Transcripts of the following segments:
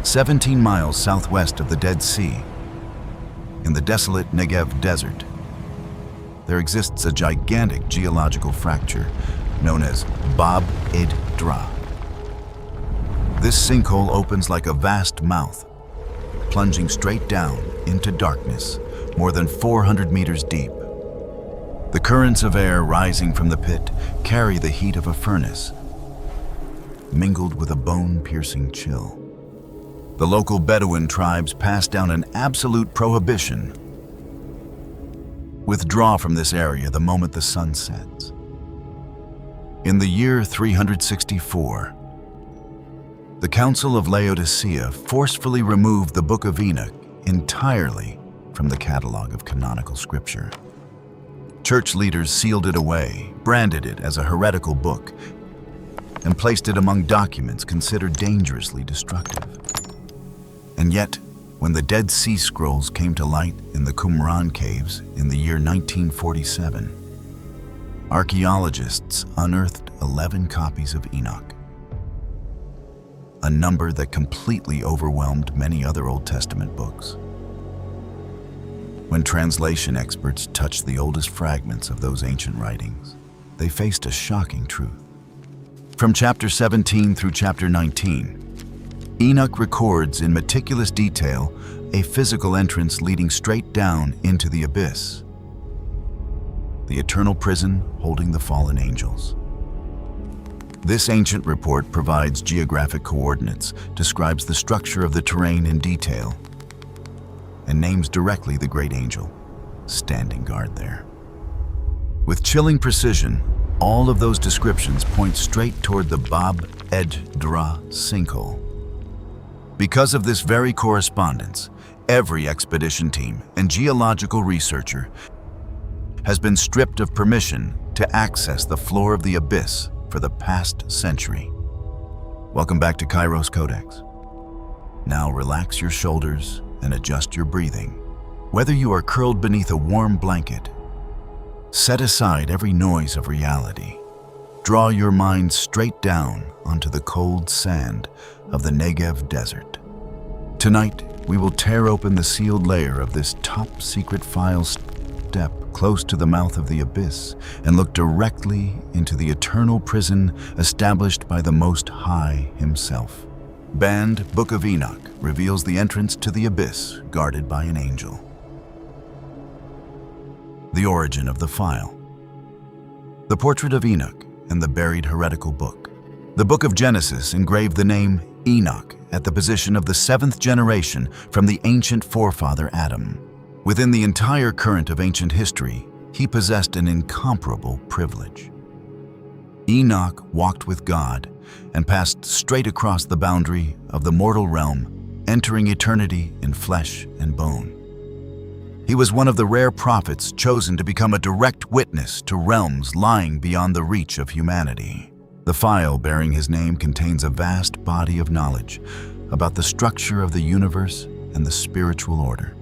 17 miles southwest of the Dead Sea, in the desolate Negev desert, there exists a gigantic geological fracture known as Bob edh-Dhra. This sinkhole opens like a vast mouth, plunging straight down into darkness, more than 400 meters deep. The currents of air rising from the pit carry the heat of a furnace, mingled with a bone-piercing chill. The local Bedouin tribes pass down an absolute prohibition: withdraw from this area the moment the sun sets. In the year 364, the Council of Laodicea forcefully removed the Book of Enoch entirely from the catalog of canonical scripture. Church leaders sealed it away, branded it as a heretical book, and placed it among documents considered dangerously destructive. And yet, when the Dead Sea Scrolls came to light in the Qumran caves in the year 1947, archaeologists unearthed 11 copies of Enoch, a number that completely overwhelmed many other Old Testament books. When translation experts touched the oldest fragments of those ancient writings, they faced a shocking truth. From chapter 17 through chapter 19, Enoch records in meticulous detail a physical entrance leading straight down into the abyss, the eternal prison holding the fallen angels. This ancient report provides geographic coordinates, describes the structure of the terrain in detail, and names directly the great angel standing guard there. With chilling precision, all of those descriptions point straight toward the Bob edh-Dhra sinkhole. Because of this very correspondence, every expedition team and geological researcher has been stripped of permission to access the floor of the abyss for the past century. Welcome back to Kyros Codex. Now relax your shoulders and adjust your breathing. Whether you are curled beneath a warm blanket, set aside every noise of reality. Draw your mind straight down onto the cold sand of the Negev desert. Tonight, we will tear open the sealed layer of this top-secret file step close to the mouth of the abyss and look directly into the eternal prison established by the Most High himself. Banned Book of Enoch reveals the entrance to the abyss guarded by an angel. The origin of the file. The portrait of Enoch and the buried heretical book. The book of Genesis engraved the name Enoch at the position of the 7th generation from the ancient forefather Adam. Within the entire current of ancient history, he possessed an incomparable privilege. Enoch walked with God and passed straight across the boundary of the mortal realm, entering eternity in flesh and bone. He was one of the rare prophets chosen to become a direct witness to realms lying beyond the reach of humanity. The file bearing his name contains a vast body of knowledge about the structure of the universe and the spiritual order.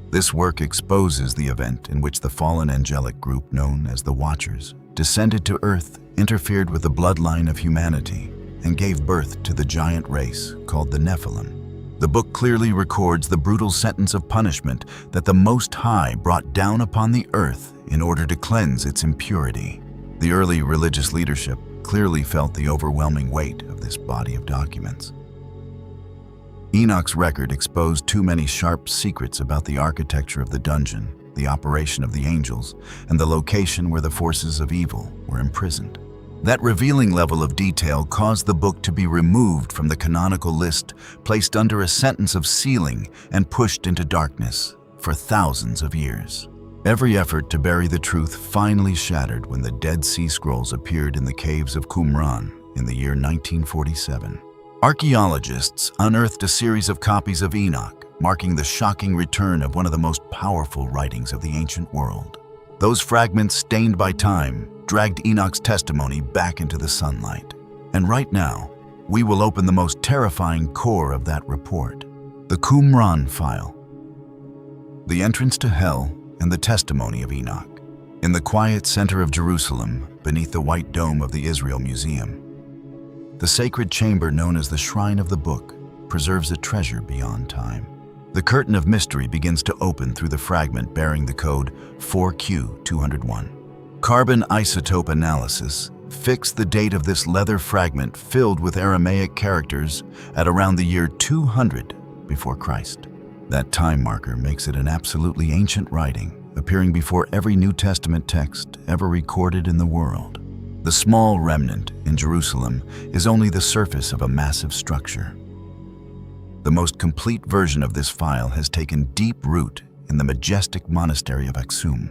This work exposes the event in which the fallen angelic group known as the Watchers descended to Earth, interfered with the bloodline of humanity, and gave birth to the giant race called the Nephilim. The book clearly records the brutal sentence of punishment that the Most High brought down upon the earth in order to cleanse its impurity. The early religious leadership clearly felt the overwhelming weight of this body of documents. Enoch's record exposed too many sharp secrets about the architecture of the dungeon, the operation of the angels, and the location where the forces of evil were imprisoned. That revealing level of detail caused the book to be removed from the canonical list, placed under a sentence of sealing, and pushed into darkness for thousands of years. Every effort to bury the truth finally shattered when the Dead Sea Scrolls appeared in the caves of Qumran in the year 1947. Archaeologists unearthed a series of copies of Enoch, marking the shocking return of one of the most powerful writings of the ancient world. Those fragments, stained by time, dragged Enoch's testimony back into the sunlight. And right now, we will open the most terrifying core of that report, the Qumran file. The entrance to hell and the testimony of Enoch. In the quiet center of Jerusalem, beneath the white dome of the Israel Museum, the sacred chamber known as the Shrine of the Book preserves a treasure beyond time. The curtain of mystery begins to open through the fragment bearing the code 4Q201. Carbon isotope analysis fixed the date of this leather fragment filled with Aramaic characters at around the year 200 before Christ. That time marker makes it an absolutely ancient writing, appearing before every New Testament text ever recorded in the world. The small remnant in Jerusalem is only the surface of a massive structure. The most complete version of this file has taken deep root in the majestic monastery of Aksum.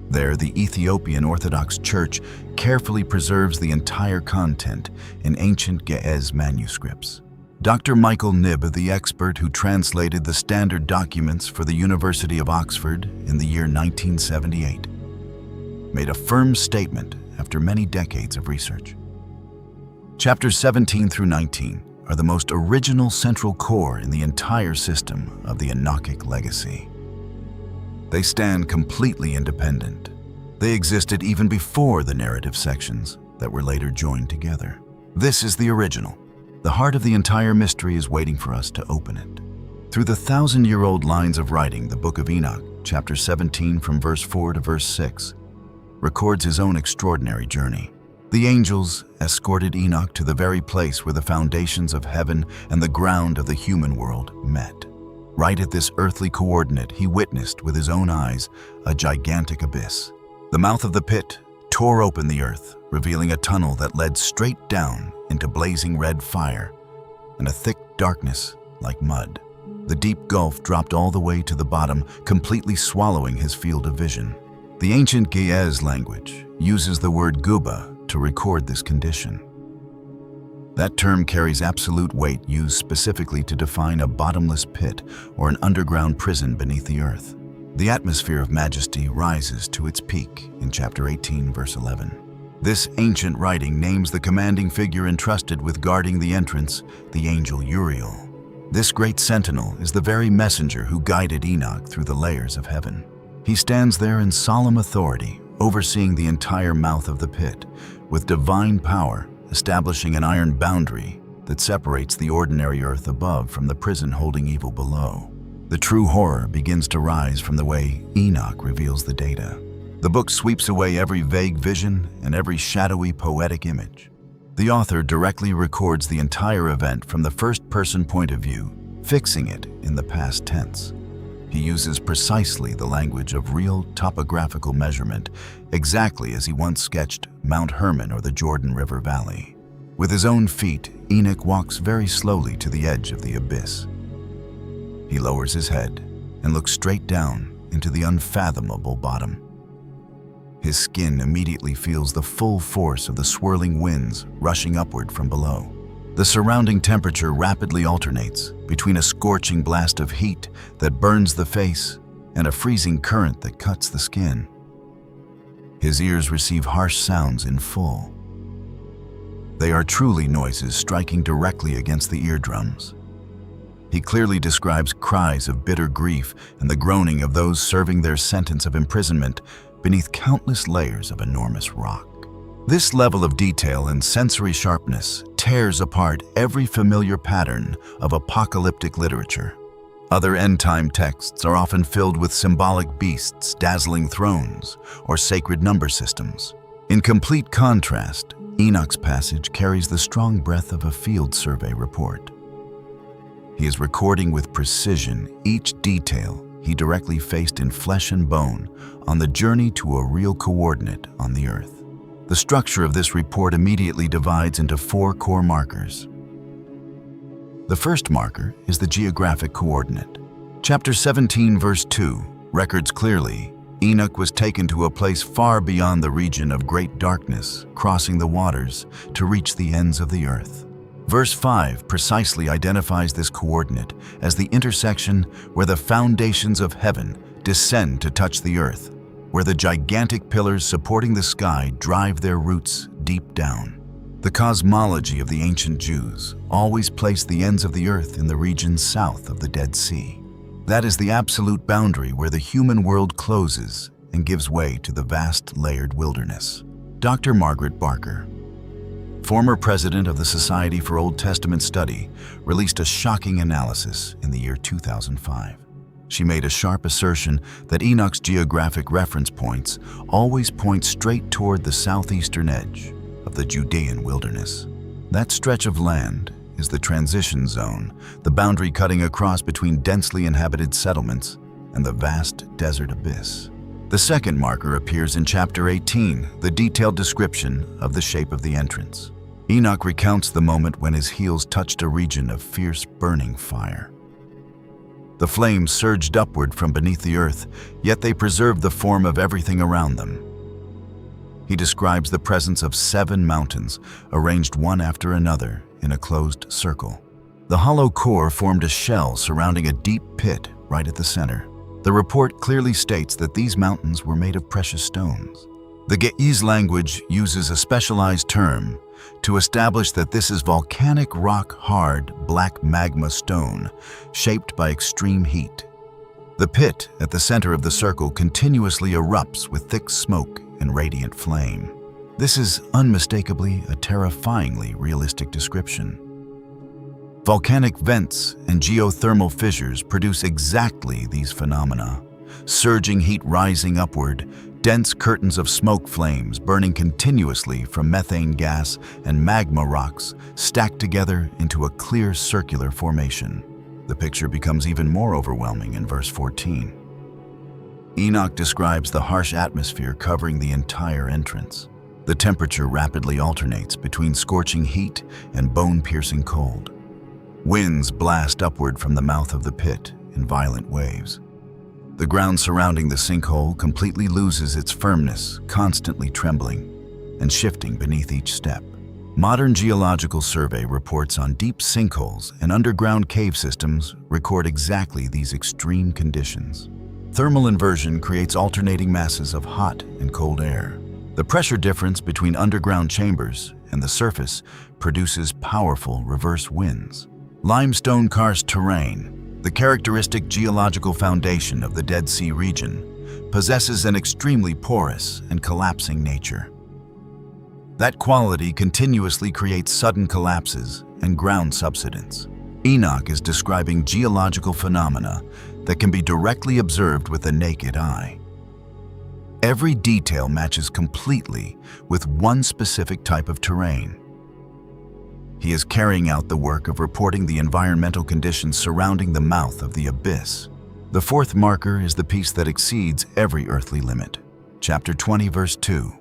There, the Ethiopian Orthodox Church carefully preserves the entire content in ancient Ge'ez manuscripts. Dr. Michael Knibb, the expert who translated the standard documents for the University of Oxford in the year 1978, made a firm statement after many decades of research. Chapters 17 through 19 are the most original central core in the entire system of the Enochic legacy. They stand completely independent. They existed even before the narrative sections that were later joined together. This is the original. The heart of the entire mystery is waiting for us to open it. Through the 1,000-year-old lines of writing, the Book of Enoch, chapter 17 from verse 4 to verse 6, records his own extraordinary journey. The angels escorted Enoch to the very place where the foundations of heaven and the ground of the human world met. Right at this earthly coordinate, he witnessed with his own eyes a gigantic abyss. The mouth of the pit tore open the earth, revealing a tunnel that led straight down into blazing red fire and a thick darkness like mud. The deep gulf dropped all the way to the bottom, completely swallowing his field of vision. The ancient Ge'ez language uses the word guba to record this condition. That term carries absolute weight, used specifically to define a bottomless pit or an underground prison beneath the earth. The atmosphere of majesty rises to its peak in chapter 18, verse 11. This ancient writing names the commanding figure entrusted with guarding the entrance, the angel Uriel. This great sentinel is the very messenger who guided Enoch through the layers of heaven. He stands there in solemn authority, overseeing the entire mouth of the pit, with divine power establishing an iron boundary that separates the ordinary earth above from the prison holding evil below. The true horror begins to rise from the way Enoch reveals the data. The book sweeps away every vague vision and every shadowy poetic image. The author directly records the entire event from the first-person point of view, fixing it in the past tense. He uses precisely the language of real topographical measurement, exactly as he once sketched Mount Hermon or the Jordan River Valley. With his own feet, Enoch walks very slowly to the edge of the abyss. He lowers his head and looks straight down into the unfathomable bottom. His skin immediately feels the full force of the swirling winds rushing upward from below. The surrounding temperature rapidly alternates between a scorching blast of heat that burns the face and a freezing current that cuts the skin. His ears receive harsh sounds in full. They are truly noises striking directly against the eardrums. He clearly describes cries of bitter grief and the groaning of those serving their sentence of imprisonment beneath countless layers of enormous rock. This level of detail and sensory sharpness tears apart every familiar pattern of apocalyptic literature. Other end-time texts are often filled with symbolic beasts, dazzling thrones, or sacred number systems. In complete contrast, Enoch's passage carries the strong breath of a field survey report. He is recording with precision each detail he directly faced in flesh and bone on the journey to a real coordinate on the earth. The structure of this report immediately divides into 4 core markers. The first marker is the geographic coordinate. Chapter 17, verse 2 records clearly, Enoch was taken to a place far beyond the region of great darkness, crossing the waters to reach the ends of the earth. Verse 5 precisely identifies this coordinate as the intersection where the foundations of heaven descend to touch the earth, where the gigantic pillars supporting the sky drive their roots deep down. The cosmology of the ancient Jews always placed the ends of the earth in the region south of the Dead Sea. That is the absolute boundary where the human world closes and gives way to the vast layered wilderness. Dr. Margaret Barker. former president of the Society for Old Testament Study, released a shocking analysis in the year 2005. She made a sharp assertion that Enoch's geographic reference points always point straight toward the southeastern edge of the Judean wilderness. That stretch of land is the transition zone, the boundary cutting across between densely inhabited settlements and the vast desert abyss. The second marker appears in chapter 18, the detailed description of the shape of the entrance. Enoch recounts the moment when his heels touched a region of fierce burning fire. The flames surged upward from beneath the earth, yet they preserved the form of everything around them. He describes the presence of 7 mountains, arranged one after another in a closed circle. The hollow core formed a shell surrounding a deep pit right at the center. The report clearly states that these mountains were made of precious stones. The Ge'ez language uses a specialized term to establish that this is volcanic rock-hard black magma stone shaped by extreme heat. The pit at the center of the circle continuously erupts with thick smoke and radiant flame. This is unmistakably a terrifyingly realistic description. Volcanic vents and geothermal fissures produce exactly these phenomena. Surging heat rising upward, dense curtains of smoke flames burning continuously from methane gas and magma rocks stacked together into a clear circular formation. The picture becomes even more overwhelming in verse 14. Enoch describes the harsh atmosphere covering the entire entrance. The temperature rapidly alternates between scorching heat and bone-piercing cold. Winds blast upward from the mouth of the pit in violent waves. The ground surrounding the sinkhole completely loses its firmness, constantly trembling and shifting beneath each step. Modern geological survey reports on deep sinkholes and underground cave systems record exactly these extreme conditions. Thermal inversion creates alternating masses of hot and cold air. The pressure difference between underground chambers and the surface produces powerful reverse winds. Limestone karst terrain, the characteristic geological foundation of the Dead Sea region, possesses an extremely porous and collapsing nature. That quality continuously creates sudden collapses and ground subsidence. Enoch is describing geological phenomena that can be directly observed with the naked eye. Every detail matches completely with one specific type of terrain. He is carrying out the work of reporting the environmental conditions surrounding the mouth of the abyss. The fourth marker is the piece that exceeds every earthly limit. Chapter 20, verse 2.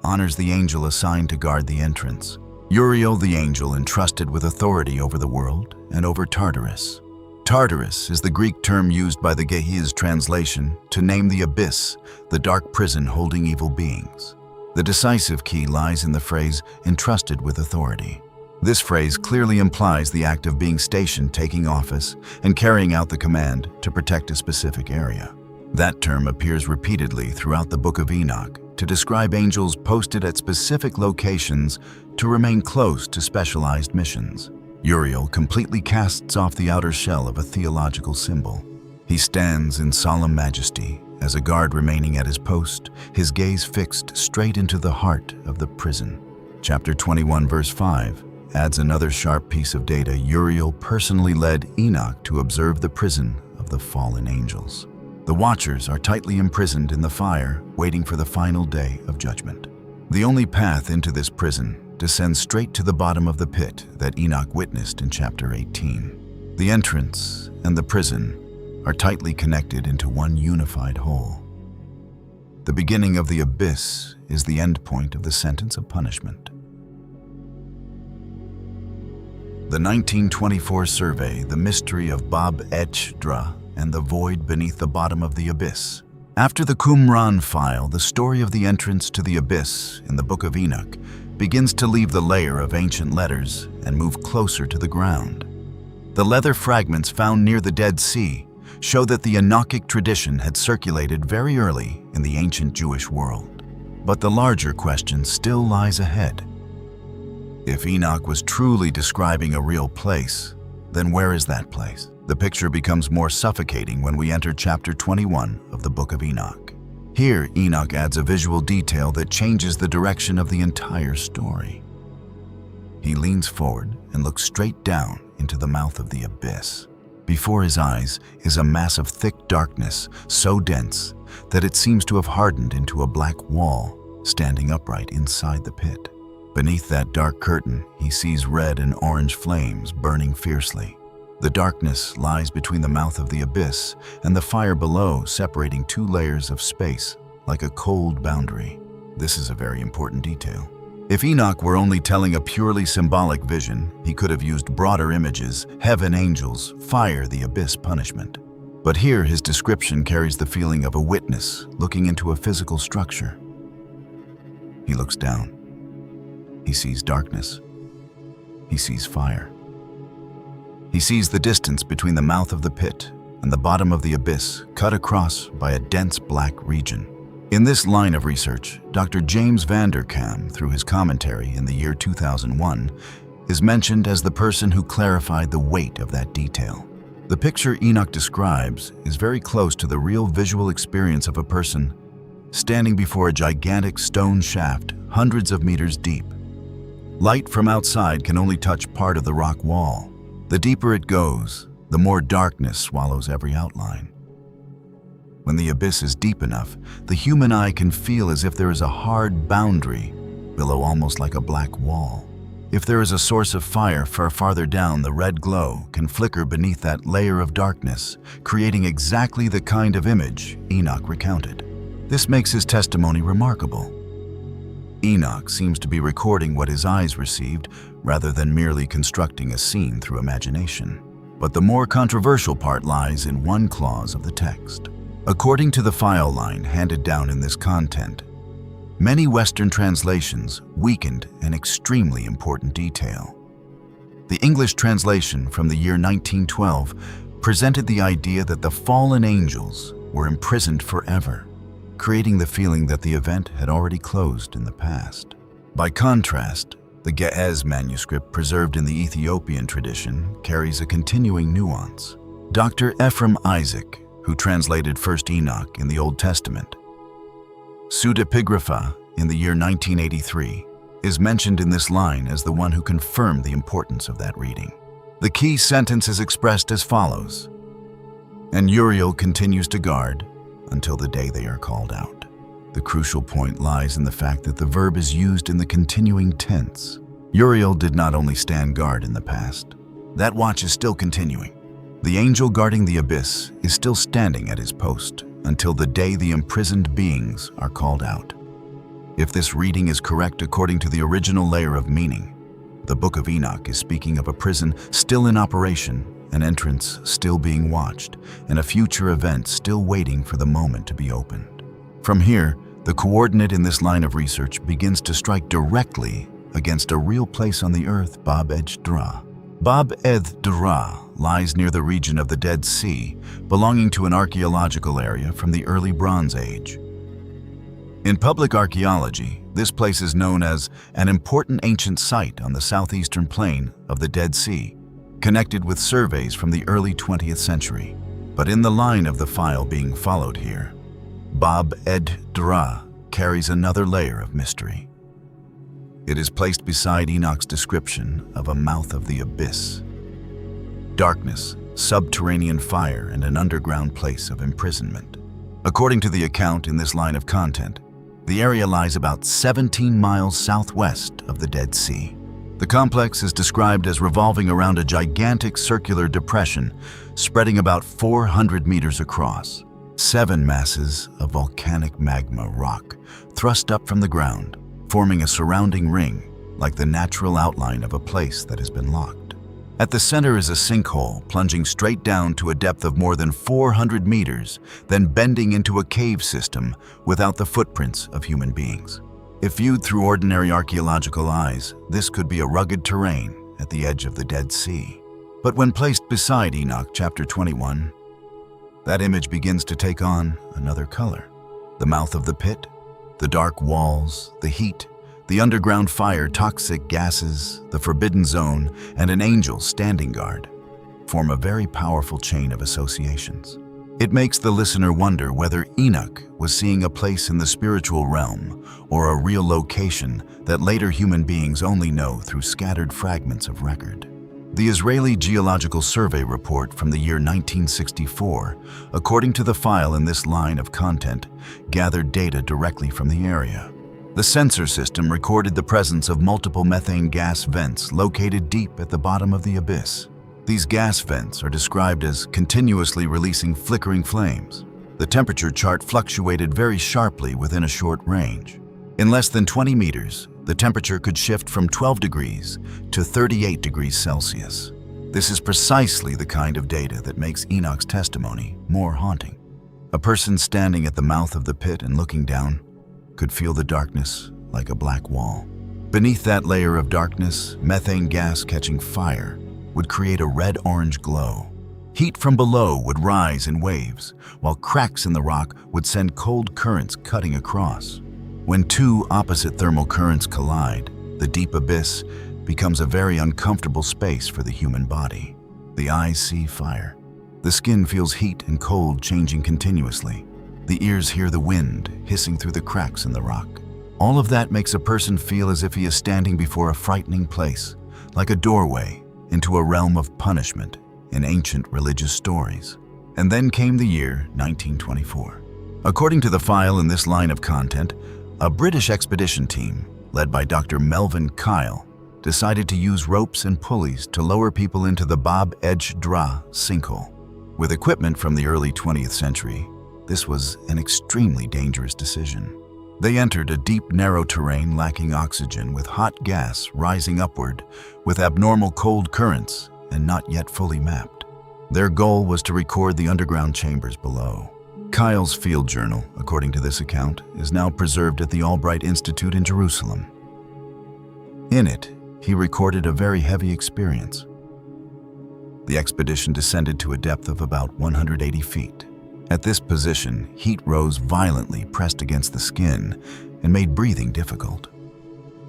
Honors the angel assigned to guard the entrance. Uriel, the angel entrusted with authority over the world and over Tartarus. Tartarus is the Greek term used by the Ge'ez translation to name the abyss, the dark prison holding evil beings. The decisive key lies in the phrase, entrusted with authority. This phrase clearly implies the act of being stationed, taking office, and carrying out the command to protect a specific area. That term appears repeatedly throughout the Book of Enoch to describe angels posted at specific locations to remain close to specialized missions. Uriel completely casts off the outer shell of a theological symbol. He stands in solemn majesty, as a guard remaining at his post, his gaze fixed straight into the heart of the prison. Chapter 21, verse 5 adds another sharp piece of data. Uriel personally led Enoch to observe the prison of the fallen angels. The watchers are tightly imprisoned in the fire, waiting for the final day of judgment. The only path into this prison descends straight to the bottom of the pit that Enoch witnessed in chapter 18. The entrance and the prison are tightly connected into one unified whole. The beginning of the abyss is the end point of the sentence of punishment. The 1924 survey, The Mystery of edh-Dhra and the Void Beneath the Bottom of the Abyss. After the Qumran file, the story of the entrance to the abyss in the Book of Enoch begins to leave the layer of ancient letters and move closer to the ground. The leather fragments found near the Dead Sea show that the Enochic tradition had circulated very early in the ancient Jewish world. But the larger question still lies ahead. If Enoch was truly describing a real place, then where is that place? The picture becomes more suffocating when we enter chapter 21 of the Book of Enoch. Here, Enoch adds a visual detail that changes the direction of the entire story. He leans forward and looks straight down into the mouth of the abyss. Before his eyes is a mass of thick darkness, so dense that it seems to have hardened into a black wall, standing upright inside the pit. Beneath that dark curtain, he sees red and orange flames burning fiercely. The darkness lies between the mouth of the abyss and the fire below, separating two layers of space like a cold boundary. This is a very important detail. If Enoch were only telling a purely symbolic vision, he could have used broader images: heaven, angels, fire, the abyss, punishment. But here his description carries the feeling of a witness looking into a physical structure. He looks down. He sees darkness. He sees fire. He sees the distance between the mouth of the pit and the bottom of the abyss cut across by a dense black region. In this line of research, Dr. James Van der Kam, through his commentary in the year 2001, is mentioned as the person who clarified the weight of that detail. The picture Enoch describes is very close to the real visual experience of a person standing before a gigantic stone shaft hundreds of meters deep. Light from outside can only touch part of the rock wall. The deeper it goes, the more darkness swallows every outline. When the abyss is deep enough, the human eye can feel as if there is a hard boundary below, almost like a black wall. If there is a source of fire far farther down, the red glow can flicker beneath that layer of darkness, creating exactly the kind of image Enoch recounted. This makes his testimony remarkable. Enoch seems to be recording what his eyes received rather than merely constructing a scene through imagination. But the more controversial part lies in one clause of the text. According to the file line handed down in this content, many Western translations weakened an extremely important detail. The English translation from the year 1912 presented the idea that the fallen angels were imprisoned forever, creating the feeling that the event had already closed in the past. By contrast, the Ge'ez manuscript preserved in the Ethiopian tradition carries a continuing nuance. Dr. Ephraim Isaac, who translated 1st Enoch in the Old Testament, pseudepigrapha in the year 1983, is mentioned in this line as the one who confirmed the importance of that reading. The key sentence is expressed as follows: "And Uriel continues to guard until the day they are called out." The crucial point lies in the fact that the verb is used in the continuing tense. Uriel did not only stand guard in the past. That watch is still continuing. The angel guarding the abyss is still standing at his post until the day the imprisoned beings are called out. If this reading is correct according to the original layer of meaning, the Book of Enoch is speaking of a prison still in operation, an entrance still being watched, and a future event still waiting for the moment to be opened. From here, the coordinate in this line of research begins to strike directly against a real place on the earth, Bob edh-Dhra. Bob edh-Dhra lies near the region of the Dead Sea, belonging to an archaeological area from the early Bronze Age. In public archaeology, this place is known as an important ancient site on the southeastern plain of the Dead Sea, connected with surveys from the early 20th century. But in the line of the file being followed here, Bob edh-Dhra carries another layer of mystery. It is placed beside Enoch's description of a mouth of the abyss. Darkness, subterranean fire, and an underground place of imprisonment. According to the account in this line of content, the area lies about 17 miles southwest of the Dead Sea. The complex is described as revolving around a gigantic circular depression spreading about 400 meters across. 7 masses of volcanic magma rock thrust up from the ground, forming a surrounding ring like the natural outline of a place that has been locked. At the center is a sinkhole plunging straight down to a depth of more than 400 meters, then bending into a cave system without the footprints of human beings. If viewed through ordinary archaeological eyes, this could be a rugged terrain at the edge of the Dead Sea. But when placed beside Enoch chapter 21, that image begins to take on another color. The mouth of the pit, the dark walls, the heat, the underground fire, toxic gases, the forbidden zone, and an angel standing guard form a very powerful chain of associations. It makes the listener wonder whether Enoch was seeing a place in the spiritual realm or a real location that later human beings only know through scattered fragments of record. The Israeli Geological Survey report from the year 1964, according to the file in this line of content, gathered data directly from the area. The sensor system recorded the presence of multiple methane gas vents located deep at the bottom of the abyss. These gas vents are described as continuously releasing flickering flames. The temperature chart fluctuated very sharply within a short range. In less than 20 meters, the temperature could shift from 12 degrees to 38 degrees Celsius. This is precisely the kind of data that makes Enoch's testimony more haunting. A person standing at the mouth of the pit and looking down could feel the darkness like a black wall. Beneath that layer of darkness, methane gas catching fire would create a red-orange glow. Heat from below would rise in waves, while cracks in the rock would send cold currents cutting across. When two opposite thermal currents collide, the deep abyss becomes a very uncomfortable space for the human body. The eyes see fire. The skin feels heat and cold changing continuously. The ears hear the wind hissing through the cracks in the rock. All of that makes a person feel as if he is standing before a frightening place, like a doorway into a realm of punishment in ancient religious stories. And then came the year 1924. According to the file in this line of content, a British expedition team, led by Dr. Melvin Kyle, decided to use ropes and pulleys to lower people into the edh-Dhra sinkhole. With equipment from the early 20th century, this was an extremely dangerous decision. They entered a deep, narrow terrain lacking oxygen with hot gas rising upward with abnormal cold currents and not yet fully mapped. Their goal was to record the underground chambers below. Kyle's field journal, according to this account, is now preserved at the Albright Institute in Jerusalem. In it, he recorded a very heavy experience. The expedition descended to a depth of about 180 feet. At this position, heat rose violently, pressed against the skin, and made breathing difficult.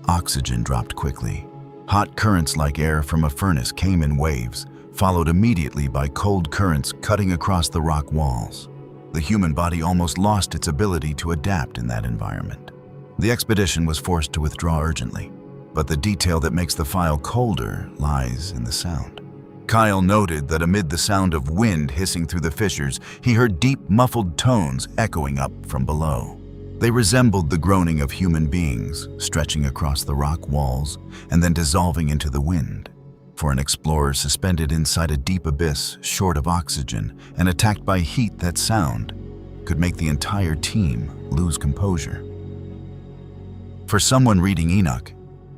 Oxygen dropped quickly. Hot currents like air from a furnace came in waves, followed immediately by cold currents cutting across the rock walls. The human body almost lost its ability to adapt in that environment. The expedition was forced to withdraw urgently, but the detail that makes the file colder lies in the sound. Kyle noted that amid the sound of wind hissing through the fissures, he heard deep, muffled tones echoing up from below. They resembled the groaning of human beings, stretching across the rock walls and then dissolving into the wind. For an explorer suspended inside a deep abyss, short of oxygen, and attacked by heat, that sound could make the entire team lose composure. For someone reading Enoch,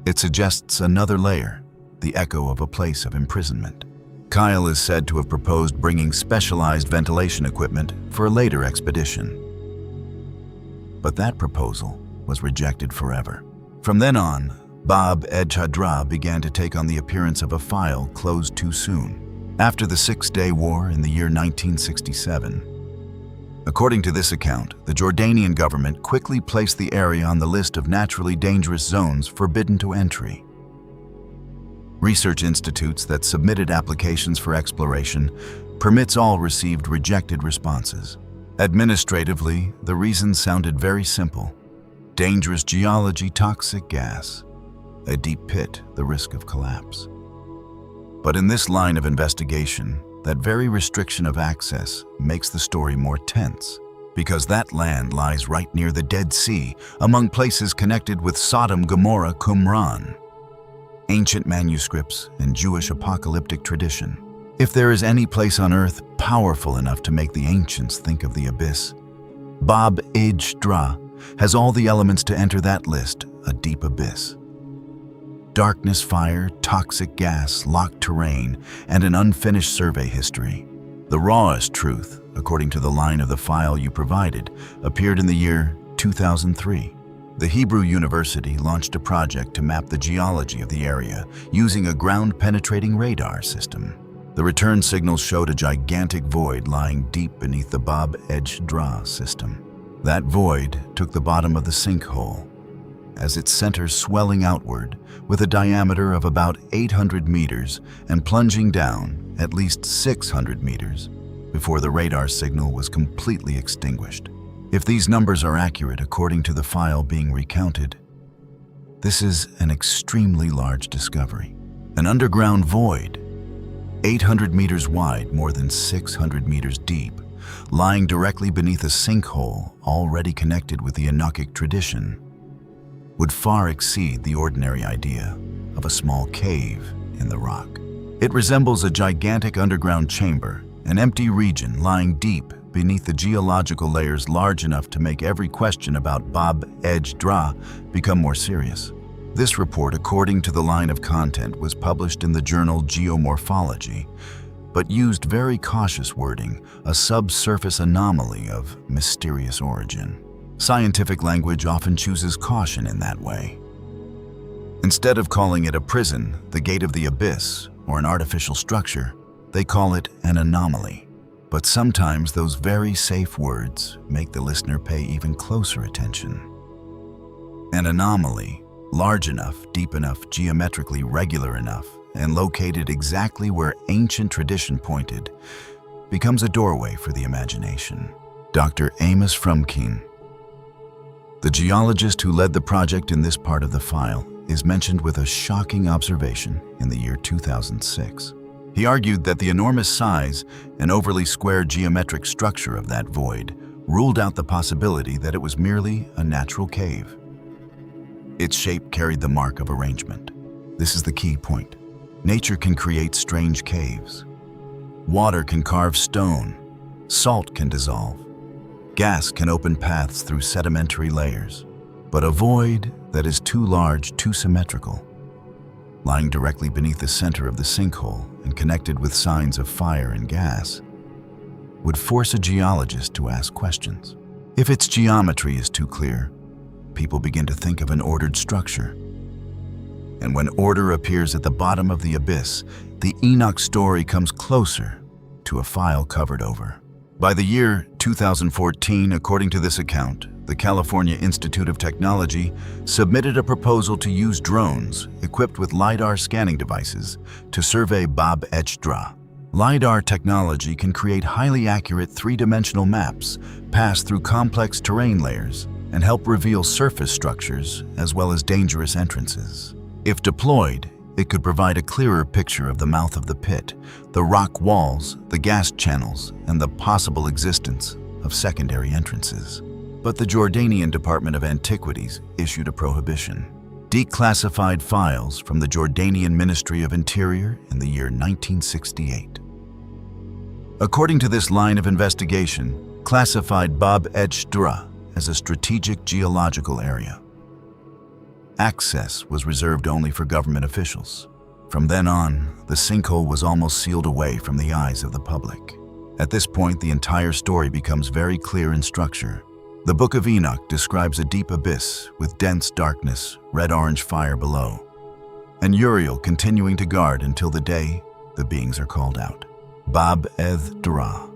it suggests another layer, the echo of a place of imprisonment. Kyle is said to have proposed bringing specialized ventilation equipment for a later expedition. But that proposal was rejected forever. From then on, edh-Dhra began to take on the appearance of a file closed too soon, after the Six-Day War in the year 1967. According to this account, the Jordanian government quickly placed the area on the list of naturally dangerous zones forbidden to entry. Research institutes that submitted applications for exploration, permits all received rejected responses. Administratively, the reasons sounded very simple. Dangerous geology, toxic gas. A deep pit, the risk of collapse. But in this line of investigation, that very restriction of access makes the story more tense, because that land lies right near the Dead Sea, among places connected with Sodom, Gomorrah, Qumran. Ancient manuscripts and Jewish apocalyptic tradition. If there is any place on earth powerful enough to make the ancients think of the abyss, edh-Dhra has all the elements to enter that list, a deep abyss. Darkness, fire, toxic gas, locked terrain, and an unfinished survey history. The rawest truth, according to the line of the file you provided, appeared in the year 2003. The Hebrew University launched a project to map the geology of the area using a ground-penetrating radar system. The return signals showed a gigantic void lying deep beneath the edh-Dhra system. That void took the bottom of the sinkhole, as its center swelling outward with a diameter of about 800 meters and plunging down at least 600 meters before the radar signal was completely extinguished. If these numbers are accurate according to the file being recounted, this is an extremely large discovery. An underground void, 800 meters wide, more than 600 meters deep, lying directly beneath a sinkhole already connected with the Enochic tradition, would far exceed the ordinary idea of a small cave in the rock. It resembles a gigantic underground chamber, an empty region lying deep beneath the geological layers large enough to make every question about edh-Dhra become more serious. This report, according to the line of content, was published in the journal Geomorphology, but used very cautious wording, a subsurface anomaly of mysterious origin. Scientific language often chooses caution in that way. Instead of calling it a prison, the gate of the abyss, or an artificial structure, they call it an anomaly. But sometimes those very safe words make the listener pay even closer attention. An anomaly, large enough, deep enough, geometrically regular enough, and located exactly where ancient tradition pointed, becomes a doorway for the imagination. Dr. Amos Frumkeen, the geologist who led the project in this part of the file, is mentioned with a shocking observation in the year 2006. He argued that the enormous size and overly square geometric structure of that void ruled out the possibility that it was merely a natural cave. Its shape carried the mark of arrangement. This is the key point. Nature can create strange caves. Water can carve stone. Salt can dissolve. Gas can open paths through sedimentary layers. But a void that is too large, too symmetrical, lying directly beneath the center of the sinkhole and connected with signs of fire and gas, would force a geologist to ask questions. If its geometry is too clear, people begin to think of an ordered structure. And when order appears at the bottom of the abyss, the Enoch story comes closer to a file covered over. By the year 2014, according to this account, the California Institute of Technology submitted a proposal to use drones equipped with LiDAR scanning devices to survey edh-Dhra. LiDAR technology can create highly accurate three-dimensional maps, pass through complex terrain layers, and help reveal surface structures as well as dangerous entrances. If deployed, it could provide a clearer picture of the mouth of the pit, the rock walls, the gas channels, and the possible existence of secondary entrances. But the Jordanian Department of Antiquities issued a prohibition. Declassified files from the Jordanian Ministry of Interior in the year 1968. According to this line of investigation, classified edh-Dhra as a strategic geological area. Access was reserved only for government officials. From then on, the sinkhole was almost sealed away from the eyes of the public. At this point, the entire story becomes very clear in structure. The Book of Enoch describes a deep abyss with dense darkness, red-orange fire below, and Uriel continuing to guard until the day the beings are called out. edh-Dhra.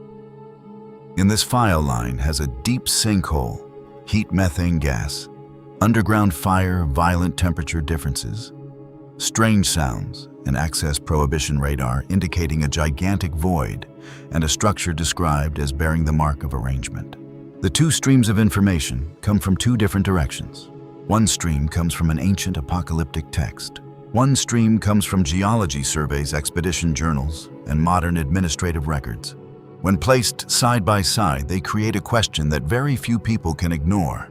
In this file line has a deep sinkhole, heat methane gas, underground fire, violent temperature differences, strange sounds, and access prohibition radar indicating a gigantic void, and a structure described as bearing the mark of arrangement. The two streams of information come from two different directions. One stream comes from an ancient apocalyptic text. One stream comes from geology surveys, expedition journals, and modern administrative records. When placed side by side, they create a question that very few people can ignore.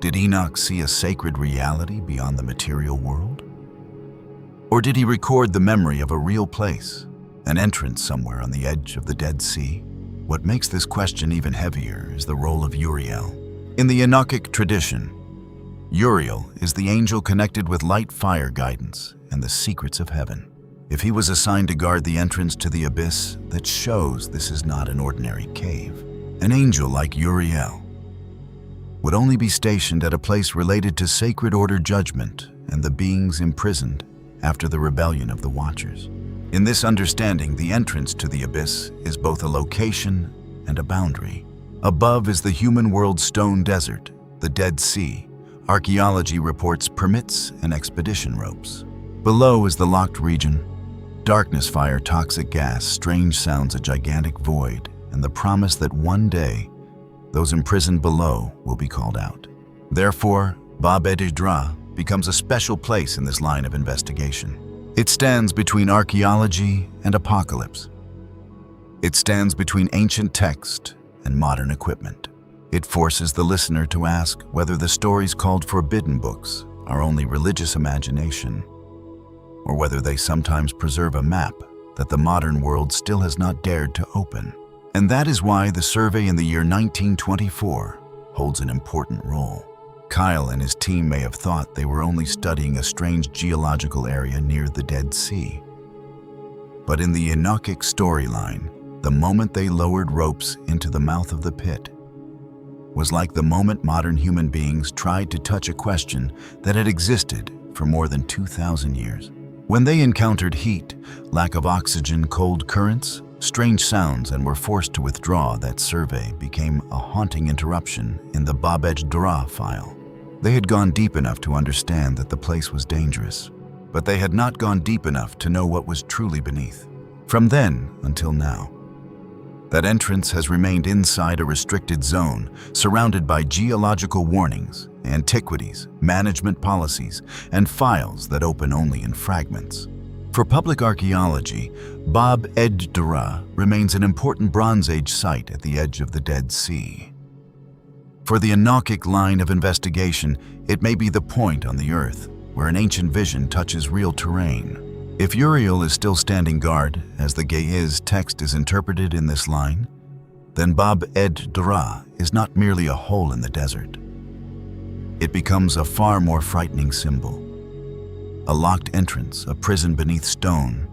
Did Enoch see a sacred reality beyond the material world? Or did he record the memory of a real place, an entrance somewhere on the edge of the Dead Sea? What makes this question even heavier is the role of Uriel. In the Enochic tradition, Uriel is the angel connected with light, fire, guidance, and the secrets of heaven. If he was assigned to guard the entrance to the abyss, that shows this is not an ordinary cave. An angel like Uriel would only be stationed at a place related to sacred order judgment and the beings imprisoned after the rebellion of the Watchers. In this understanding, the entrance to the abyss is both a location and a boundary. Above is the human world stone desert, the Dead Sea. Archaeology reports permits and expedition ropes. Below is the locked region, darkness, fire, toxic gas, strange sounds, a gigantic void, and the promise that one day those imprisoned below will be called out. Therefore, edh-Dhra becomes a special place in this line of investigation. It stands between archaeology and apocalypse. It stands between ancient text and modern equipment. It forces the listener to ask whether the stories called forbidden books are only religious imagination, or whether they sometimes preserve a map that the modern world still has not dared to open. And that is why the survey in the year 1924 holds an important role. Kyle and his team may have thought they were only studying a strange geological area near the Dead Sea. But in the Enochic storyline, the moment they lowered ropes into the mouth of the pit was like the moment modern human beings tried to touch a question that had existed for more than 2,000 years. When they encountered heat, lack of oxygen, cold currents, strange sounds, and were forced to withdraw, that survey became a haunting interruption in the edh-Dhra file. They had gone deep enough to understand that the place was dangerous, but they had not gone deep enough to know what was truly beneath. From then until now, that entrance has remained inside a restricted zone, surrounded by geological warnings, antiquities, management policies, and files that open only in fragments. For public archaeology, edh-Dhra remains an important Bronze Age site at the edge of the Dead Sea. For the Enochic line of investigation, it may be the point on the Earth where an ancient vision touches real terrain. If Uriel is still standing guard, as the Ge'ez text is interpreted in this line, then edh-Dhra is not merely a hole in the desert. It becomes a far more frightening symbol. A locked entrance, a prison beneath stone,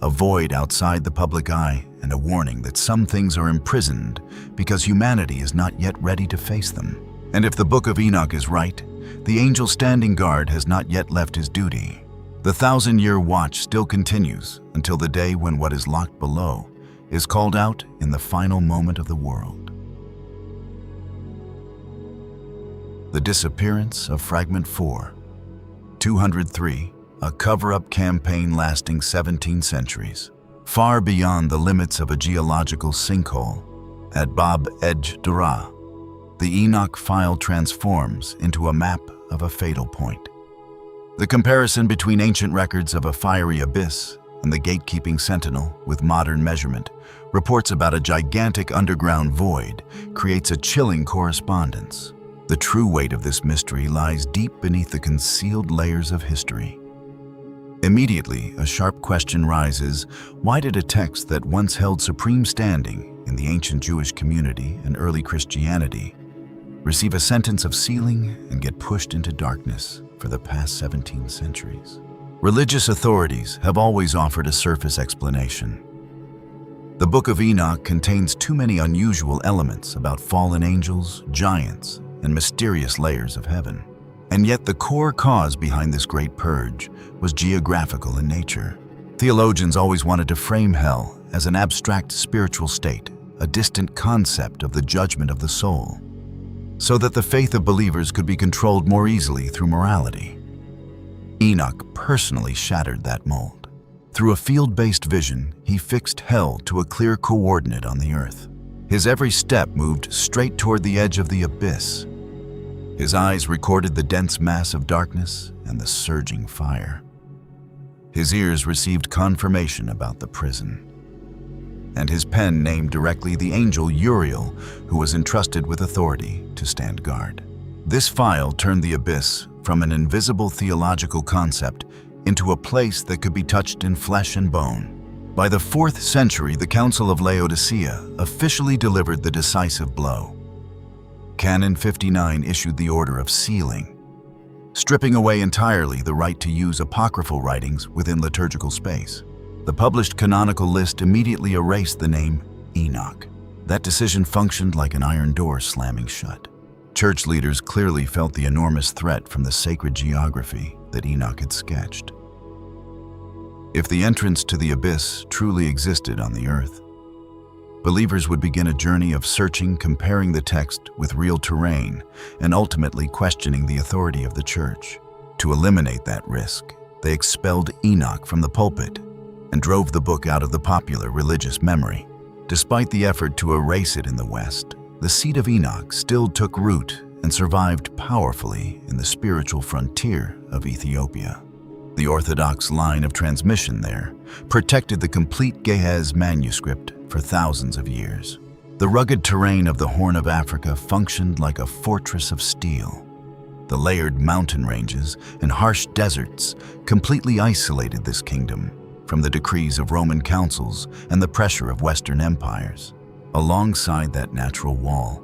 a void outside the public eye, and a warning that some things are imprisoned because humanity is not yet ready to face them. And if the Book of Enoch is right, the angel standing guard has not yet left his duty. The 1,000-year watch still continues until the day when what is locked below is called out in the final moment of the world. The Disappearance of Fragment 4, 203, a cover-up campaign lasting 17 centuries. Far beyond the limits of a geological sinkhole, at edh-Dhra, the Enoch file transforms into a map of a fatal point. The comparison between ancient records of a fiery abyss and the gatekeeping sentinel with modern measurement reports about a gigantic underground void creates a chilling correspondence. The true weight of this mystery lies deep beneath the concealed layers of history. Immediately, a sharp question rises: why did a text that once held supreme standing in the ancient Jewish community and early Christianity receive a sentence of sealing and get pushed into darkness for the past 17 centuries? Religious authorities have always offered a surface explanation. The Book of Enoch contains too many unusual elements about fallen angels, giants, and mysterious layers of heaven. And yet the core cause behind this great purge was geographical in nature. Theologians always wanted to frame hell as an abstract spiritual state, a distant concept of the judgment of the soul, so that the faith of believers could be controlled more easily through morality. Enoch personally shattered that mold. Through a field-based vision, he fixed hell to a clear coordinate on the earth. His every step moved straight toward the edge of the abyss. His eyes recorded the dense mass of darkness and the surging fire. His ears received confirmation about the prison. And his pen named directly the angel Uriel, who was entrusted with authority to stand guard. This file turned the abyss from an invisible theological concept into a place that could be touched in flesh and bone. By the 4th century, the Council of Laodicea officially delivered the decisive blow. Canon 59 issued the order of sealing, stripping away entirely the right to use apocryphal writings within liturgical space. The published canonical list immediately erased the name Enoch. That decision functioned like an iron door slamming shut. Church leaders clearly felt the enormous threat from the sacred geography that Enoch had sketched. If the entrance to the abyss truly existed on the earth, believers would begin a journey of searching, comparing the text with real terrain, and ultimately questioning the authority of the church. To eliminate that risk, they expelled Enoch from the pulpit and drove the book out of the popular religious memory. Despite the effort to erase it in the West, the seed of Enoch still took root and survived powerfully in the spiritual frontier of Ethiopia. The Orthodox line of transmission there protected the complete Ge'ez manuscript for thousands of years. The rugged terrain of the Horn of Africa functioned like a fortress of steel. The layered mountain ranges and harsh deserts completely isolated this kingdom from the decrees of Roman councils and the pressure of Western empires. Alongside that natural wall,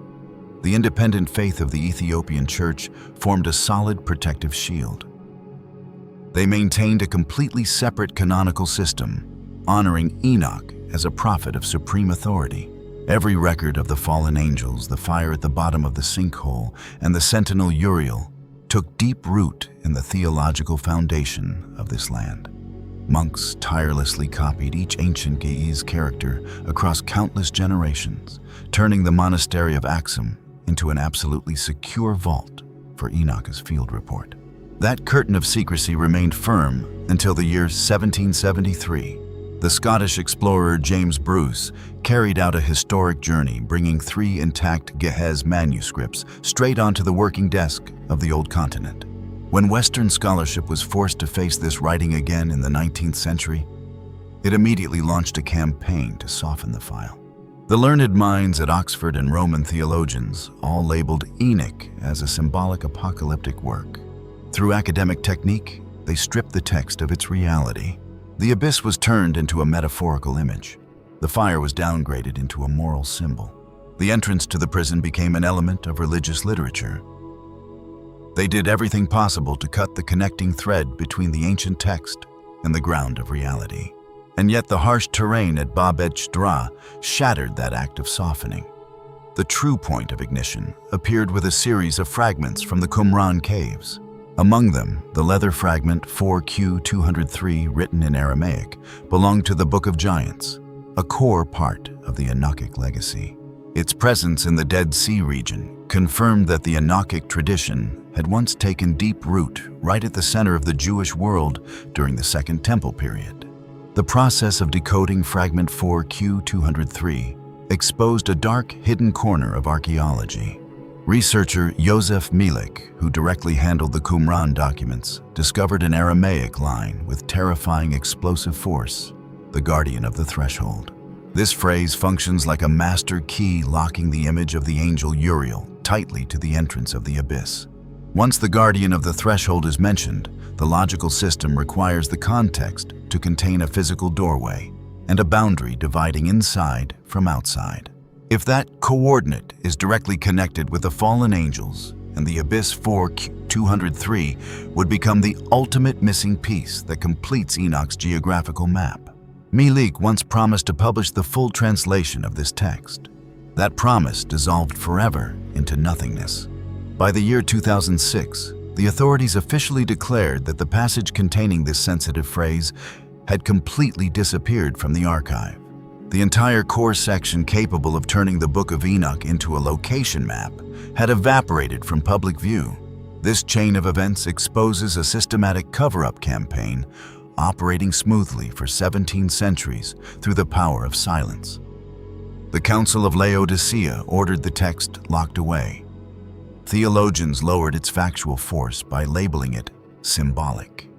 the independent faith of the Ethiopian Church formed a solid protective shield. They maintained a completely separate canonical system, honoring Enoch as a prophet of supreme authority. Every record of the fallen angels, the fire at the bottom of the sinkhole, and the sentinel Uriel took deep root in the theological foundation of this land. Monks tirelessly copied each ancient Ge'ez character across countless generations, turning the monastery of Axum into an absolutely secure vault for Enoch's field report. That curtain of secrecy remained firm until the year 1773. The Scottish explorer James Bruce carried out a historic journey, bringing 3 intact Ge'ez manuscripts straight onto the working desk of the Old Continent. When Western scholarship was forced to face this writing again in the 19th century, it immediately launched a campaign to soften the file. The learned minds at Oxford and Roman theologians all labeled Enoch as a symbolic apocalyptic work. Through academic technique, they stripped the text of its reality. The abyss was turned into a metaphorical image. The fire was downgraded into a moral symbol. The entrance to the prison became an element of religious literature. They did everything possible to cut the connecting thread between the ancient text and the ground of reality. And yet the harsh terrain at edh-Dhra shattered that act of softening. The true point of ignition appeared with a series of fragments from the Qumran caves. Among them, the leather fragment 4Q203, written in Aramaic, belonged to the Book of Giants, a core part of the Enochic legacy. Its presence in the Dead Sea region confirmed that the Enochic tradition had once taken deep root right at the center of the Jewish world during the Second Temple period. The process of decoding fragment 4Q203 exposed a dark, hidden corner of archaeology. Researcher Yosef Milik, who directly handled the Qumran documents, discovered an Aramaic line with terrifying explosive force, the guardian of the threshold. This phrase functions like a master key locking the image of the angel Uriel tightly to the entrance of the abyss. Once the guardian of the threshold is mentioned, the logical system requires the context to contain a physical doorway and a boundary dividing inside from outside. If that coordinate is directly connected with the fallen angels, and the Abyss 4Q203 would become the ultimate missing piece that completes Enoch's geographical map. Milik once promised to publish the full translation of this text. That promise dissolved forever into nothingness. By the year 2006, the authorities officially declared that the passage containing this sensitive phrase had completely disappeared from the archive. The entire core section capable of turning the Book of Enoch into a location map had evaporated from public view. This chain of events exposes a systematic cover-up campaign operating smoothly for 17 centuries through the power of silence. The Council of Laodicea ordered the text locked away. Theologians lowered its factual force by labeling it symbolic.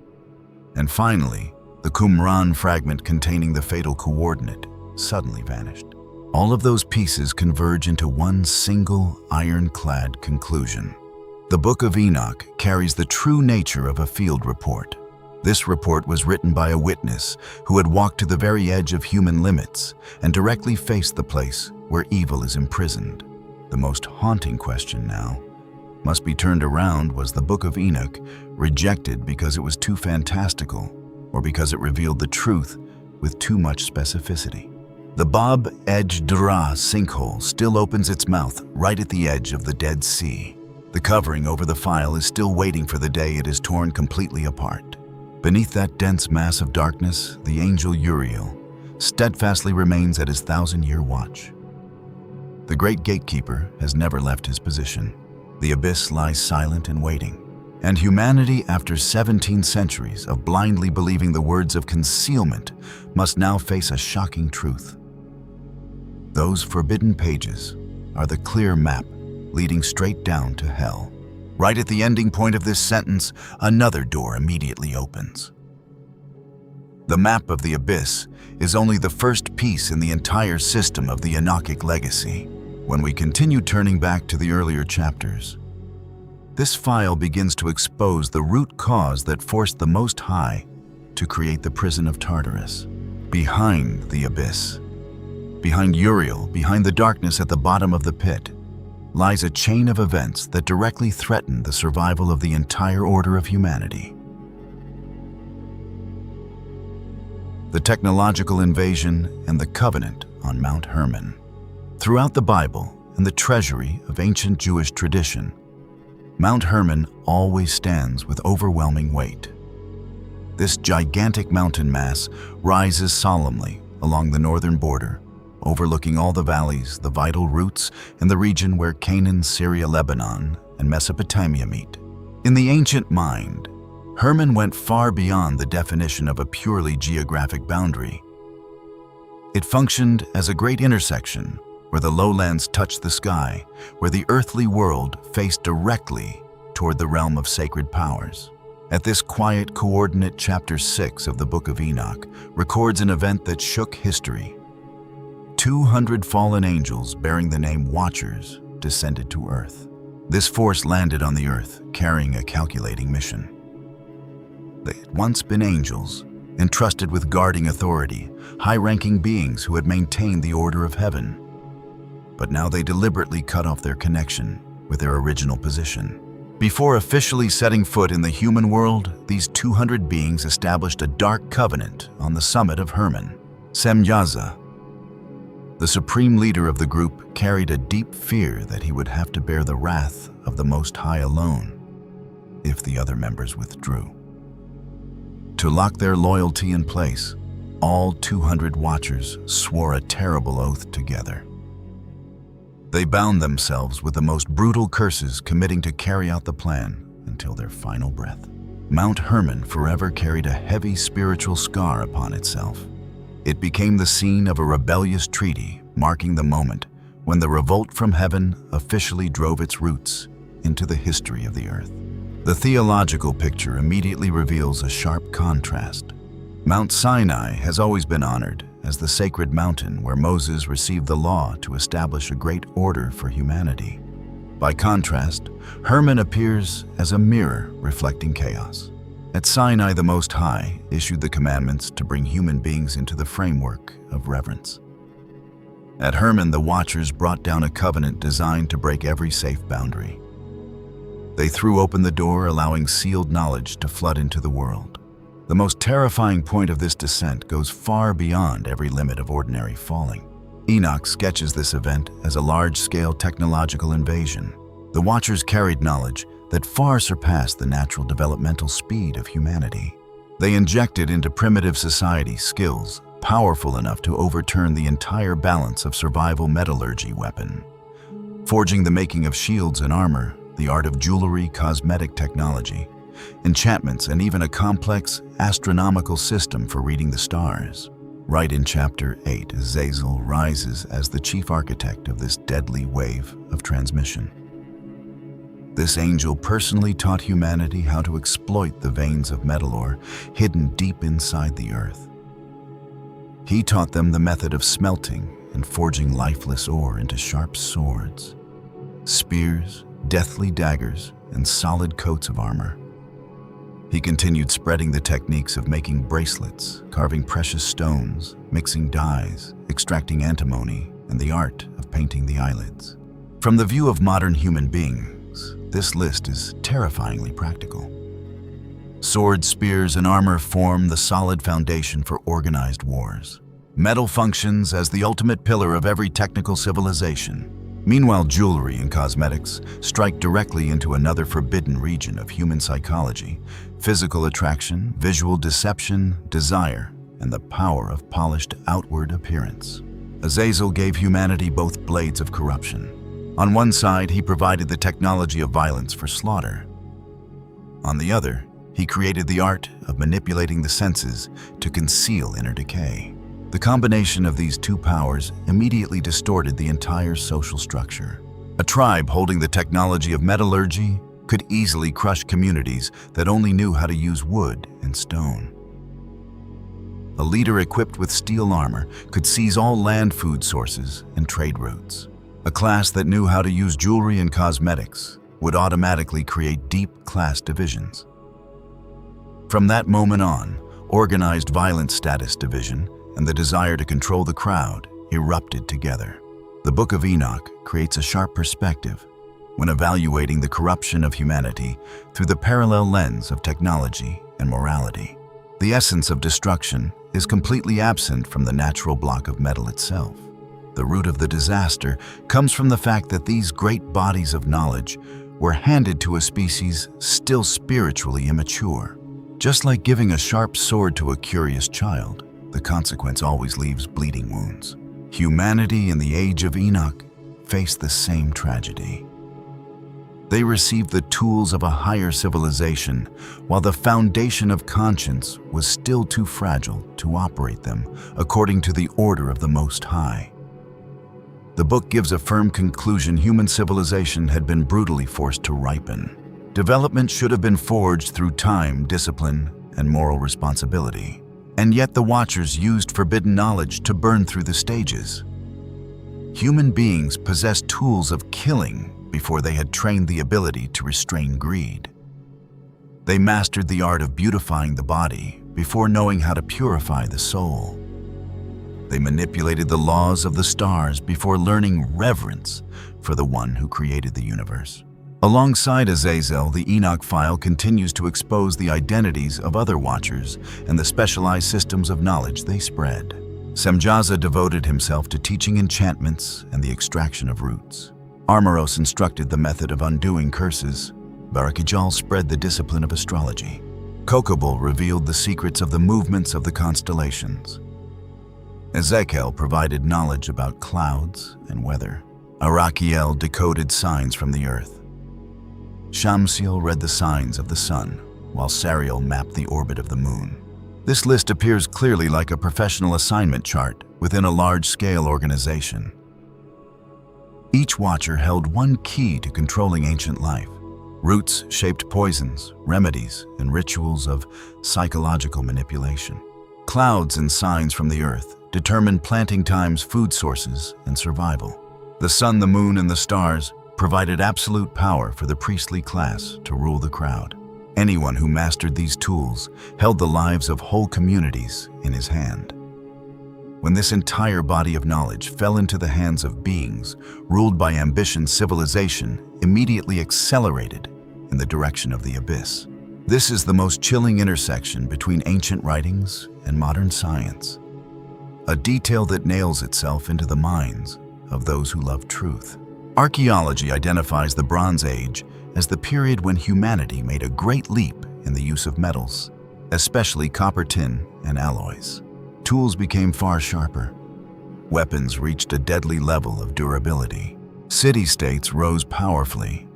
And finally, the Qumran fragment containing the fatal coordinate suddenly vanished. All of those pieces converge into one single ironclad conclusion. The Book of Enoch carries the true nature of a field report. This report was written by a witness who had walked to the very edge of human limits and directly faced the place where evil is imprisoned. The most haunting question now must be turned around: was the Book of Enoch rejected because it was too fantastical, or because it revealed the truth with too much specificity? The edh-Dhra sinkhole still opens its mouth right at the edge of the Dead Sea. The covering over the file is still waiting for the day it is torn completely apart. Beneath that dense mass of darkness, the angel Uriel steadfastly remains at his 1,000-year watch. The great gatekeeper has never left his position. The abyss lies silent and waiting, And humanity, after 17 centuries of blindly believing the words of concealment, must now face a shocking truth. Those forbidden pages are the clear map leading straight down to hell. Right at the ending point of this sentence, another door immediately opens. The map of the abyss is only the first piece in the entire system of the Enochic legacy. When we continue turning back to the earlier chapters, this file begins to expose the root cause that forced the Most High to create the prison of Tartarus. Behind the abyss, behind Uriel, behind the darkness at the bottom of the pit, lies a chain of events that directly threaten the survival of the entire order of humanity. The technological invasion and the covenant on Mount Hermon. Throughout the Bible and the treasury of ancient Jewish tradition, Mount Hermon always stands with overwhelming weight. This gigantic mountain mass rises solemnly along the northern border, overlooking all the valleys, the vital roots, and the region where Canaan, Syria, Lebanon, and Mesopotamia meet. In the ancient mind, Hermon went far beyond the definition of a purely geographic boundary. It functioned as a great intersection where the lowlands touched the sky, where the earthly world faced directly toward the realm of sacred powers. At this quiet coordinate, chapter 6 of the Book of Enoch records an event that shook history. 200 fallen angels bearing the name Watchers descended to Earth. This force landed on the Earth, carrying a calculating mission. They had once been angels, entrusted with guarding authority, high-ranking beings who had maintained the order of heaven. But now they deliberately cut off their connection with their original position. Before officially setting foot in the human world, these 200 beings established a dark covenant on the summit of Hermon. Semyaza, the supreme leader of the group, carried a deep fear that he would have to bear the wrath of the Most High alone if the other members withdrew. To lock their loyalty in place, all 200 Watchers swore a terrible oath together. They bound themselves with the most brutal curses, committing to carry out the plan until their final breath. Mount Hermon forever carried a heavy spiritual scar upon itself. It became the scene of a rebellious treaty, marking the moment when the revolt from heaven officially drove its roots into the history of the earth. The theological picture immediately reveals a sharp contrast. Mount Sinai has always been honored as the sacred mountain where Moses received the law to establish a great order for humanity. By contrast, Hermon appears as a mirror reflecting chaos. At Sinai, the Most High issued the commandments to bring human beings into the framework of reverence. At Hermon, the Watchers brought down a covenant designed to break every safe boundary. They threw open the door, allowing sealed knowledge to flood into the world. The most terrifying point of this descent goes far beyond every limit of ordinary falling. Enoch sketches this event as a large-scale technological invasion. The Watchers carried knowledge that far surpassed the natural developmental speed of humanity. They injected into primitive society skills powerful enough to overturn the entire balance of survival metallurgy weapon, forging the making of shields and armor, the art of jewelry, cosmetic technology, enchantments, and even a complex astronomical system for reading the stars. Right in chapter 8, Azazel rises as the chief architect of this deadly wave of transmission. This angel personally taught humanity how to exploit the veins of metal ore hidden deep inside the earth. He taught them the method of smelting and forging lifeless ore into sharp swords, spears, deathly daggers, and solid coats of armor. He continued spreading the techniques of making bracelets, carving precious stones, mixing dyes, extracting antimony, and the art of painting the eyelids. From the view of modern human beings, this list is terrifyingly practical. Swords, spears, and armor form the solid foundation for organized wars. Metal functions as the ultimate pillar of every technical civilization. Meanwhile, jewelry and cosmetics strike directly into another forbidden region of human psychology: physical attraction, visual deception, desire, and the power of polished outward appearance. Azazel gave humanity both blades of corruption. On one side, he provided the technology of violence for slaughter. On the other, he created the art of manipulating the senses to conceal inner decay. The combination of these two powers immediately distorted the entire social structure. A tribe holding the technology of metallurgy could easily crush communities that only knew how to use wood and stone. A leader equipped with steel armor could seize all land food sources and trade routes. A class that knew how to use jewelry and cosmetics would automatically create deep class divisions. From that moment on, organized violence status division and the desire to control the crowd erupted together. The Book of Enoch creates a sharp perspective when evaluating the corruption of humanity through the parallel lens of technology and morality. The essence of destruction is completely absent from the natural block of metal itself. The root of the disaster comes from the fact that these great bodies of knowledge were handed to a species still spiritually immature. Just like giving a sharp sword to a curious child, the consequence always leaves bleeding wounds. Humanity in the age of Enoch faced the same tragedy. They received the tools of a higher civilization, while the foundation of conscience was still too fragile to operate them according to the order of the Most High. The book gives a firm conclusion: human civilization had been brutally forced to ripen. Development should have been forged through time, discipline, and moral responsibility. And yet the Watchers used forbidden knowledge to burn through the stages. Human beings possessed tools of killing before they had trained the ability to restrain greed. They mastered the art of beautifying the body before knowing how to purify the soul. They manipulated the laws of the stars before learning reverence for the one who created the universe. Alongside Azazel, the Enoch file continues to expose the identities of other Watchers and the specialized systems of knowledge they spread. Semjaza devoted himself to teaching enchantments and the extraction of roots. Armoros instructed the method of undoing curses. Barakijal spread the discipline of astrology. Kokobol revealed the secrets of the movements of the constellations. Ezekiel provided knowledge about clouds and weather. Arachiel decoded signs from the earth. Shamsiel read the signs of the sun, while Sariel mapped the orbit of the moon. This list appears clearly like a professional assignment chart within a large-scale organization. Each Watcher held one key to controlling ancient life. Roots shaped poisons, remedies, and rituals of psychological manipulation. Clouds and signs from the earth determined planting times, food sources, and survival. The sun, the moon, and the stars provided absolute power for the priestly class to rule the crowd. Anyone who mastered these tools held the lives of whole communities in his hand. When this entire body of knowledge fell into the hands of beings ruled by ambition, civilization immediately accelerated in the direction of the abyss. This is the most chilling intersection between ancient writings and modern science, a detail that nails itself into the minds of those who love truth. Archaeology identifies the Bronze Age as the period when humanity made a great leap in the use of metals, especially copper, tin, and alloys. Tools became far sharper. Weapons reached a deadly level of durability. City-states rose powerfully.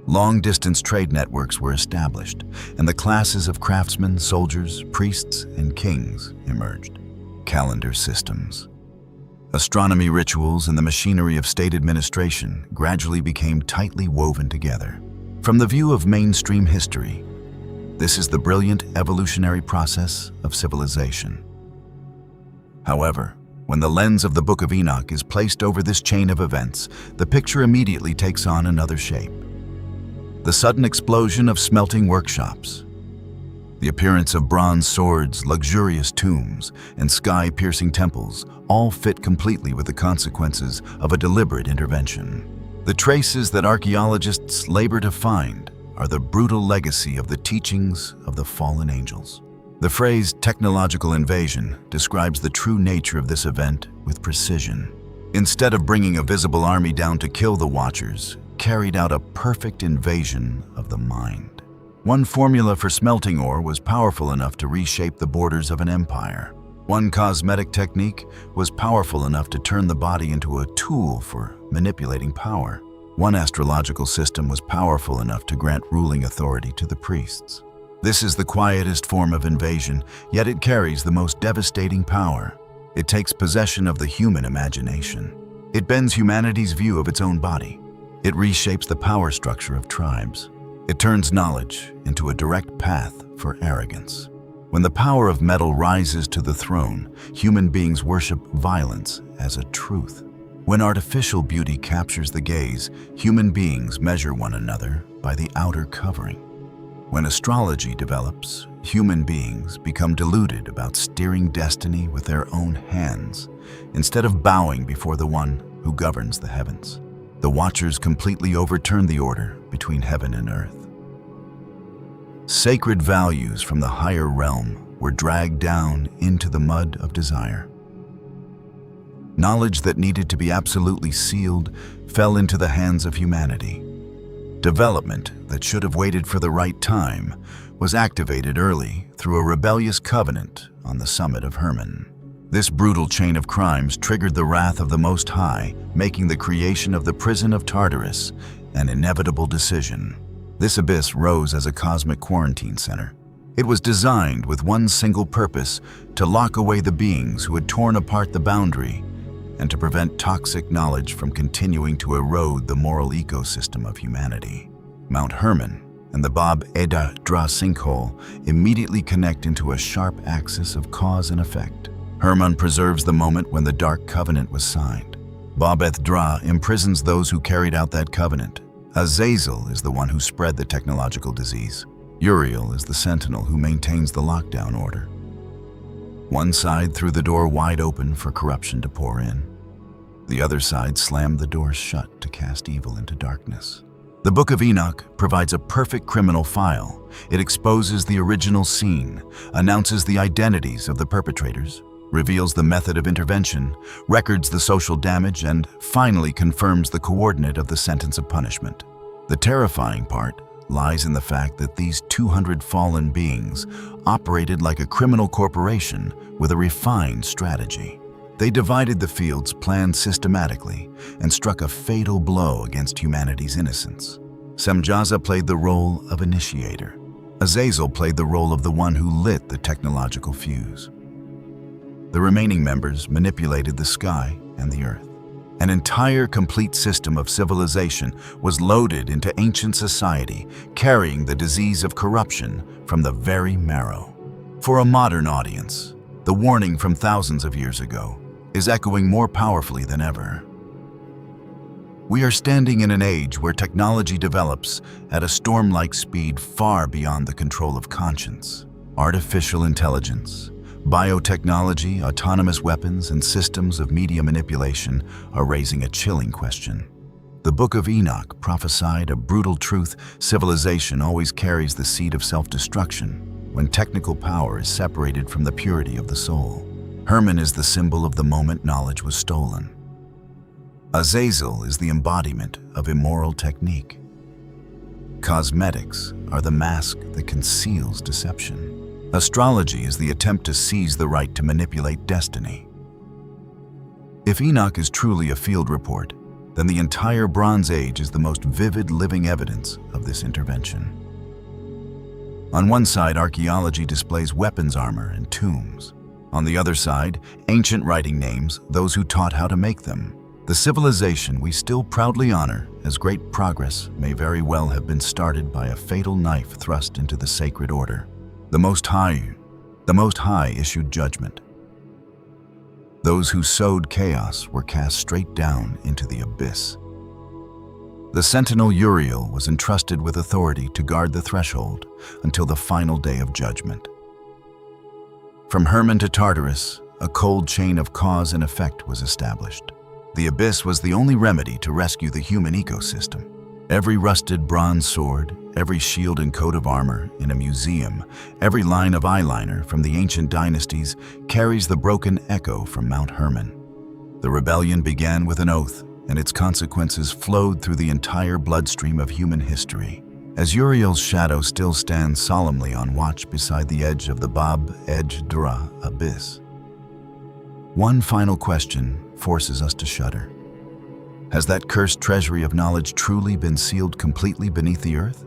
Long-distance trade networks were established, and the classes of craftsmen, soldiers, priests, and kings emerged. Calendar systems. Astronomy rituals and the machinery of state administration gradually became tightly woven together. From the view of mainstream history, this is the brilliant evolutionary process of civilization. However, when the lens of the Book of Enoch is placed over this chain of events, the picture immediately takes on another shape. The sudden explosion of smelting workshops, the appearance of bronze swords, luxurious tombs, and sky-piercing temples all fit completely with the consequences of a deliberate intervention. The traces that archaeologists labor to find are the brutal legacy of the teachings of the fallen angels. The phrase technological invasion describes the true nature of this event with precision. Instead of bringing a visible army down to kill the Watchers, carried out a perfect invasion of the mind. One formula for smelting ore was powerful enough to reshape the borders of an empire. One cosmetic technique was powerful enough to turn the body into a tool for manipulating power. One astrological system was powerful enough to grant ruling authority to the priests. This is the quietest form of invasion, yet it carries the most devastating power. It takes possession of the human imagination. It bends humanity's view of its own body. It reshapes the power structure of tribes. It turns knowledge into a direct path for arrogance. When the power of metal rises to the throne, human beings worship violence as a truth. When artificial beauty captures the gaze, human beings measure one another by the outer covering. When astrology develops, human beings become deluded about steering destiny with their own hands, instead of bowing before the one who governs the heavens. The Watchers completely overturn the order between heaven and earth. Sacred values from the higher realm were dragged down into the mud of desire. Knowledge that needed to be absolutely sealed fell into the hands of humanity. Development that should have waited for the right time was activated early through a rebellious covenant on the summit of Hermon. This brutal chain of crimes triggered the wrath of the Most High, making the creation of the prison of Tartarus an inevitable decision. This abyss rose as a cosmic quarantine center. It was designed with one single purpose: to lock away the beings who had torn apart the boundary and to prevent toxic knowledge from continuing to erode the moral ecosystem of humanity. Mount Hermon and the edh-Dhra sinkhole immediately connect into a sharp axis of cause and effect. Hermon preserves the moment when the Dark Covenant was signed. edh-Dhra imprisons those who carried out that covenant. Azazel is the one who spread the technological disease. Uriel is the sentinel who maintains the lockdown order. One side threw the door wide open for corruption to pour in. The other side slammed the doors shut to cast evil into darkness. The Book of Enoch provides a perfect criminal file. It exposes the original scene, announces the identities of the perpetrators, reveals the method of intervention, records the social damage, and finally confirms the coordinate of the sentence of punishment. The terrifying part lies in the fact that these 200 fallen beings operated like a criminal corporation with a refined strategy. They divided the fields, planned systematically, and struck a fatal blow against humanity's innocence. Semjaza played the role of initiator. Azazel played the role of the one who lit the technological fuse. The remaining members manipulated the sky and the earth. An entire complete system of civilization was loaded into ancient society, carrying the disease of corruption from the very marrow. For a modern audience, the warning from thousands of years ago is echoing more powerfully than ever. We are standing in an age where technology develops at a storm-like speed far beyond the control of conscience. Artificial intelligence, biotechnology, autonomous weapons, and systems of media manipulation are raising a chilling question. The Book of Enoch prophesied a brutal truth: civilization always carries the seed of self-destruction when technical power is separated from the purity of the soul. Hermon is the symbol of the moment knowledge was stolen. Azazel is the embodiment of immoral technique. Cosmetics are the mask that conceals deception. Astrology is the attempt to seize the right to manipulate destiny. If Enoch is truly a field report, then the entire Bronze Age is the most vivid living evidence of this intervention. On one side, archaeology displays weapons armor and tombs. On the other side, ancient writing names those who taught how to make them. The civilization we still proudly honor as great progress may very well have been started by a fatal knife thrust into the sacred order. The Most High issued judgment. Those who sowed chaos were cast straight down into the abyss. The sentinel Uriel was entrusted with authority to guard the threshold until the final day of judgment. From Hermon to Tartarus, a cold chain of cause and effect was established. The abyss was the only remedy to rescue the human ecosystem. Every rusted bronze sword, every shield and coat of armor in a museum, every line of eyeliner from the ancient dynasties carries the broken echo from Mount Hermon. The rebellion began with an oath, and its consequences flowed through the entire bloodstream of human history. As Uriel's shadow still stands solemnly on watch beside the edge of the edh-Dhra abyss, one final question forces us to shudder. Has that cursed treasury of knowledge truly been sealed completely beneath the earth?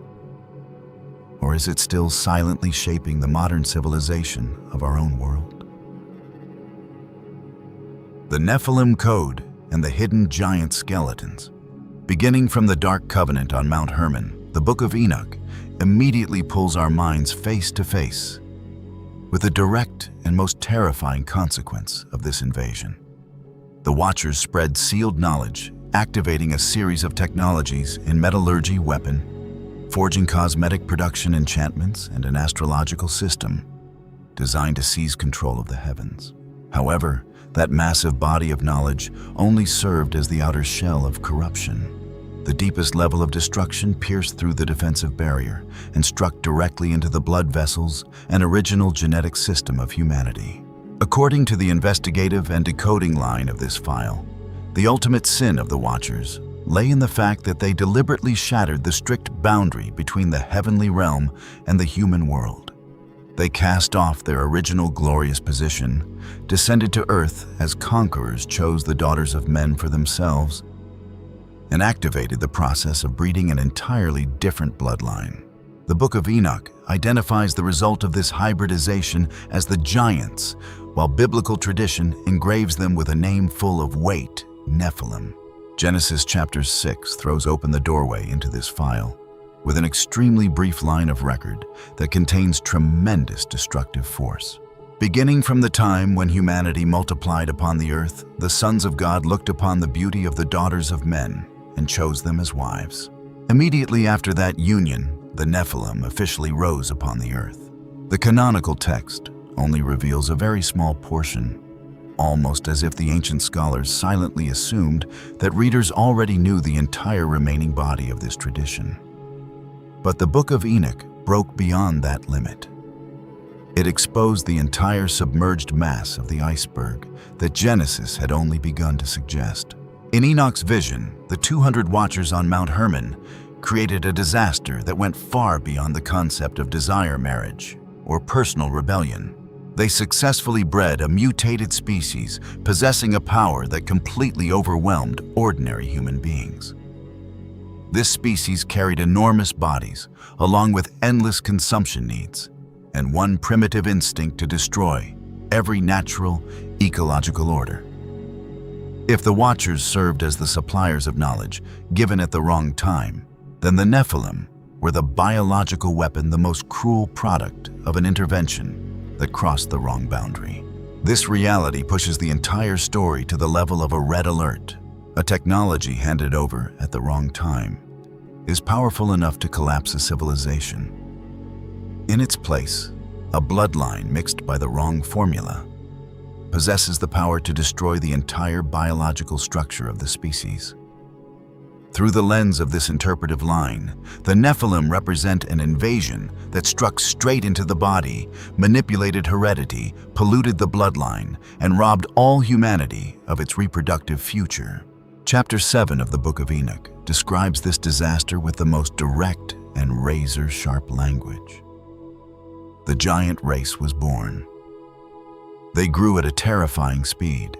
Or is it still silently shaping the modern civilization of our own world? The Nephilim Code and the hidden giant skeletons. Beginning from the Dark Covenant on Mount Hermon, the Book of Enoch immediately pulls our minds face to face with the direct and most terrifying consequence of this invasion. The Watchers spread sealed knowledge, activating a series of technologies in metallurgy, weapon, forging cosmetic production enchantments, and an astrological system designed to seize control of the heavens. However, that massive body of knowledge only served as the outer shell of corruption. The deepest level of destruction pierced through the defensive barrier and struck directly into the blood vessels and original genetic system of humanity. According to the investigative and decoding line of this file, the ultimate sin of the Watchers lay in the fact that they deliberately shattered the strict boundary between the heavenly realm and the human world. They cast off their original glorious position, descended to earth as conquerors chose the daughters of men for themselves, and activated the process of breeding an entirely different bloodline. The Book of Enoch identifies the result of this hybridization as the giants, while biblical tradition engraves them with a name full of weight, Nephilim. Genesis chapter 6 throws open the doorway into this file, with an extremely brief line of record that contains tremendous destructive force. Beginning from the time when humanity multiplied upon the earth, the sons of God looked upon the beauty of the daughters of men and chose them as wives. Immediately after that union, the Nephilim officially rose upon the earth. The canonical text only reveals a very small portion, almost as if the ancient scholars silently assumed that readers already knew the entire remaining body of this tradition. But the Book of Enoch broke beyond that limit. It exposed the entire submerged mass of the iceberg that Genesis had only begun to suggest. In Enoch's vision, the 200 Watchers on Mount Hermon created a disaster that went far beyond the concept of desire marriage or personal rebellion. They successfully bred a mutated species possessing a power that completely overwhelmed ordinary human beings. This species carried enormous bodies, along with endless consumption needs, and one primitive instinct to destroy every natural, ecological order. If the Watchers served as the suppliers of knowledge, given at the wrong time, then the Nephilim were the biological weapon, the most cruel product of an intervention that crossed the wrong boundary. This reality pushes the entire story to the level of a red alert. A technology handed over at the wrong time is powerful enough to collapse a civilization. In its place, a bloodline mixed by the wrong formula possesses the power to destroy the entire biological structure of the species. Through the lens of this interpretive line, the Nephilim represent an invasion that struck straight into the body, manipulated heredity, polluted the bloodline, and robbed all humanity of its reproductive future. Chapter 7 of the Book of Enoch describes this disaster with the most direct and razor-sharp language. The giant race was born. They grew at a terrifying speed.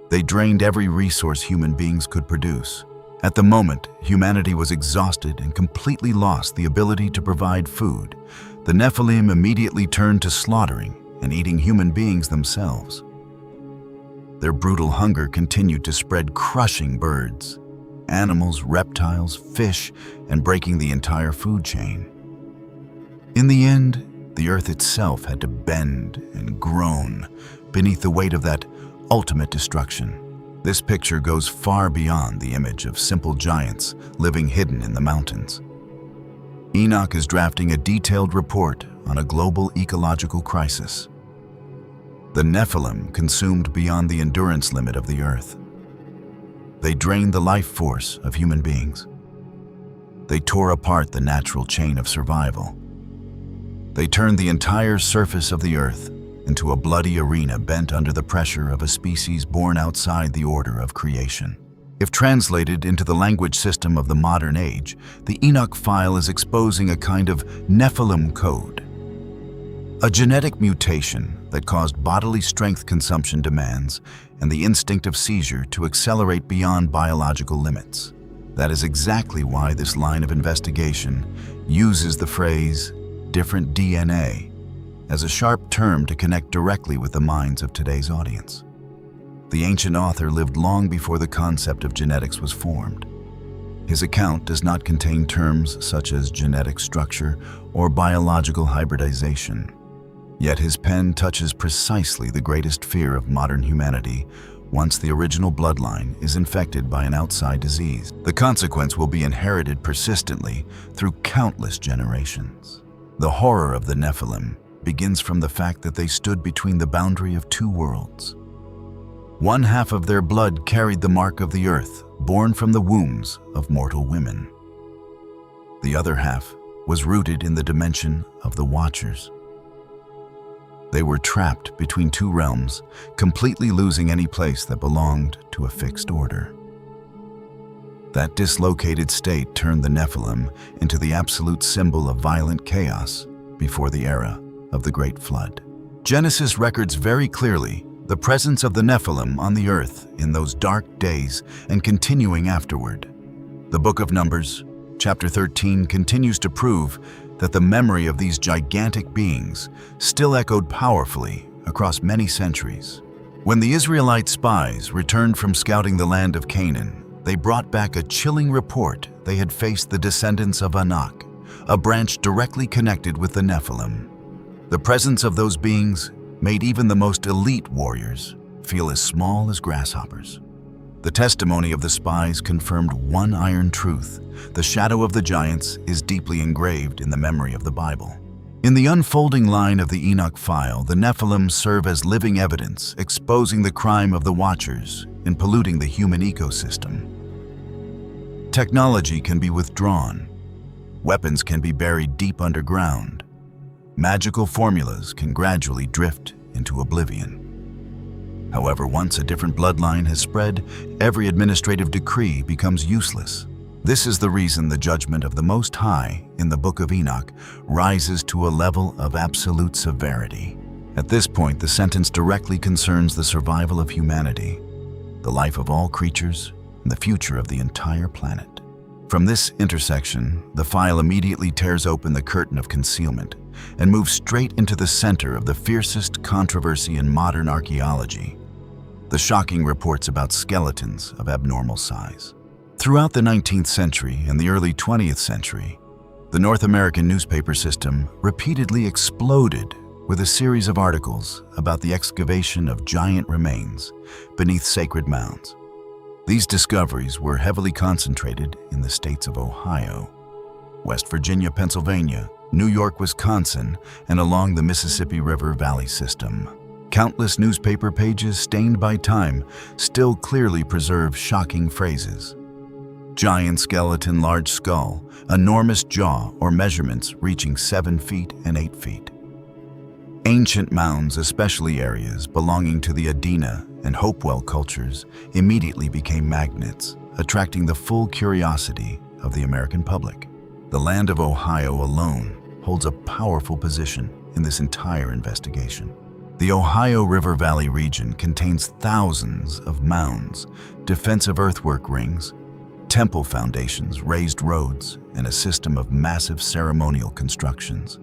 They drained every resource human beings could produce. At the moment, humanity was exhausted and completely lost the ability to provide food. The Nephilim immediately turned to slaughtering and eating human beings themselves. Their brutal hunger continued to spread, crushing birds, animals, reptiles, fish, and breaking the entire food chain. In the end, the earth itself had to bend and groan beneath the weight of that ultimate destruction. This picture goes far beyond the image of simple giants living hidden in the mountains. Enoch is drafting a detailed report on a global ecological crisis. The Nephilim consumed beyond the endurance limit of the earth. They drained the life force of human beings. They tore apart the natural chain of survival. They turned the entire surface of the earth into a bloody arena bent under the pressure of a species born outside the order of creation. If translated into the language system of the modern age, the Enoch file is exposing a kind of Nephilim code, a genetic mutation that caused bodily strength consumption demands and the instinct of seizure to accelerate beyond biological limits. That is exactly why this line of investigation uses the phrase different DNA as a sharp term to connect directly with the minds of today's audience. The ancient author lived long before the concept of genetics was formed. His account does not contain terms such as genetic structure or biological hybridization. Yet his pen touches precisely the greatest fear of modern humanity once the original bloodline is infected by an outside disease. The consequence will be inherited persistently through countless generations. The horror of the Nephilim begins from the fact that they stood between the boundary of two worlds. One half of their blood carried the mark of the earth, born from the wombs of mortal women. The other half was rooted in the dimension of the Watchers. They were trapped between two realms, completely losing any place that belonged to a fixed order. That dislocated state turned the Nephilim into the absolute symbol of violent chaos before the era of the Great Flood. Genesis records very clearly the presence of the Nephilim on the earth in those dark days and continuing afterward. The Book of Numbers, chapter 13, continues to prove that the memory of these gigantic beings still echoed powerfully across many centuries. When the Israelite spies returned from scouting the land of Canaan, they brought back a chilling report they had faced the descendants of Enoch, a branch directly connected with the Nephilim. The presence of those beings made even the most elite warriors feel as small as grasshoppers. The testimony of the spies confirmed one iron truth: the shadow of the giants is deeply engraved in the memory of the Bible. In the unfolding line of the Enoch file, the Nephilim serve as living evidence, exposing the crime of the Watchers in polluting the human ecosystem. Technology can be withdrawn. Weapons can be buried deep underground. Magical formulas can gradually drift into oblivion. However, once a different bloodline has spread, every administrative decree becomes useless. This is the reason the judgment of the Most High in the Book of Enoch rises to a level of absolute severity. At this point, the sentence directly concerns the survival of humanity, the life of all creatures, and the future of the entire planet. From this intersection, the file immediately tears open the curtain of concealment and moves straight into the center of the fiercest controversy in modern archaeology: the shocking reports about skeletons of abnormal size. Throughout the 19th century and the early 20th century, the North American newspaper system repeatedly exploded with a series of articles about the excavation of giant remains beneath sacred mounds. These discoveries were heavily concentrated in the states of Ohio, West Virginia, Pennsylvania, New York, Wisconsin, and along the Mississippi River Valley system. Countless newspaper pages stained by time still clearly preserve shocking phrases: giant skeleton, large skull, enormous jaw, or measurements reaching 7 feet and 8 feet. Ancient mounds, especially areas belonging to the edh-Dhra and Hopewell cultures, immediately became magnets, attracting the full curiosity of the American public. The land of Ohio alone holds a powerful position in this entire investigation. The Ohio River Valley region contains thousands of mounds, defensive earthwork rings, temple foundations, raised roads, and a system of massive ceremonial constructions.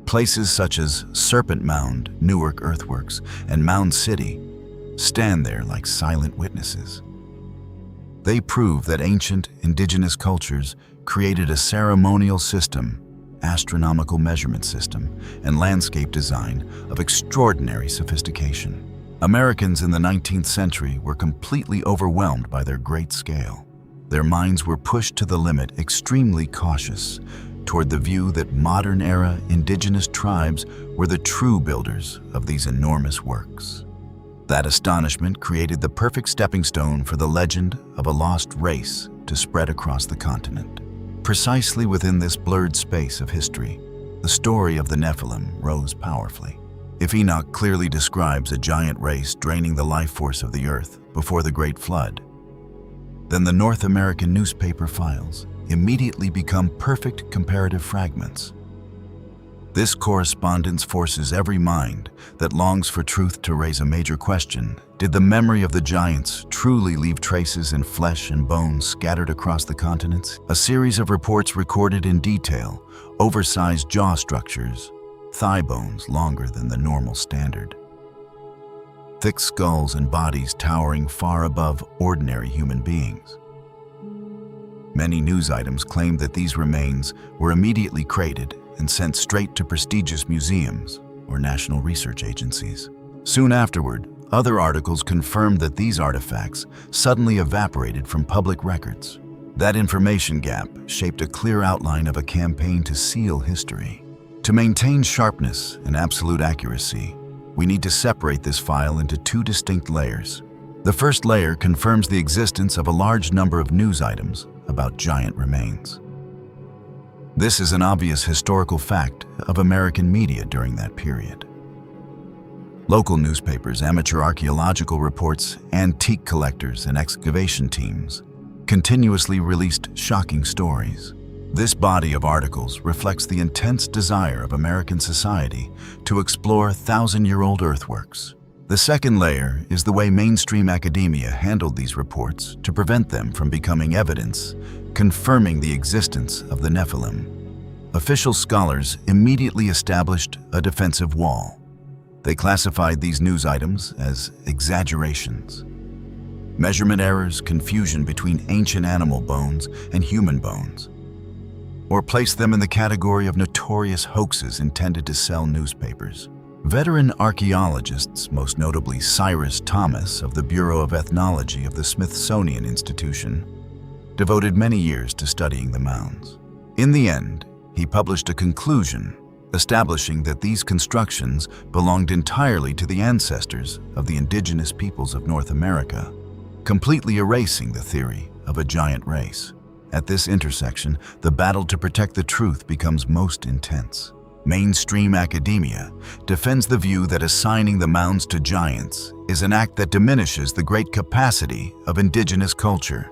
Places such as Serpent Mound, Newark Earthworks, and Mound City stand there like silent witnesses. They prove that ancient indigenous cultures created a ceremonial system, astronomical measurement system, and landscape design of extraordinary sophistication. Americans in the 19th century were completely overwhelmed by their great scale. Their minds were pushed to the limit, extremely cautious, toward the view that modern-era indigenous tribes were the true builders of these enormous works. That astonishment created the perfect stepping stone for the legend of a lost race to spread across the continent. Precisely within this blurred space of history, the story of the Nephilim rose powerfully. If Enoch clearly describes a giant race draining the life force of the earth before the Great Flood, then the North American newspaper files immediately become perfect comparative fragments. This correspondence forces every mind that longs for truth to raise a major question. Did the memory of the giants truly leave traces in flesh and bones scattered across the continents? A series of reports recorded in detail oversized jaw structures, thigh bones longer than the normal standard, thick skulls and bodies towering far above ordinary human beings. Many news items claimed that these remains were immediately crated and sent straight to prestigious museums or national research agencies. Soon afterward, other articles confirmed that these artifacts suddenly evaporated from public records. That information gap shaped a clear outline of a campaign to seal history. To maintain sharpness and absolute accuracy, we need to separate this file into two distinct layers. The first layer confirms the existence of a large number of news items about giant remains. This is an obvious historical fact of American media during that period. Local newspapers, amateur archaeological reports, antique collectors, and excavation teams continuously released shocking stories. This body of articles reflects the intense desire of American society to explore thousand-year-old earthworks. The second layer is the way mainstream academia handled these reports to prevent them from becoming evidence, confirming the existence of the Nephilim. Official scholars immediately established a defensive wall. They classified these news items as exaggerations. Measurement errors, confusion between ancient animal bones and human bones, or placed them in the category of notorious hoaxes intended to sell newspapers. Veteran archaeologists, most notably Cyrus Thomas of the Bureau of Ethnology of the Smithsonian Institution, devoted many years to studying the mounds. In the end, he published a conclusion establishing that these constructions belonged entirely to the ancestors of the indigenous peoples of North America, completely erasing the theory of a giant race. At this intersection, the battle to protect the truth becomes most intense. Mainstream academia defends the view that assigning the mounds to giants is an act that diminishes the great capacity of indigenous culture.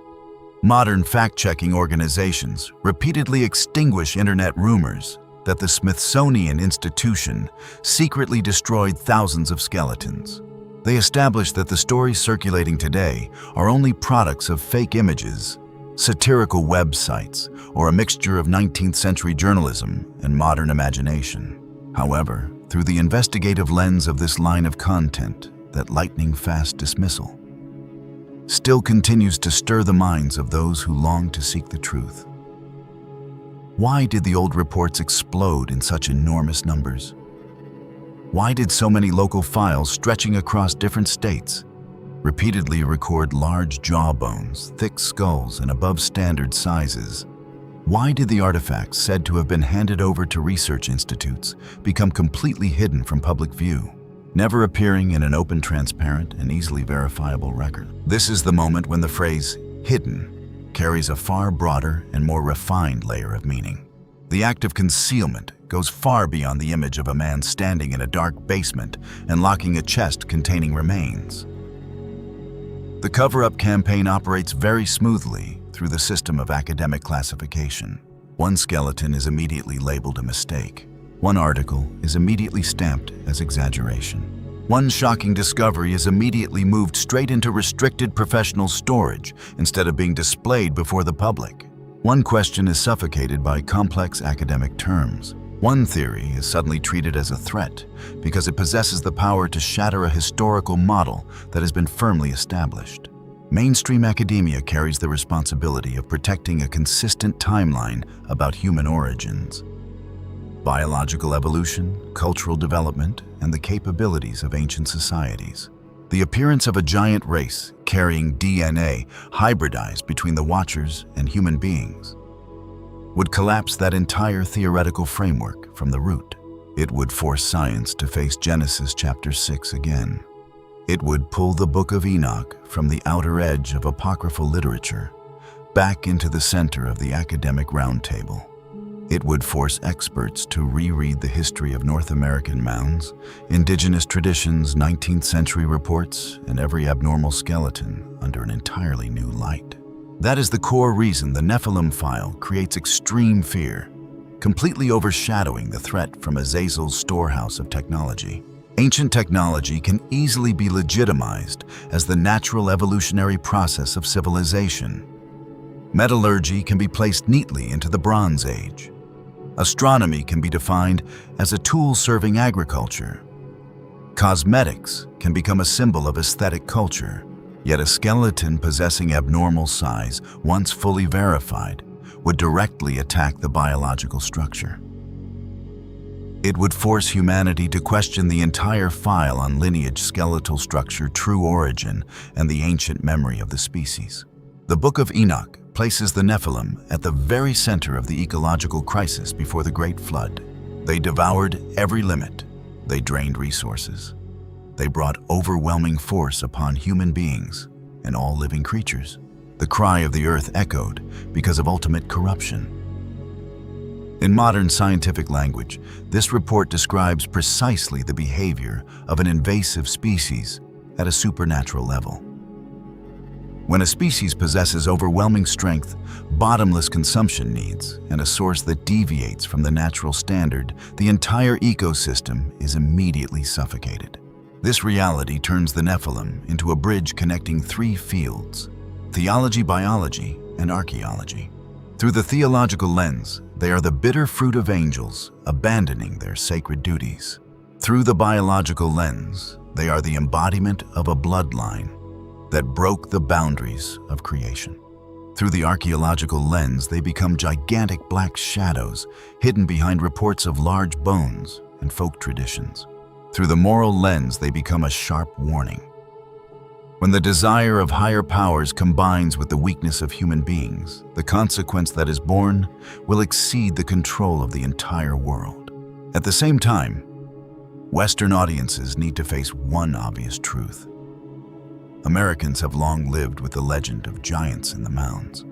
Modern fact-checking organizations repeatedly extinguish internet rumors that the Smithsonian Institution secretly destroyed thousands of skeletons. They establish that the stories circulating today are only products of fake images, satirical websites, or a mixture of 19th century journalism and modern imagination. However, through the investigative lens of this line of content, that lightning-fast dismissal still continues to stir the minds of those who long to seek the truth. Why did the old reports explode in such enormous numbers? Why did so many local files stretching across different states repeatedly record large jawbones, thick skulls, and above-standard sizes? Why did the artifacts said to have been handed over to research institutes become completely hidden from public view, never appearing in an open, transparent, and easily verifiable record? This is the moment when the phrase "hidden" carries a far broader and more refined layer of meaning. The act of concealment goes far beyond the image of a man standing in a dark basement and locking a chest containing remains. The cover-up campaign operates very smoothly through the system of academic classification. One skeleton is immediately labeled a mistake. One article is immediately stamped as exaggeration. One shocking discovery is immediately moved straight into restricted professional storage instead of being displayed before the public. One question is suffocated by complex academic terms. One theory is suddenly treated as a threat because it possesses the power to shatter a historical model that has been firmly established. Mainstream academia carries the responsibility of protecting a consistent timeline about human origins, biological evolution, cultural development, and the capabilities of ancient societies. The appearance of a giant race carrying DNA hybridized between the Watchers and human beings would collapse that entire theoretical framework from the root. It would force science to face Genesis chapter 6 again. It would pull the Book of Enoch from the outer edge of apocryphal literature back into the center of the academic roundtable. It would force experts to reread the history of North American mounds, indigenous traditions, 19th century reports, and every abnormal skeleton under an entirely new light. That is the core reason the Nephilim file creates extreme fear. completely overshadowing the threat from Azazel's storehouse of technology. Ancient technology can easily be legitimized as the natural evolutionary process of civilization. Metallurgy can be placed neatly into the Bronze Age. Astronomy can be defined as a tool serving agriculture. Cosmetics can become a symbol of aesthetic culture, yet a skeleton possessing abnormal size, once fully verified, would directly attack the biological structure. It would force humanity to question the entire file on lineage, skeletal structure, true origin, and the ancient memory of the species. The Book of Enoch places the Nephilim at the very center of the ecological crisis before the Great Flood. They devoured every limit. They drained resources. They brought overwhelming force upon human beings and all living creatures. The cry of the earth echoed because of ultimate corruption. In modern scientific language, this report describes precisely the behavior of an invasive species at a supernatural level. When a species possesses overwhelming strength, bottomless consumption needs, and a source that deviates from the natural standard, the entire ecosystem is immediately suffocated. This reality turns the Nephilim into a bridge connecting three fields: theology, biology, and archaeology. Through the theological lens, they are the bitter fruit of angels abandoning their sacred duties. Through the biological lens, they are the embodiment of a bloodline that broke the boundaries of creation. Through the archaeological lens, they become gigantic black shadows hidden behind reports of large bones and folk traditions. Through the moral lens, they become a sharp warning. When the desire of higher powers combines with the weakness of human beings, the consequence that is born will exceed the control of the entire world. At the same time, Western audiences need to face one obvious truth. Americans have long lived with the legend of giants in the mounds.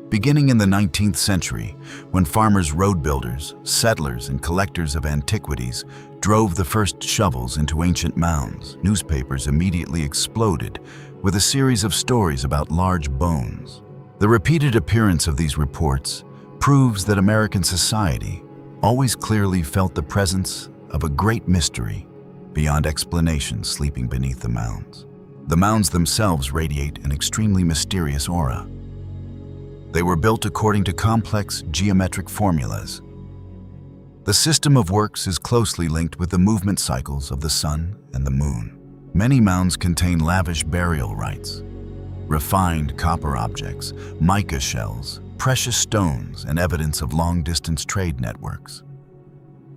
Beginning in the 19th century, when farmers, road builders, settlers, and collectors of antiquities drove the first shovels into ancient mounds, newspapers immediately exploded with a series of stories about large bones. The repeated appearance of these reports proves that American society always clearly felt the presence of a great mystery beyond explanation sleeping beneath the mounds. The mounds themselves radiate an extremely mysterious aura. They were built according to complex geometric formulas. The system of works is closely linked with the movement cycles of the sun and the moon. Many mounds contain lavish burial rites, refined copper objects, mica shells, precious stones, and evidence of long-distance trade networks.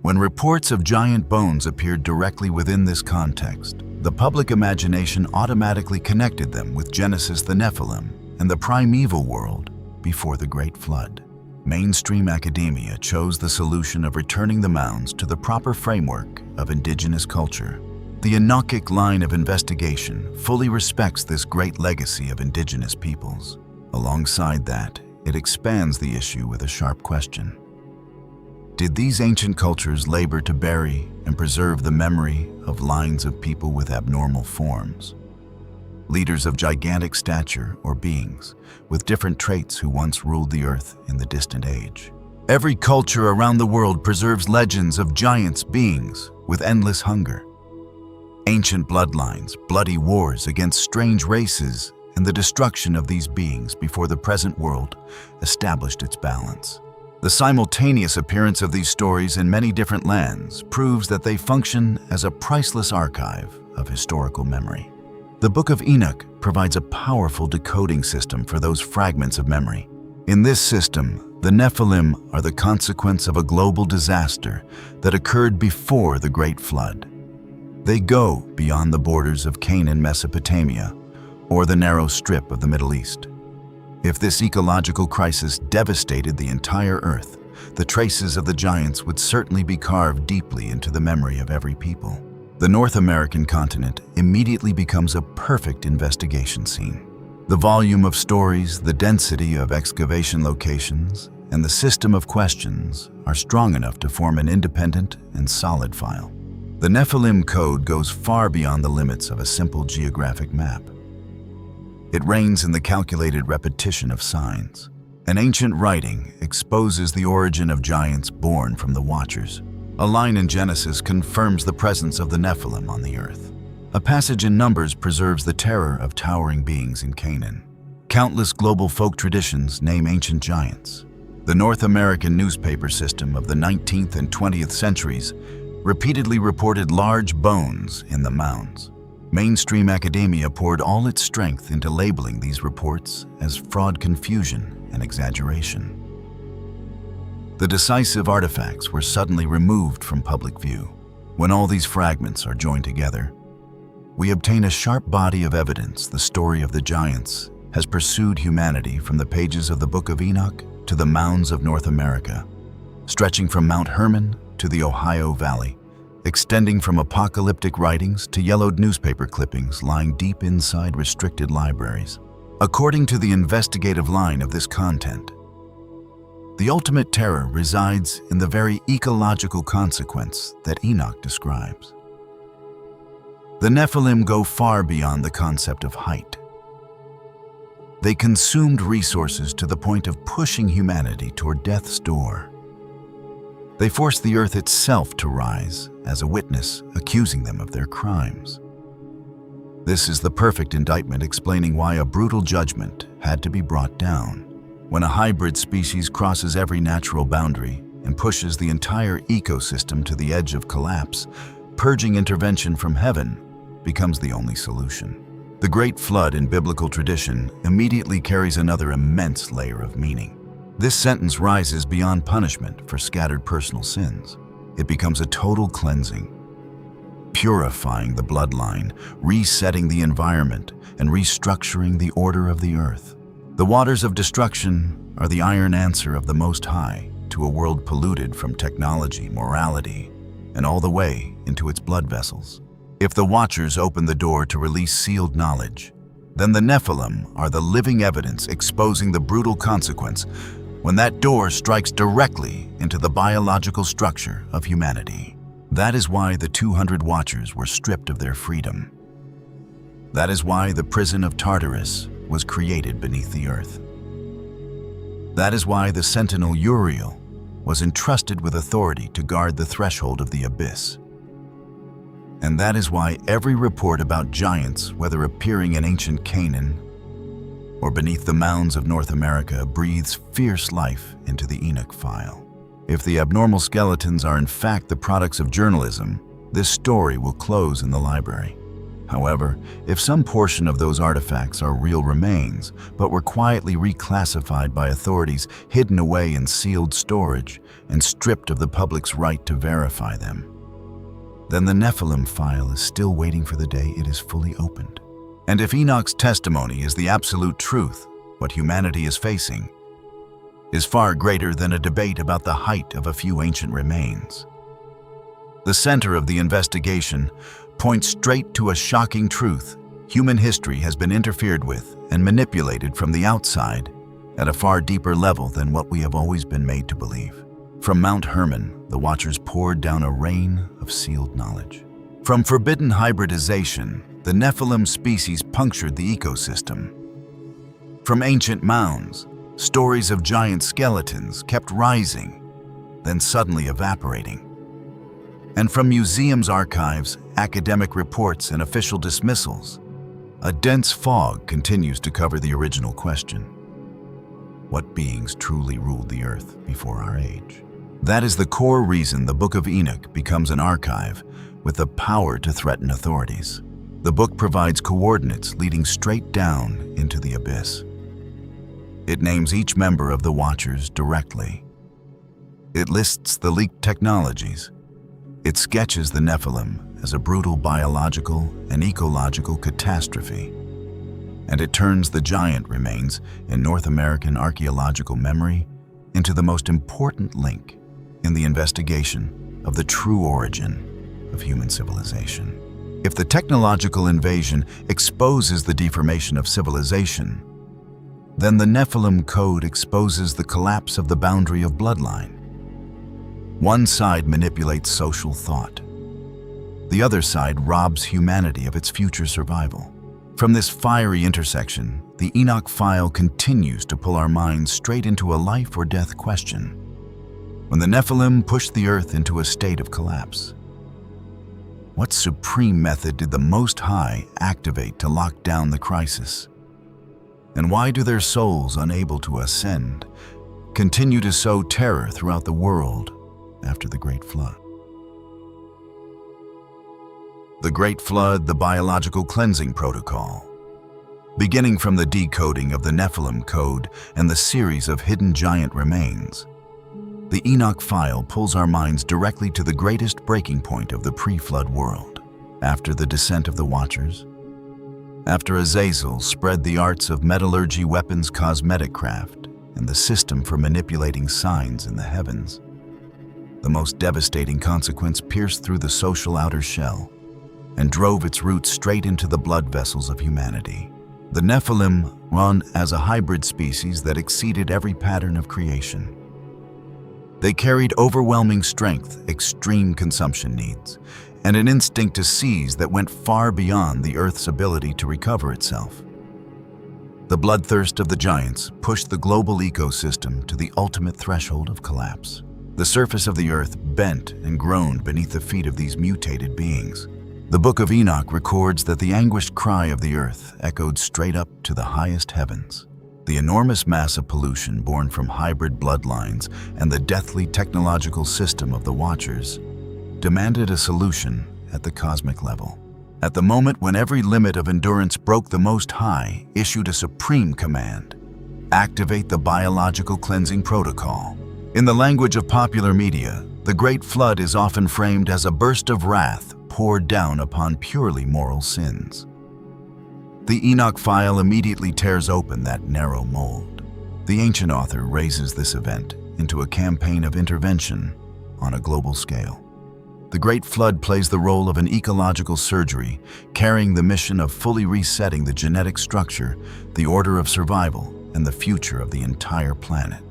When reports of giant bones appeared directly within this context, the public imagination automatically connected them with Genesis, the Nephilim, and the primeval world before the Great Flood. Mainstream academia chose the solution of returning the mounds to the proper framework of indigenous culture. The Enochic line of investigation fully respects this great legacy of indigenous peoples. Alongside that, it expands the issue with a sharp question. Did these ancient cultures labor to bury and preserve the memory of lines of people with abnormal forms? Leaders of gigantic stature or beings with different traits who once ruled the earth in the distant age. Every culture around the world preserves legends of giants, beings with endless hunger. Ancient bloodlines, bloody wars against strange races, and the destruction of these beings before the present world established its balance. The simultaneous appearance of these stories in many different lands proves that they function as a priceless archive of historical memory. The Book of Enoch provides a powerful decoding system for those fragments of memory. In this system, the Nephilim are the consequence of a global disaster that occurred before the Great Flood. They go beyond the borders of Canaan, Mesopotamia, or the narrow strip of the Middle East. If this ecological crisis devastated the entire Earth, the traces of the giants would certainly be carved deeply into the memory of every people. The North American continent immediately becomes a perfect investigation scene. The volume of stories, the density of excavation locations, and the system of questions are strong enough to form an independent and solid file. The Nephilim code goes far beyond the limits of a simple geographic map. It reigns in the calculated repetition of signs. An ancient writing exposes the origin of giants born from the Watchers. A line in Genesis confirms the presence of the Nephilim on the earth. A passage in Numbers preserves the terror of towering beings in Canaan. Countless global folk traditions name ancient giants. The North American newspaper system of the 19th and 20th centuries repeatedly reported large bones in the mounds. Mainstream academia poured all its strength into labeling these reports as fraud, confusion, and exaggeration. The decisive artifacts were suddenly removed from public view. When all these fragments are joined together, we obtain a sharp body of evidence. The story of the giants has pursued humanity from the pages of the Book of Enoch to the mounds of North America, stretching from Mount Hermon to the Ohio Valley, extending from apocalyptic writings to yellowed newspaper clippings lying deep inside restricted libraries. According to the investigative line of this content, the ultimate terror resides in the very ecological consequence that Enoch describes. The Nephilim go far beyond the concept of height. They consumed resources to the point of pushing humanity toward death's door. They forced the earth itself to rise as a witness, accusing them of their crimes. This is the perfect indictment explaining why a brutal judgment had to be brought down. When a hybrid species crosses every natural boundary and pushes the entire ecosystem to the edge of collapse, purging intervention from heaven becomes the only solution. The Great Flood in biblical tradition immediately carries another immense layer of meaning. This sentence rises beyond punishment for scattered personal sins. It becomes a total cleansing, purifying the bloodline, resetting the environment, and restructuring the order of the earth. The waters of destruction are the iron answer of the Most High to a world polluted from technology, morality, and all the way into its blood vessels. If the Watchers open the door to release sealed knowledge, then the Nephilim are the living evidence exposing the brutal consequence when that door strikes directly into the biological structure of humanity. That is why the 200 Watchers were stripped of their freedom. That is why the prison of Tartarus was created beneath the earth. That is why the sentinel Uriel was entrusted with authority to guard the threshold of the abyss. And that is why every report about giants, whether appearing in ancient Canaan or beneath the mounds of North America, breathes fierce life into the Enoch file. If the abnormal skeletons are in fact the products of journalism, this story will close in the library. However, if some portion of those artifacts are real remains, but were quietly reclassified by authorities, hidden away in sealed storage, and stripped of the public's right to verify them, then the Nephilim file is still waiting for the day it is fully opened. And if Enoch's testimony is the absolute truth, what humanity is facing is far greater than a debate about the height of a few ancient remains. The center of the investigation points straight to a shocking truth. Human history has been interfered with and manipulated from the outside at a far deeper level than what we have always been made to believe. From Mount Hermon, the Watchers poured down a rain of sealed knowledge. From forbidden hybridization, the Nephilim species punctured the ecosystem. From ancient mounds, stories of giant skeletons kept rising, then suddenly evaporating. And from museums' archives, academic reports, and official dismissals, a dense fog continues to cover the original question: what beings truly ruled the earth before our age? That is the core reason the Book of Enoch becomes an archive with the power to threaten authorities. The book provides coordinates leading straight down into the abyss. It names each member of the Watchers directly. It lists the leaked technologies. It sketches the Nephilim as a brutal biological and ecological catastrophe. And it turns the giant remains in North American archaeological memory into the most important link in the investigation of the true origin of human civilization. If the technological invasion exposes the deformation of civilization, then the Nephilim code exposes the collapse of the boundary of bloodline. One side manipulates social thought. The other side robs humanity of its future survival. From this fiery intersection, the Enoch file continues to pull our minds straight into a life or death question. When the Nephilim pushed the earth into a state of collapse, what supreme method did the Most High activate to lock down the crisis? And why do their souls, unable to ascend, continue to sow terror throughout the world after the Great Flood? The Great Flood, the biological cleansing protocol. Beginning from the decoding of the Nephilim code and the series of hidden giant remains, the Enoch file pulls our minds directly to the greatest breaking point of the pre-flood world. After the descent of the Watchers, after Azazel spread the arts of metallurgy, weapons, cosmetic craft, and the system for manipulating signs in the heavens, the most devastating consequence pierced through the social outer shell and drove its roots straight into the blood vessels of humanity. The Nephilim run as a hybrid species that exceeded every pattern of creation. They carried overwhelming strength, extreme consumption needs, and an instinct to seize that went far beyond the Earth's ability to recover itself. The bloodthirst of the giants pushed the global ecosystem to the ultimate threshold of collapse. The surface of the Earth bent and groaned beneath the feet of these mutated beings. The Book of Enoch records that the anguished cry of the Earth echoed straight up to the highest heavens. The enormous mass of pollution born from hybrid bloodlines and the deathly technological system of the Watchers demanded a solution at the cosmic level. At the moment when every limit of endurance broke, the Most High issued a supreme command: activate the biological cleansing protocol. In the language of popular media, the Great Flood is often framed as a burst of wrath poured down upon purely moral sins. The Enoch file immediately tears open that narrow mold. The ancient author raises this event into a campaign of intervention on a global scale. The Great Flood plays the role of an ecological surgery, carrying the mission of fully resetting the genetic structure, the order of survival, and the future of the entire planet.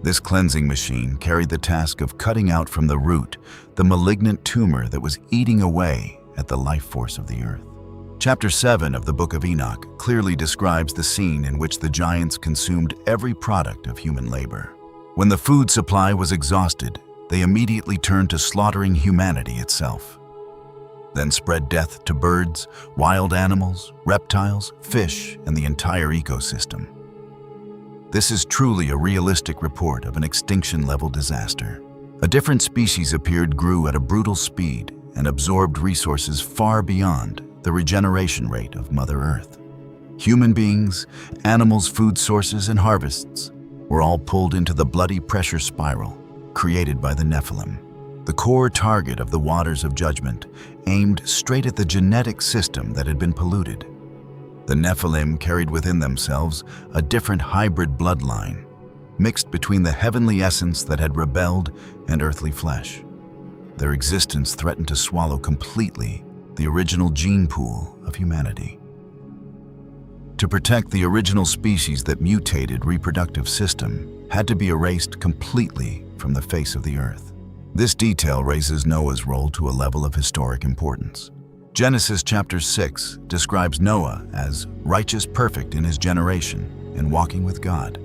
This cleansing machine carried the task of cutting out from the root the malignant tumor that was eating away at the life force of the earth. Chapter 7 of the Book of Enoch clearly describes the scene in which the giants consumed every product of human labor. When the food supply was exhausted, they immediately turned to slaughtering humanity itself, then spread death to birds, wild animals, reptiles, fish, and the entire ecosystem. This is truly a realistic report of an extinction-level disaster. A different species appeared, grew at a brutal speed, and absorbed resources far beyond the regeneration rate of Mother Earth. Human beings, animals, food sources, and harvests were all pulled into the bloody pressure spiral created by the Nephilim, the core target of the waters of judgment, aimed straight at the genetic system that had been polluted. The Nephilim carried within themselves a different hybrid bloodline, mixed between the heavenly essence that had rebelled and earthly flesh. Their existence threatened to swallow completely the original gene pool of humanity. To protect the original species, that mutated reproductive system had to be erased completely from the face of the earth. This detail raises Noah's role to a level of historic importance. Genesis chapter 6 describes Noah as righteous, perfect in his generation, and walking with God.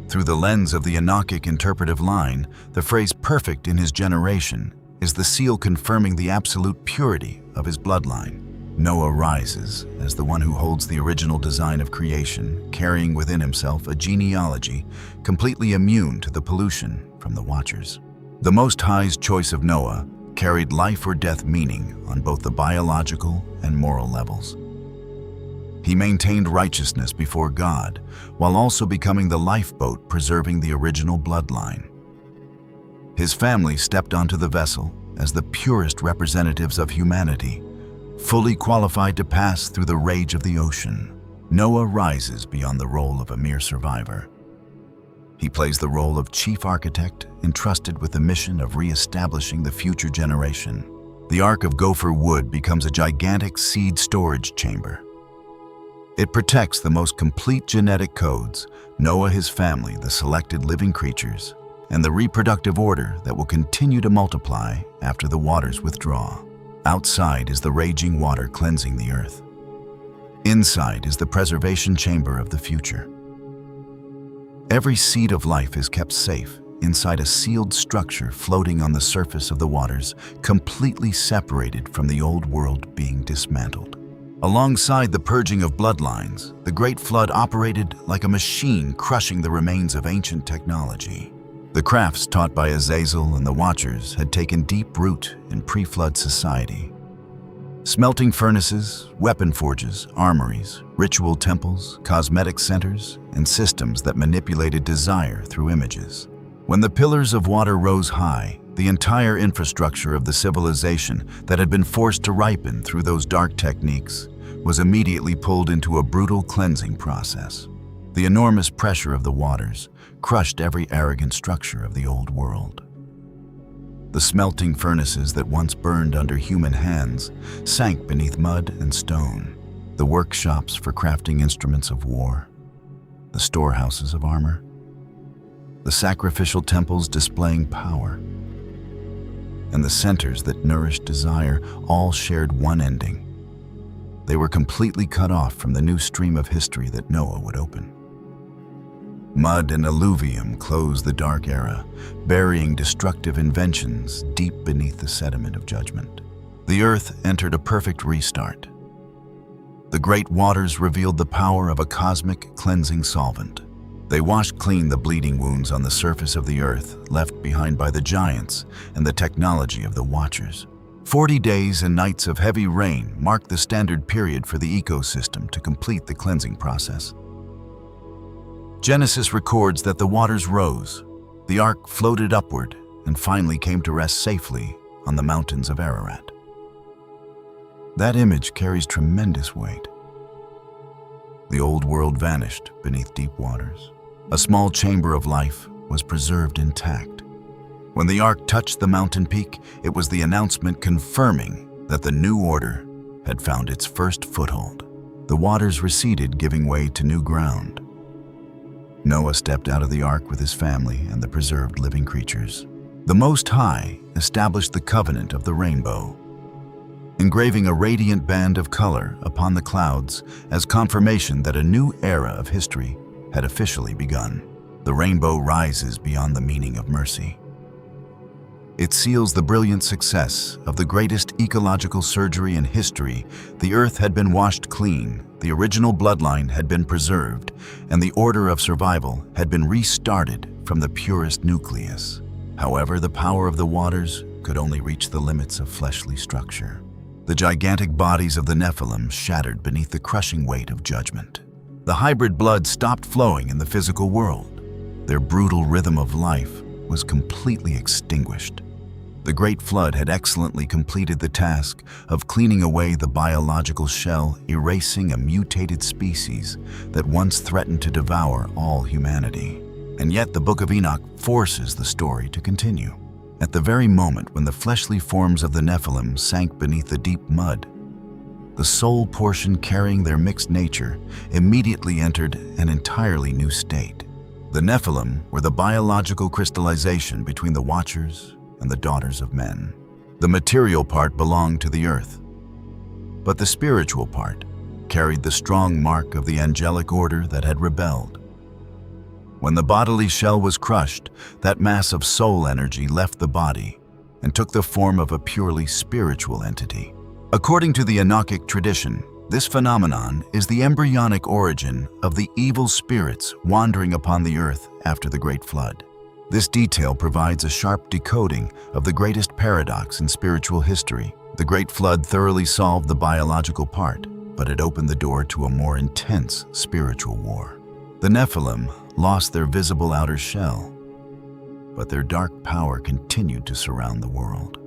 Through the lens of the Enochic interpretive line, the phrase perfect in his generation is the seal confirming the absolute purity of his bloodline. Noah rises as the one who holds the original design of creation, carrying within himself a genealogy completely immune to the pollution from the Watchers. The Most High's choice of Noah carried life or death meaning on both the biological and moral levels. He maintained righteousness before God, while also becoming the lifeboat preserving the original bloodline. His family stepped onto the vessel as the purest representatives of humanity, fully qualified to pass through the rage of the ocean. Noah rises beyond the role of a mere survivor. He plays the role of chief architect, entrusted with the mission of re-establishing the future generation. The Ark of Gopher Wood becomes a gigantic seed storage chamber. It protects the most complete genetic codes, Noah, his family, the selected living creatures, and the reproductive order that will continue to multiply after the waters withdraw. Outside is the raging water cleansing the earth. Inside is the preservation chamber of the future. Every seed of life is kept safe inside a sealed structure floating on the surface of the waters, completely separated from the old world being dismantled. Alongside the purging of bloodlines, the Great Flood operated like a machine crushing the remains of ancient technology. The crafts taught by Azazel and the Watchers had taken deep root in pre-flood society. Smelting furnaces, weapon forges, armories, ritual temples, cosmetic centers, and systems that manipulated desire through images. When the pillars of water rose high, the entire infrastructure of the civilization that had been forced to ripen through those dark techniques was immediately pulled into a brutal cleansing process. The enormous pressure of the waters crushed every arrogant structure of the old world. The smelting furnaces that once burned under human hands sank beneath mud and stone. The workshops for crafting instruments of war, the storehouses of armor, the sacrificial temples displaying power, and the centers that nourished desire all shared one ending. They were completely cut off from the new stream of history that Noah would open. Mud and alluvium closed the dark era, burying destructive inventions deep beneath the sediment of judgment. The earth entered a perfect restart. The great waters revealed the power of a cosmic cleansing solvent. They washed clean the bleeding wounds on the surface of the earth left behind by the giants and the technology of the Watchers. 40 days and nights of heavy rain marked the standard period for the ecosystem to complete the cleansing process. Genesis records that the waters rose, the ark floated upward, and finally came to rest safely on the mountains of Ararat. That image carries tremendous weight. The old world vanished beneath deep waters. A small chamber of life was preserved intact. When the ark touched the mountain peak, it was the announcement confirming that the new order had found its first foothold. The waters receded, giving way to new ground. Noah stepped out of the ark with his family and the preserved living creatures. The Most High established the covenant of the rainbow, engraving a radiant band of color upon the clouds as confirmation that a new era of history had officially begun. The rainbow rises beyond the meaning of mercy. It seals the brilliant success of the greatest ecological surgery in history. The earth had been washed clean, the original bloodline had been preserved, and the order of survival had been restarted from the purest nucleus. However, the power of the waters could only reach the limits of fleshly structure. The gigantic bodies of the Nephilim shattered beneath the crushing weight of judgment. The hybrid blood stopped flowing in the physical world. Their brutal rhythm of life was completely extinguished. The Great Flood had excellently completed the task of cleaning away the biological shell, erasing a mutated species that once threatened to devour all humanity. And yet the Book of Enoch forces the story to continue. At the very moment when the fleshly forms of the Nephilim sank beneath the deep mud, the soul portion carrying their mixed nature immediately entered an entirely new state. The Nephilim were the biological crystallization between the Watchers and the daughters of men. The material part belonged to the earth, but the spiritual part carried the strong mark of the angelic order that had rebelled. When the bodily shell was crushed, that mass of soul energy left the body and took the form of a purely spiritual entity. According to the Enochic tradition, this phenomenon is the embryonic origin of the evil spirits wandering upon the earth after the Great Flood. This detail provides a sharp decoding of the greatest paradox in spiritual history. The Great Flood thoroughly solved the biological part, but it opened the door to a more intense spiritual war. The Nephilim lost their visible outer shell, but their dark power continued to surround the world.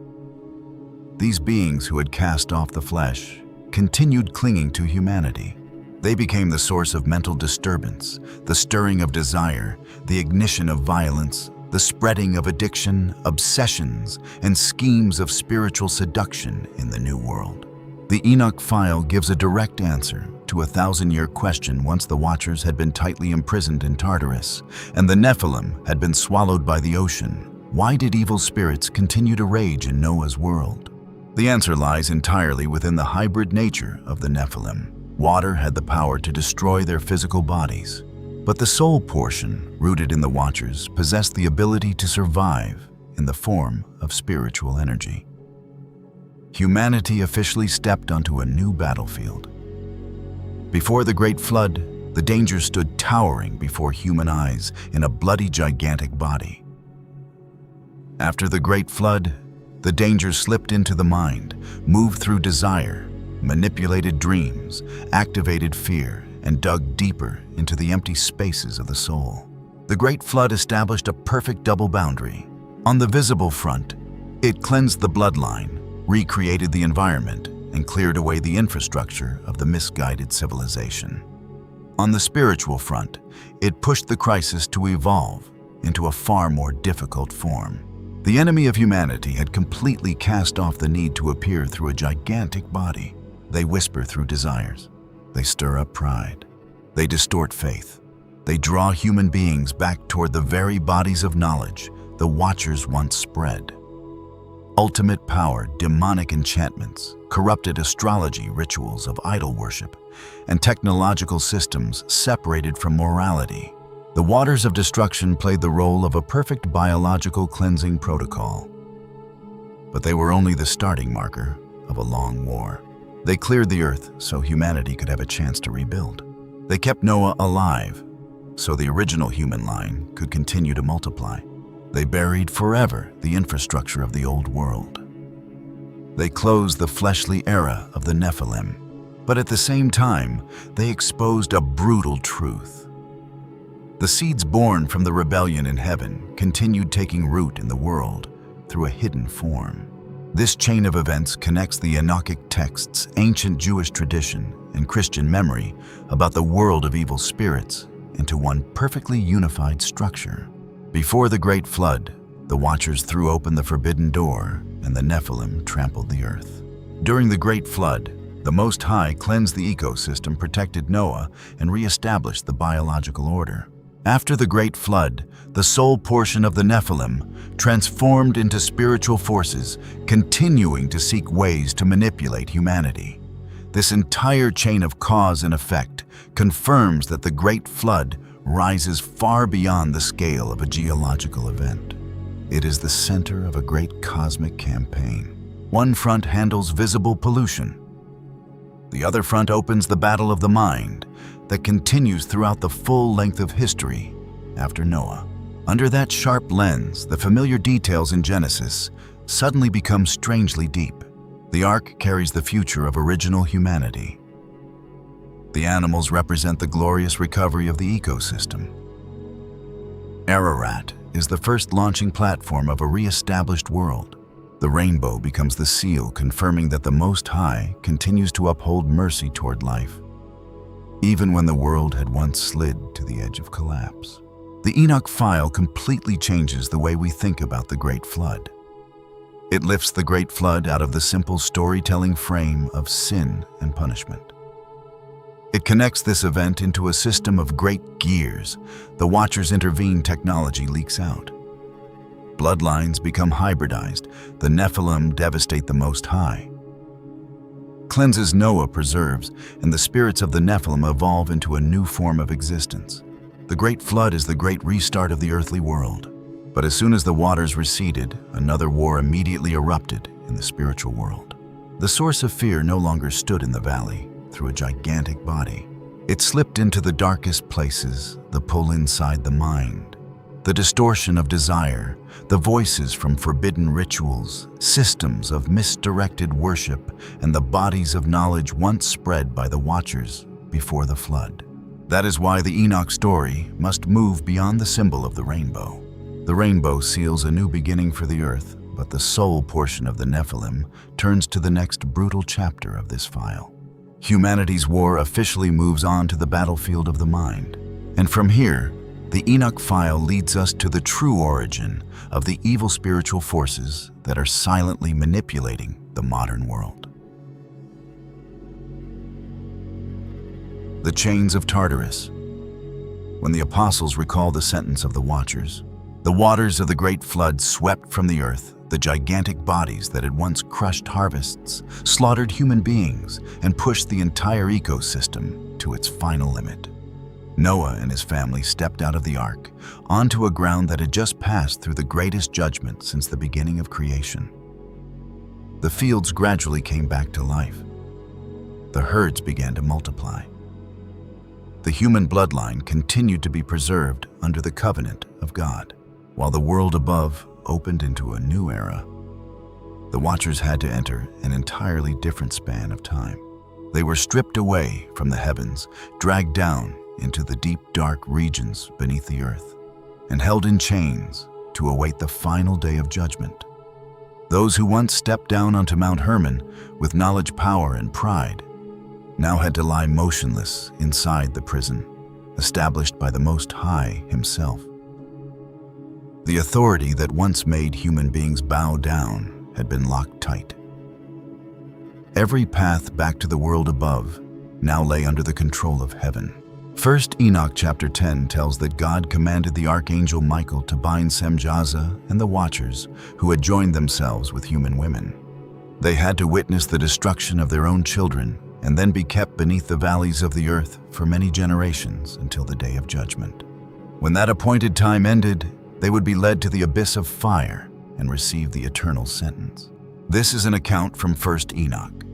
These beings who had cast off the flesh continued clinging to humanity. They became the source of mental disturbance, the stirring of desire, the ignition of violence, the spreading of addiction, obsessions, and schemes of spiritual seduction in the New World. The Enoch file gives a direct answer to a 1,000-year question once the Watchers had been tightly imprisoned in Tartarus, and the Nephilim had been swallowed by the ocean. Why did evil spirits continue to rage in Noah's world? The answer lies entirely within the hybrid nature of the Nephilim. Water had the power to destroy their physical bodies, but the soul portion, rooted in the Watchers, possessed the ability to survive in the form of spiritual energy. Humanity officially stepped onto a new battlefield. Before the Great Flood, the danger stood towering before human eyes in a bloody, gigantic body. After the Great Flood, the danger slipped into the mind, moved through desire, manipulated dreams, activated fear, and dug deeper into the empty spaces of the soul. The Great Flood established a perfect double boundary. On the visible front, it cleansed the bloodline, recreated the environment, and cleared away the infrastructure of the misguided civilization. On the spiritual front, it pushed the crisis to evolve into a far more difficult form. The enemy of humanity had completely cast off the need to appear through a gigantic body. They whisper through desires. They stir up pride. They distort faith. They draw human beings back toward the very bodies of knowledge the Watchers once spread. Ultimate power, demonic enchantments, corrupted astrology rituals of idol worship, and technological systems separated from morality. The waters of destruction played the role of a perfect biological cleansing protocol. But they were only the starting marker of a long war. They cleared the earth so humanity could have a chance to rebuild. They kept Noah alive so the original human line could continue to multiply. They buried forever the infrastructure of the old world. They closed the fleshly era of the Nephilim, but at the same time, they exposed a brutal truth. The seeds born from the rebellion in heaven continued taking root in the world through a hidden form. This chain of events connects the Enochic texts, ancient Jewish tradition, and Christian memory about the world of evil spirits into one perfectly unified structure. Before the Great Flood, the Watchers threw open the forbidden door and the Nephilim trampled the earth. During the Great Flood, the Most High cleansed the ecosystem, protected Noah, and re-established the biological order. After the Great Flood, the soul portion of the Nephilim transformed into spiritual forces, continuing to seek ways to manipulate humanity. This entire chain of cause and effect confirms that the Great Flood rises far beyond the scale of a geological event. It is the center of a great cosmic campaign. One front handles visible pollution. The other front opens the battle of the mind that continues throughout the full length of history after Noah. Under that sharp lens, the familiar details in Genesis suddenly become strangely deep. The ark carries the future of original humanity. The animals represent the glorious recovery of the ecosystem. Ararat is the first launching platform of a re-established world. The rainbow becomes the seal confirming that the Most High continues to uphold mercy toward life, even when the world had once slid to the edge of collapse. The Enoch file completely changes the way we think about the Great Flood. It lifts the Great Flood out of the simple storytelling frame of sin and punishment. It connects this event into a system of great gears. The Watchers intervene, technology leaks out. Bloodlines become hybridized. The Nephilim devastate the Most High. Cleanses Noah preserves, and the spirits of the Nephilim evolve into a new form of existence. The Great Flood is the great restart of the earthly world. But as soon as the waters receded, another war immediately erupted in the spiritual world. The source of fear no longer stood in the valley through a gigantic body. It slipped into the darkest places, the pull inside the mind. The distortion of desire, the voices from forbidden rituals, systems of misdirected worship, and the bodies of knowledge once spread by the Watchers before the flood. That is why the Enoch story must move beyond the symbol of the rainbow. The rainbow seals a new beginning for the earth, but the soul portion of the Nephilim turns to the next brutal chapter of this file. Humanity's war officially moves on to the battlefield of the mind. And from here, the Enoch file leads us to the true origin of the evil spiritual forces that are silently manipulating the modern world. The chains of Tartarus. When the apostles recall the sentence of the Watchers, The waters of the great flood swept from the earth the gigantic bodies that had once crushed harvests, slaughtered human beings, and pushed the entire ecosystem to its final limit. Noah and his family stepped out of the ark onto a ground that had just passed through the greatest judgment since the beginning of creation. The fields gradually came back to life. The herds began to multiply. The human bloodline continued to be preserved under the covenant of God, while the world above opened into a new era. The Watchers had to enter an entirely different span of time. They were stripped away from the heavens, dragged down into the deep, dark regions beneath the earth, and held in chains to await the final day of judgment. Those who once stepped down onto Mount Hermon with knowledge, power, and pride now had to lie motionless inside the prison, established by the Most High himself. The authority that once made human beings bow down had been locked tight. Every path back to the world above now lay under the control of heaven. 1 Enoch chapter 10 tells that God commanded the archangel Michael to bind Semjaza and the Watchers who had joined themselves with human women. They had to witness the destruction of their own children and then be kept beneath the valleys of the earth for many generations until the day of judgment. When that appointed time ended, they would be led to the abyss of fire and receive the eternal sentence. This is an account from 1 Enoch,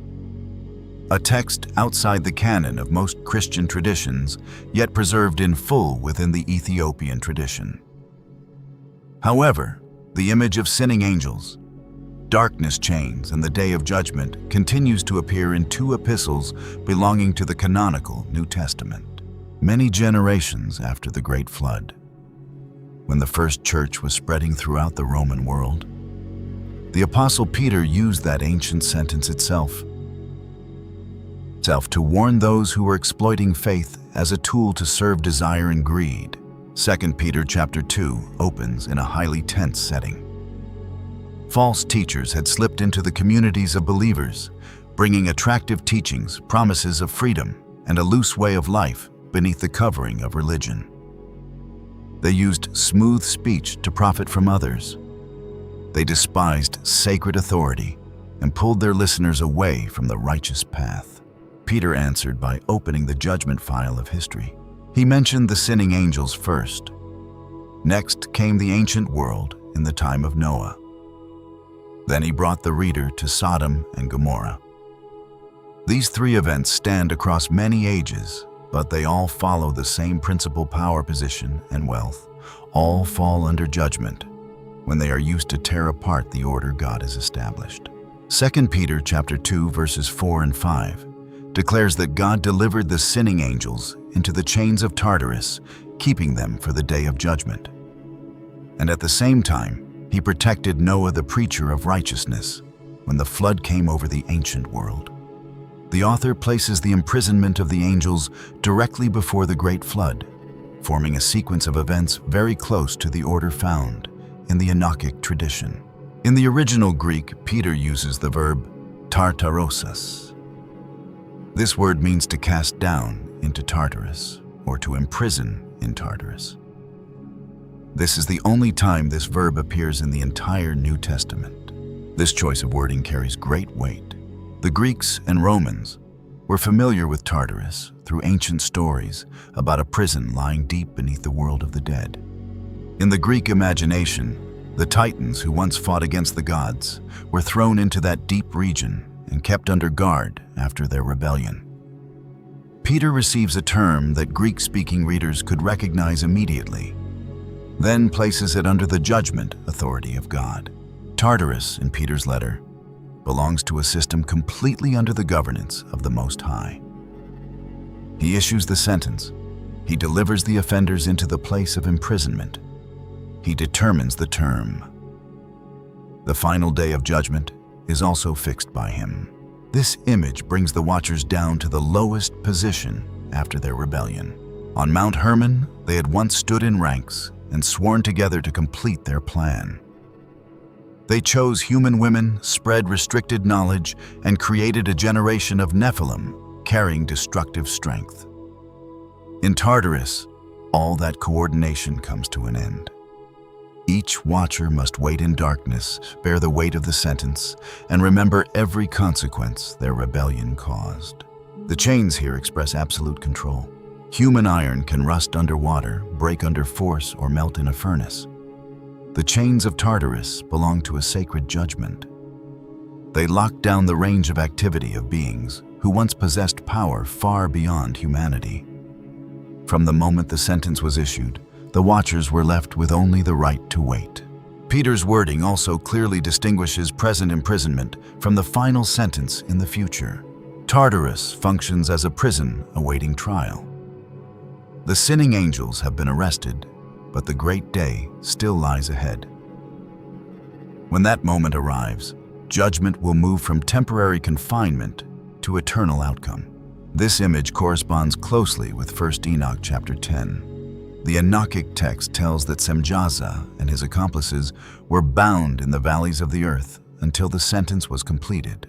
a text outside the canon of most Christian traditions, yet preserved in full within the Ethiopian tradition. However, the image of sinning angels, darkness chains, and the day of judgment continues to appear in two epistles belonging to the canonical New Testament, many generations after the Great Flood. When the first church was spreading throughout the Roman world, the Apostle Peter used that ancient sentence itself to warn those who were exploiting faith as a tool to serve desire and greed. 2 Peter chapter 2 opens in a highly tense setting. False teachers had slipped into the communities of believers, bringing attractive teachings, promises of freedom, and a loose way of life beneath the covering of religion. They used smooth speech to profit from others. They despised sacred authority and pulled their listeners away from the righteous path. Peter answered by opening the judgment file of history. He mentioned the sinning angels first. Next came the ancient world in the time of Noah. Then he brought the reader to Sodom and Gomorrah. These three events stand across many ages, but they all follow the same principal: power, position, and wealth. All fall under judgment when they are used to tear apart the order God has established. 2 Peter chapter 2 verses 4 and 5 declares that God delivered the sinning angels into the chains of Tartarus, keeping them for the day of judgment. And at the same time, he protected Noah, the preacher of righteousness, when the flood came over the ancient world. The author places the imprisonment of the angels directly before the Great Flood, forming a sequence of events very close to the order found in the Enochic tradition. In the original Greek, Peter uses the verb tartarosos. This word means to cast down into Tartarus, or to imprison in Tartarus. This is the only time this verb appears in the entire New Testament. This choice of wording carries great weight. The Greeks and Romans were familiar with Tartarus through ancient stories about a prison lying deep beneath the world of the dead. In the Greek imagination, the Titans who once fought against the gods were thrown into that deep region and kept under guard after their rebellion. Peter receives a term that Greek-speaking readers could recognize immediately, then places it under the judgment authority of God. Tartarus, in Peter's letter, belongs to a system completely under the governance of the Most High. He issues the sentence. He delivers the offenders into the place of imprisonment. He determines the term. The final day of judgment is also fixed by him. This image brings the Watchers down to the lowest position after their rebellion. On Mount Hermon, they had once stood in ranks and sworn together to complete their plan. They chose human women, spread restricted knowledge, and created a generation of Nephilim carrying destructive strength. In Tartarus, all that coordination comes to an end. Each watcher must wait in darkness, bear the weight of the sentence, and remember every consequence their rebellion caused. The chains here express absolute control. Human iron can rust underwater, break under force, or melt in a furnace. The chains of Tartarus belong to a sacred judgment. They lock down the range of activity of beings who once possessed power far beyond humanity. From the moment the sentence was issued, the watchers were left with only the right to wait. Peter's wording also clearly distinguishes present imprisonment from the final sentence in the future. Tartarus functions as a prison awaiting trial. The sinning angels have been arrested, but the great day still lies ahead. When that moment arrives, judgment will move from temporary confinement to eternal outcome. This image corresponds closely with 1 Enoch chapter 10. The Enochic text tells that Semjaza and his accomplices were bound in the valleys of the earth until the sentence was completed.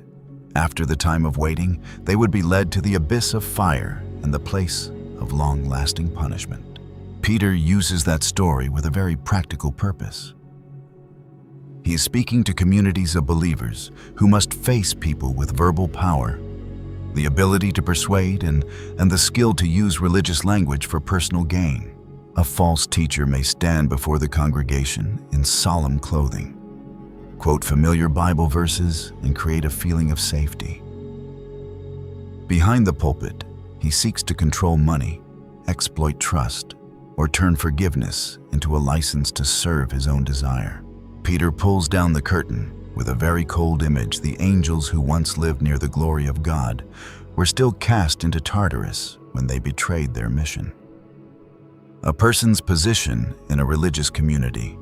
After the time of waiting, they would be led to the abyss of fire and the place of long-lasting punishment. Peter uses that story with a very practical purpose. He is speaking to communities of believers who must face people with verbal power, the ability to persuade, and the skill to use religious language for personal gain. A false teacher may stand before the congregation in solemn clothing, quote familiar Bible verses, and create a feeling of safety. Behind the pulpit, he seeks to control money, exploit trust, or turn forgiveness into a license to serve his own desire. Peter pulls down the curtain with a very cold image. The angels who once lived near the glory of God were still cast into Tartarus when they betrayed their mission. A person's position in a religious community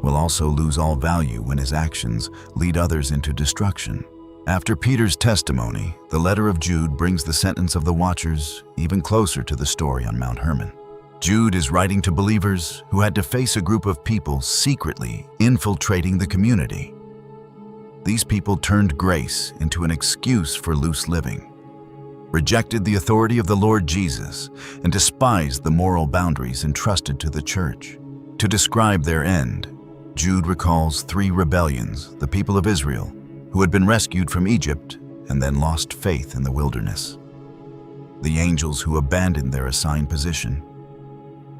will also lose all value when his actions lead others into destruction. After Peter's testimony, the letter of Jude brings the sentence of the watchers even closer to the story on Mount Hermon. Jude is writing to believers who had to face a group of people secretly infiltrating the community. These people turned grace into an excuse for loose living, rejected the authority of the Lord Jesus, and despised the moral boundaries entrusted to the church. To describe their end, Jude recalls 3 rebellions: the people of Israel, who had been rescued from Egypt and then lost faith in the wilderness; the angels who abandoned their assigned position;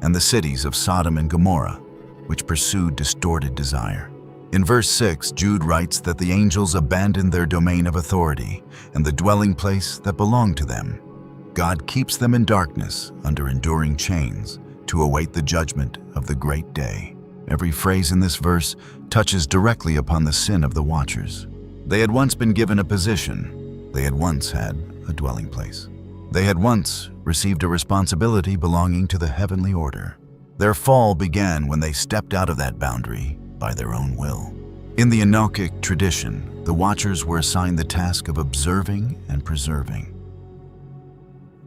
and the cities of Sodom and Gomorrah, which pursued distorted desire. In verse 6, Jude writes that the angels abandoned their domain of authority and the dwelling place that belonged to them. God keeps them in darkness under enduring chains to await the judgment of the great day. Every phrase in this verse touches directly upon the sin of the watchers. They had once been given a position. They had once had a dwelling place. They had once received a responsibility belonging to the heavenly order. Their fall began when they stepped out of that boundary by their own will. In the Enochic tradition, the watchers were assigned the task of observing and preserving.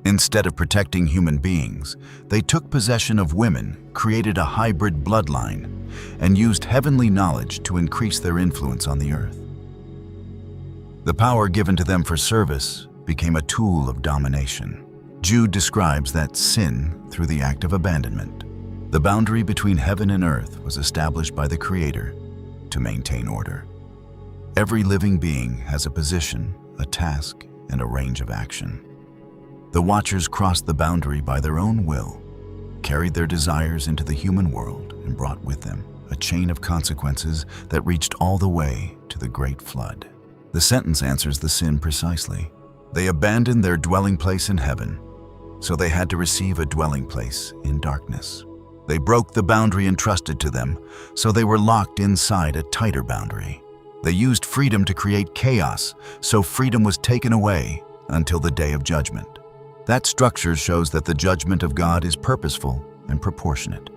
Instead of protecting human beings, they took possession of women, created a hybrid bloodline, and used heavenly knowledge to increase their influence on the earth. The power given to them for service became a tool of domination. Jude describes that sin through the act of abandonment. The boundary between heaven and earth was established by the Creator to maintain order. Every living being has a position, a task, and a range of action. The watchers crossed the boundary by their own will, carried their desires into the human world, and brought with them a chain of consequences that reached all the way to the great flood. The sentence answers the sin precisely. They abandoned their dwelling place in heaven, so they had to receive a dwelling place in darkness. They broke the boundary entrusted to them, so they were locked inside a tighter boundary. They used freedom to create chaos, so freedom was taken away until the day of judgment. That structure shows that the judgment of God is purposeful and proportionate.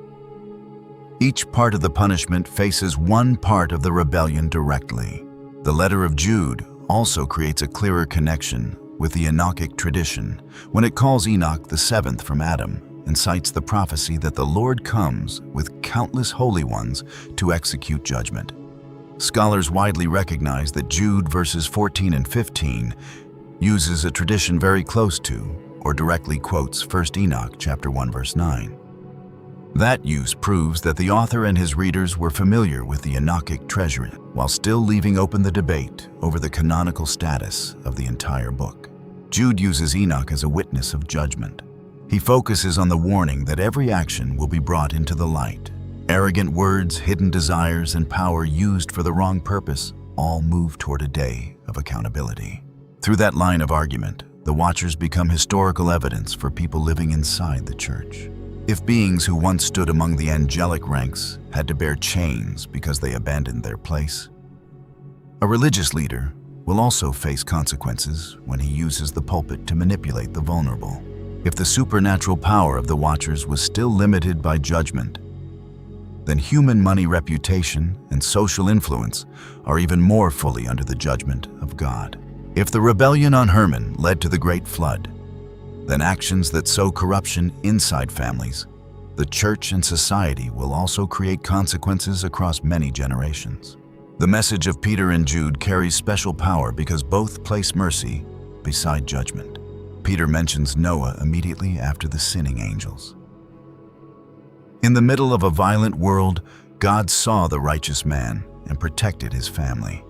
Each part of the punishment faces one part of the rebellion directly. The letter of Jude also creates a clearer connection with the Enochic tradition when it calls Enoch the 7th from Adam and cites the prophecy that the Lord comes with countless holy ones to execute judgment. Scholars widely recognize that Jude verses 14 and 15 uses a tradition very close to or directly quotes 1 Enoch chapter 1 verse 9. That use proves that the author and his readers were familiar with the Enochic treasury, while still leaving open the debate over the canonical status of the entire book. Jude uses Enoch as a witness of judgment. He focuses on the warning that every action will be brought into the light. Arrogant words, hidden desires, and power used for the wrong purpose all move toward a day of accountability. Through that line of argument, the Watchers become historical evidence for people living inside the church. If beings who once stood among the angelic ranks had to bear chains because they abandoned their place, a religious leader will also face consequences when he uses the pulpit to manipulate the vulnerable. If the supernatural power of the Watchers was still limited by judgment, then human money, reputation, and social influence are even more fully under the judgment of God. If the rebellion on Hermon led to the Great Flood, then actions that sow corruption inside families, the church and society will also create consequences across many generations. The message of Peter and Jude carries special power because both place mercy beside judgment. Peter mentions Noah immediately after the sinning angels. In the middle of a violent world, God saw the righteous man and protected his family.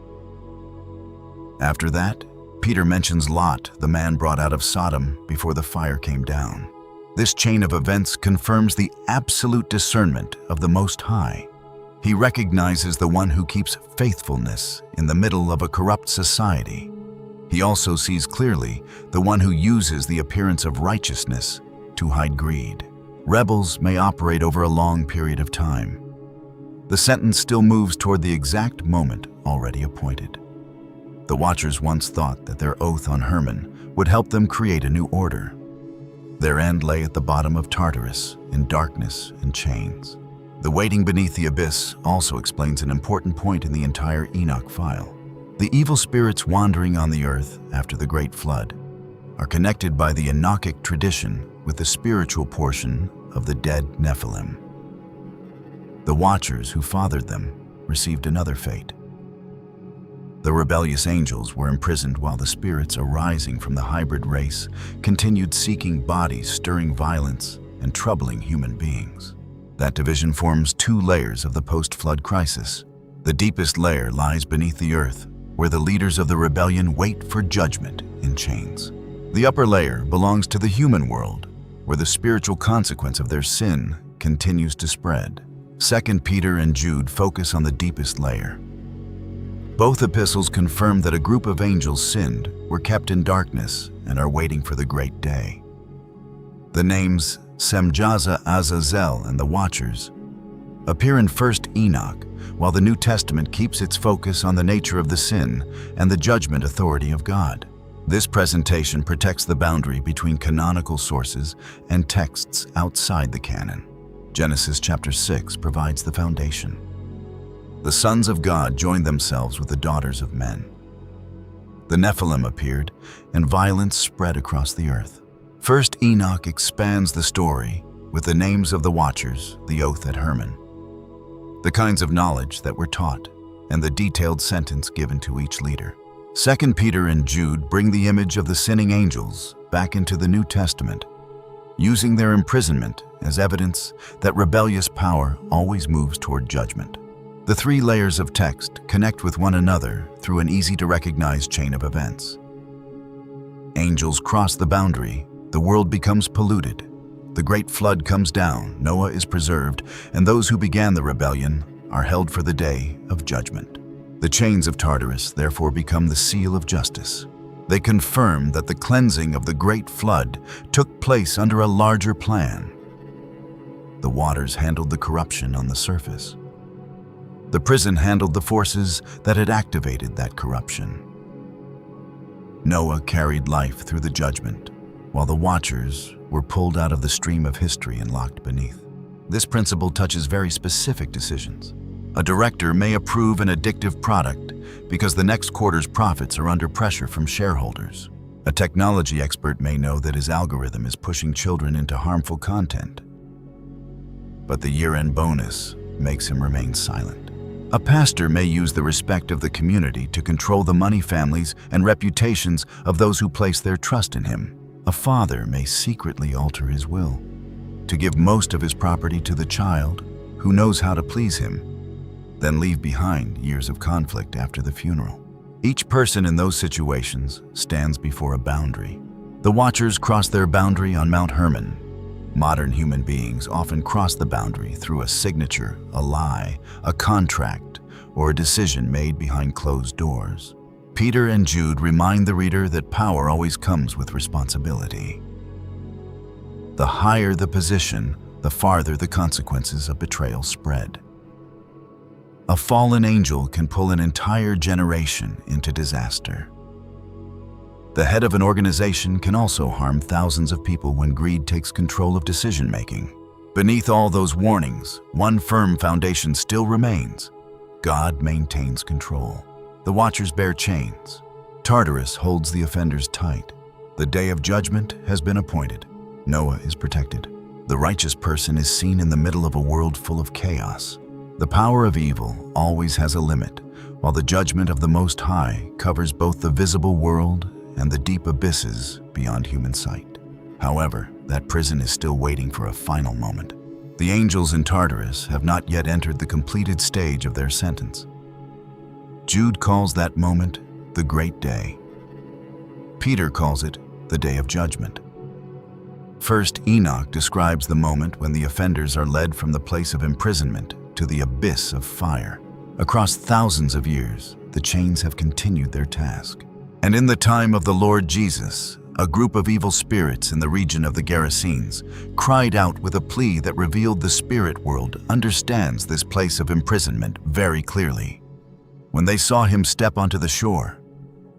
After that, Peter mentions Lot, the man brought out of Sodom before the fire came down. This chain of events confirms the absolute discernment of the Most High. He recognizes the one who keeps faithfulness in the middle of a corrupt society. He also sees clearly the one who uses the appearance of righteousness to hide greed. Rebels may operate over a long period of time. The sentence still moves toward the exact moment already appointed. The Watchers once thought that their oath on Hermon would help them create a new order. Their end lay at the bottom of Tartarus, in darkness and chains. The waiting beneath the abyss also explains an important point in the entire Enoch file. The evil spirits wandering on the earth after the Great Flood are connected by the Enochic tradition with the spiritual portion of the dead Nephilim. The Watchers who fathered them received another fate. The rebellious angels were imprisoned while the spirits arising from the hybrid race continued seeking bodies, stirring violence, and troubling human beings. That division forms two layers of the post-flood crisis. The deepest layer lies beneath the earth, where the leaders of the rebellion wait for judgment in chains. The upper layer belongs to the human world, where the spiritual consequence of their sin continues to spread. 2 Peter and Jude focus on the deepest layer. Both epistles confirm that a group of angels sinned, were kept in darkness, and are waiting for the great day. The names Semjaza, Azazel, and the Watchers appear in 1st Enoch, while the New Testament keeps its focus on the nature of the sin and the judgment authority of God. This presentation protects the boundary between canonical sources and texts outside the canon. Genesis chapter 6 provides the foundation. The sons of God joined themselves with the daughters of men. The Nephilim appeared, and violence spread across the earth. 1st Enoch expands the story with the names of the Watchers, the oath at Hermon, the kinds of knowledge that were taught, and the detailed sentence given to each leader. 2 Peter and Jude bring the image of the sinning angels back into the New Testament, using their imprisonment as evidence that rebellious power always moves toward judgment. The three layers of text connect with one another through an easy-to-recognize chain of events. Angels cross the boundary, the world becomes polluted. The Great Flood comes down, Noah is preserved, and those who began the rebellion are held for the day of judgment. The chains of Tartarus therefore become the seal of justice. They confirm that the cleansing of the Great Flood took place under a larger plan. The waters handled the corruption on the surface. The prison handled the forces that had activated that corruption. Noah carried life through the judgment, while the Watchers were pulled out of the stream of history and locked beneath. This principle touches very specific decisions. A director may approve an addictive product because the next quarter's profits are under pressure from shareholders. A technology expert may know that his algorithm is pushing children into harmful content, but the year-end bonus makes him remain silent. A pastor may use the respect of the community to control the money, families, and reputations of those who place their trust in him. A father may secretly alter his will. to give most of his property to the child who knows how to please him, then leave behind years of conflict after the funeral. Each person in those situations stands before a boundary. The Watchers cross their boundary on Mount Hermon. Modern human beings often cross the boundary through a signature, a lie, a contract, or a decision made behind closed doors. Peter and Jude remind the reader that power always comes with responsibility. The higher the position, the farther the consequences of betrayal spread. A fallen angel can pull an entire generation into disaster. The head of an organization can also harm thousands of people when greed takes control of decision-making. Beneath all those warnings, one firm foundation still remains. God maintains control. The Watchers bear chains. Tartarus holds the offenders tight. The day of judgment has been appointed. Noah is protected. The righteous person is seen in the middle of a world full of chaos. The power of evil always has a limit, while the judgment of the Most High covers both the visible world and the deep abysses beyond human sight. However, that prison is still waiting for a final moment. The angels in Tartarus have not yet entered the completed stage of their sentence. Jude calls that moment the Great Day. Peter calls it the Day of Judgment. First, Enoch describes the moment when the offenders are led from the place of imprisonment to the abyss of fire. Across thousands of years, the chains have continued their task. And in the time of the Lord Jesus, a group of evil spirits in the region of the Gerasenes cried out with a plea that revealed the spirit world understands this place of imprisonment very clearly. When they saw him step onto the shore,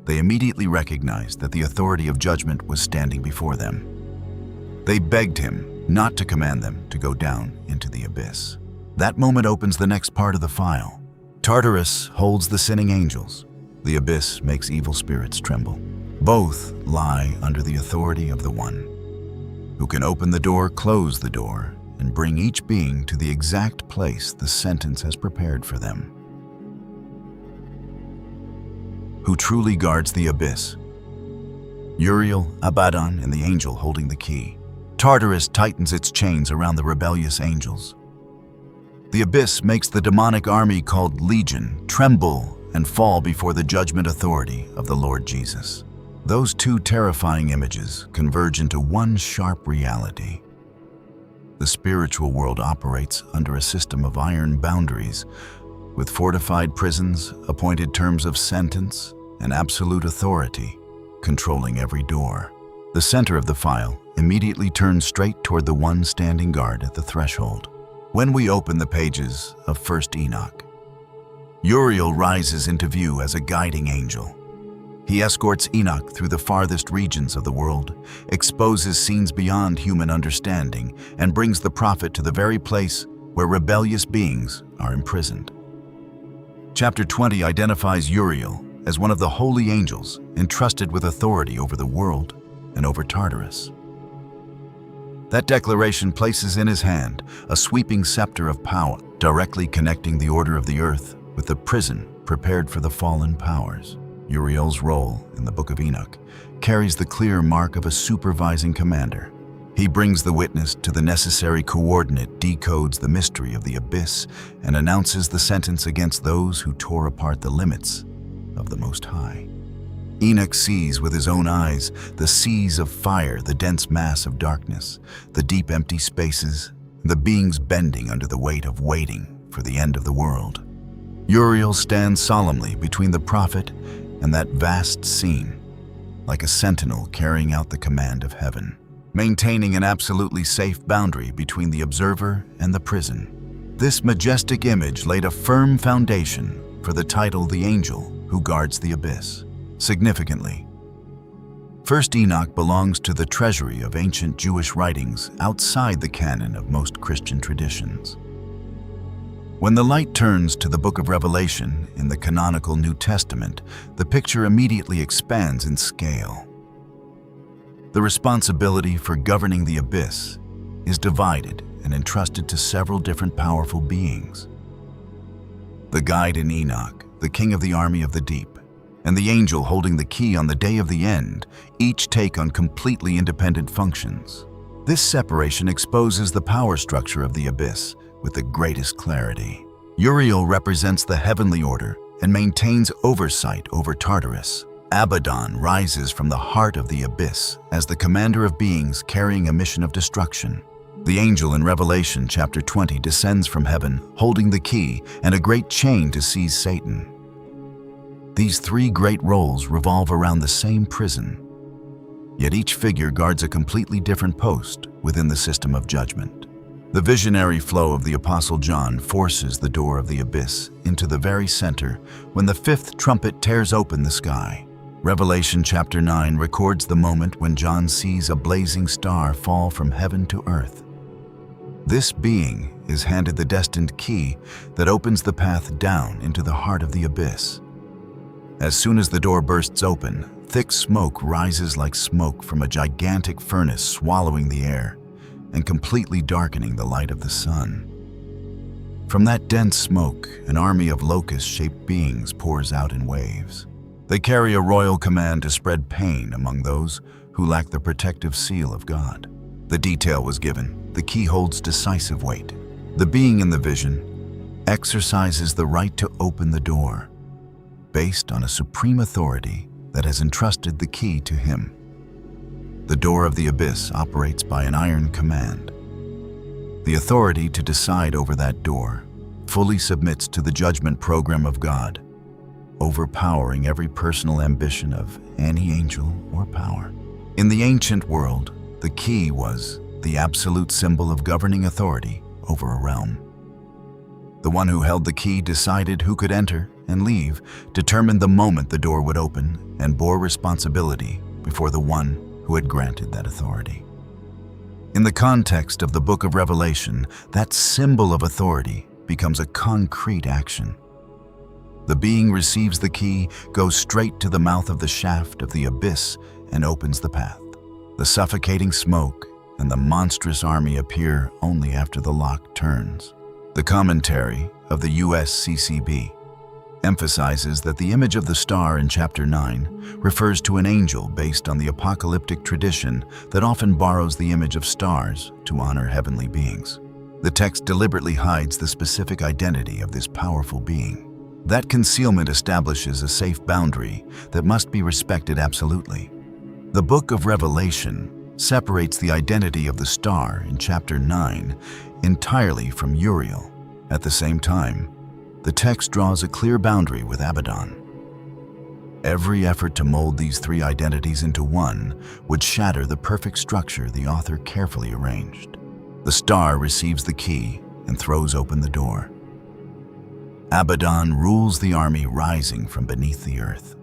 they immediately recognized that the authority of judgment was standing before them. They begged him not to command them to go down into the abyss. That moment opens the next part of the file. Tartarus holds the sinning angels. The abyss makes evil spirits tremble. Both lie under the authority of the One, who can open the door, close the door, and bring each being to the exact place the sentence has prepared for them. Who truly guards the abyss? Uriel, Abaddon, and the angel holding the key. Tartarus tightens its chains around the rebellious angels. The abyss makes the demonic army called Legion tremble and fall before the judgment authority of the Lord Jesus. Those two terrifying images converge into one sharp reality. The spiritual world operates under a system of iron boundaries, with fortified prisons, appointed terms of sentence, and absolute authority controlling every door. The center of the file immediately turns straight toward the one standing guard at the threshold. When we open the pages of 1st Enoch, Uriel rises into view as a guiding angel. He escorts Enoch through the farthest regions of the world, exposes scenes beyond human understanding, and brings the prophet to the very place where rebellious beings are imprisoned. Chapter 20 identifies Uriel as one of the holy angels entrusted with authority over the world and over Tartarus. That declaration places in his hand a sweeping scepter of power, directly connecting the order of the earth with the prison prepared for the fallen powers. Uriel's role in the Book of Enoch carries the clear mark of a supervising commander. He brings the witness to the necessary coordinate, decodes the mystery of the abyss, and announces the sentence against those who tore apart the limits of the Most High. Enoch sees with his own eyes the seas of fire, the dense mass of darkness, the deep empty spaces, the beings bending under the weight of waiting for the end of the world. Uriel stands solemnly between the prophet and that vast scene, like a sentinel carrying out the command of heaven, maintaining an absolutely safe boundary between the observer and the prison. This majestic image laid a firm foundation for the title The Angel Who Guards the Abyss. Significantly, 1st Enoch belongs to the treasury of ancient Jewish writings outside the canon of most Christian traditions. When the light turns to the Book of Revelation in the canonical New Testament, the picture immediately expands in scale. The responsibility for governing the abyss is divided and entrusted to several different powerful beings. The guide in Enoch, the king of the army of the deep, and the angel holding the key on the day of the end each take on completely independent functions. This separation exposes the power structure of the abyss with the greatest clarity. Uriel represents the heavenly order and maintains oversight over Tartarus. Abaddon rises from the heart of the abyss as the commander of beings carrying a mission of destruction. The angel in Revelation chapter 20 descends from heaven, holding the key and a great chain to seize Satan. These three great roles revolve around the same prison, yet each figure guards a completely different post within the system of judgment. The visionary flow of the Apostle John forces the door of the abyss into the very center when the fifth trumpet tears open the sky. Revelation chapter 9 records the moment when John sees a blazing star fall from heaven to earth. This being is handed the destined key that opens the path down into the heart of the abyss. As soon as the door bursts open, thick smoke rises like smoke from a gigantic furnace swallowing the air and completely darkening the light of the sun. From that dense smoke, an army of locust-shaped beings pours out in waves. They carry a royal command to spread pain among those who lack the protective seal of God. The detail was given. The key holds decisive weight. The being in the vision exercises the right to open the door, based on a supreme authority that has entrusted the key to him. The door of the abyss operates by an iron command. The authority to decide over that door fully submits to the judgment program of God, overpowering every personal ambition of any angel or power. In the ancient world, the key was the absolute symbol of governing authority over a realm. The one who held the key decided who could enter and leave, determined the moment the door would open, and bore responsibility before the one who had granted that authority. In the context of the Book of Revelation, that symbol of authority becomes a concrete action. The being receives the key, goes straight to the mouth of the shaft of the abyss, and opens the path. The suffocating smoke and the monstrous army appear only after the lock turns. The commentary of the USCCB emphasizes that the image of the star in chapter 9 refers to an angel based on the apocalyptic tradition that often borrows the image of stars to honor heavenly beings. The text deliberately hides the specific identity of this powerful being. That concealment establishes a safe boundary that must be respected absolutely. The Book of Revelation separates the identity of the star in chapter 9 entirely from Uriel. At the same time, the text draws a clear boundary with Abaddon. Every effort to mold these three identities into one would shatter the perfect structure the author carefully arranged. The star receives the key and throws open the door. Abaddon rules the army rising from beneath the earth.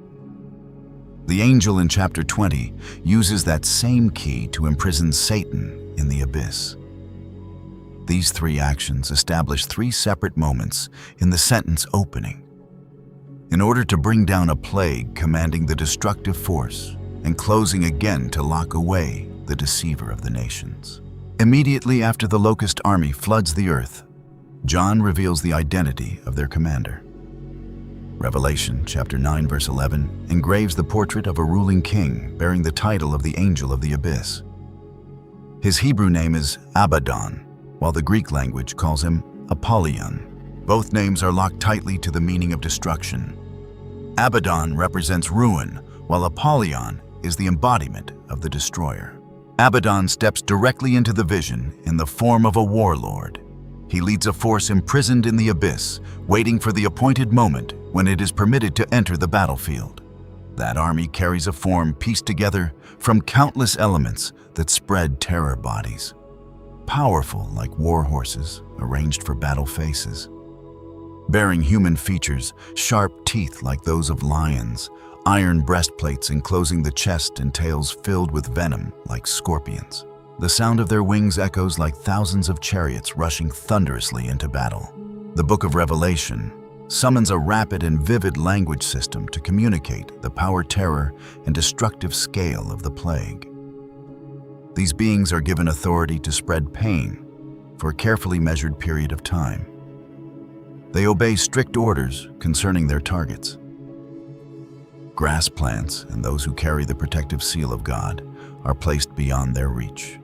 The angel in chapter 20 uses that same key to imprison Satan in the abyss. These three actions establish three separate moments in the sentence opening, in order to bring down a plague commanding the destructive force and closing again to lock away the deceiver of the nations. Immediately after the locust army floods the earth, John reveals the identity of their commander. Revelation chapter 9 verse 11 engraves the portrait of a ruling king bearing the title of the Angel of the Abyss. His Hebrew name is Abaddon, while the Greek language calls him Apollyon. Both names are locked tightly to the meaning of destruction. Abaddon represents ruin, while Apollyon is the embodiment of the destroyer. Abaddon steps directly into the vision in the form of a warlord. He leads a force imprisoned in the abyss, waiting for the appointed moment when it is permitted to enter the battlefield. That army carries a form pieced together from countless elements that spread terror bodies. Powerful like war horses arranged for battle faces. Bearing human features, sharp teeth like those of lions, iron breastplates enclosing the chest and tails filled with venom like scorpions. The sound of their wings echoes like thousands of chariots rushing thunderously into battle. The Book of Revelation summons a rapid and vivid language system to communicate the power, terror, and destructive scale of the plague. These beings are given authority to spread pain for a carefully measured period of time. They obey strict orders concerning their targets. Grass plants and those who carry the protective seal of God are placed beyond their reach.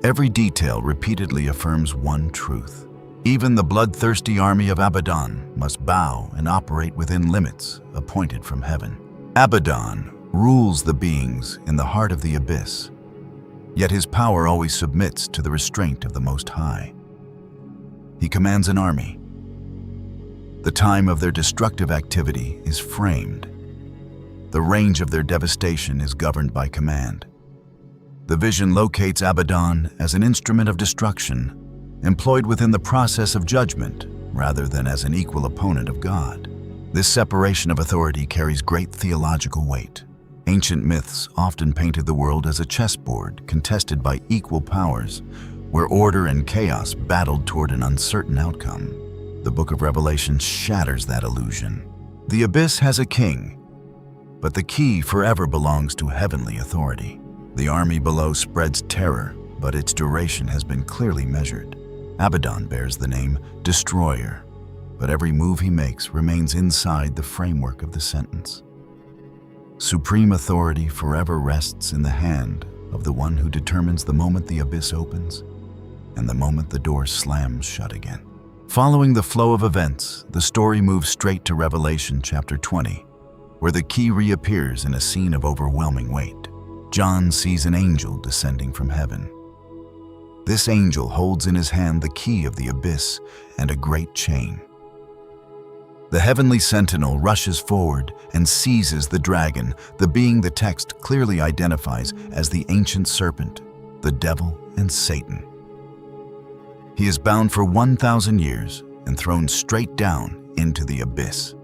Every detail repeatedly affirms one truth. Even the bloodthirsty army of Abaddon must bow and operate within limits appointed from heaven. Abaddon rules the beings in the heart of the abyss, yet his power always submits to the restraint of the Most High. He commands an army. The time of their destructive activity is framed. The range of their devastation is governed by command. The vision locates Abaddon as an instrument of destruction, employed within the process of judgment rather than as an equal opponent of God. This separation of authority carries great theological weight. Ancient myths often painted the world as a chessboard contested by equal powers, where order and chaos battled toward an uncertain outcome. The Book of Revelation shatters that illusion. The abyss has a king, but the key forever belongs to heavenly authority. The army below spreads terror, but its duration has been clearly measured. Abaddon bears the name Destroyer, but every move he makes remains inside the framework of the sentence. Supreme authority forever rests in the hand of the one who determines the moment the abyss opens and the moment the door slams shut again. Following the flow of events, the story moves straight to Revelation chapter 20, where the key reappears in a scene of overwhelming weight. John sees an angel descending from heaven. This angel holds in his hand the key of the abyss and a great chain. The heavenly sentinel rushes forward and seizes the dragon, the being the text clearly identifies as the ancient serpent, the devil and Satan. He is bound for 1,000 years and thrown straight down into the abyss.